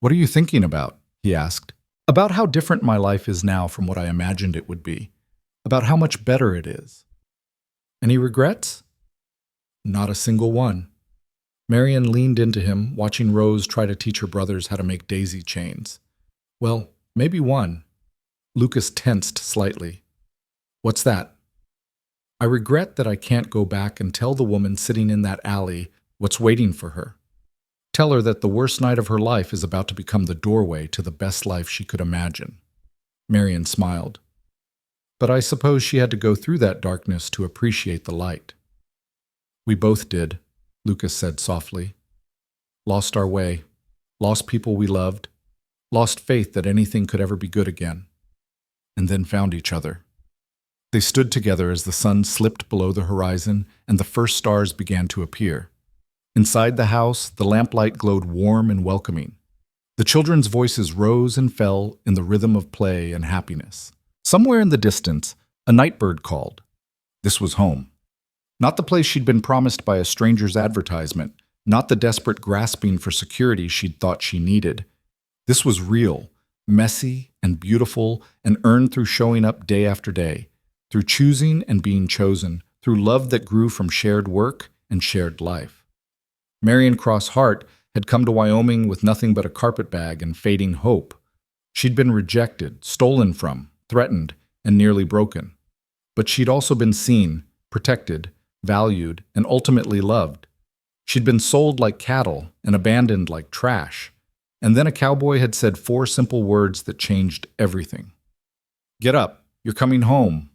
"What are you thinking about?" he asked. "About how different my life is now from what I imagined it would be. About how much better it is." "Any regrets?" "Not a single one." Marion leaned into him, watching Rose try to teach her brothers how to make daisy chains. "Well, maybe one." Lucas tensed slightly. "What's that?" "I regret that I can't go back and tell the woman sitting in that alley what's waiting for her. Tell her that the worst night of her life is about to become the doorway to the best life she could imagine." Marion smiled. "But I suppose she had to go through that darkness to appreciate the light." "We both did," Lucas said softly. "Lost our way, lost people we loved, lost faith that anything could ever be good again, and then found each other." They stood together as the sun slipped below the horizon and the first stars began to appear. Inside the house, the lamplight glowed warm and welcoming. The children's voices rose and fell in the rhythm of play and happiness. Somewhere in the distance, a nightbird called. This was home. Not the place she'd been promised by a stranger's advertisement, not the desperate grasping for security she'd thought she needed. This was real, messy and beautiful, and earned through showing up day after day, through choosing and being chosen, through love that grew from shared work and shared life. Marion Cross Hart had come to Wyoming with nothing but a carpetbag and fading hope. She'd been rejected, stolen from, threatened, and nearly broken. But she'd also been seen, protected, valued, and ultimately loved. She'd been sold like cattle and abandoned like trash. And then a cowboy had said 4 simple words that changed everything. "Get up, you're coming home."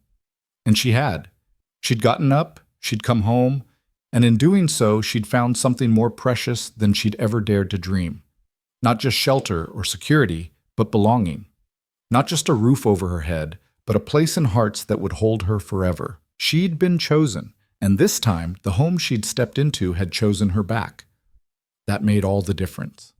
And she had. She'd gotten up, she'd come home, and in doing so, she'd found something more precious than she'd ever dared to dream. Not just shelter or security, but belonging. Not just a roof over her head, but a place in hearts that would hold her forever. She'd been chosen, and this time, the home she'd stepped into had chosen her back. That made all the difference.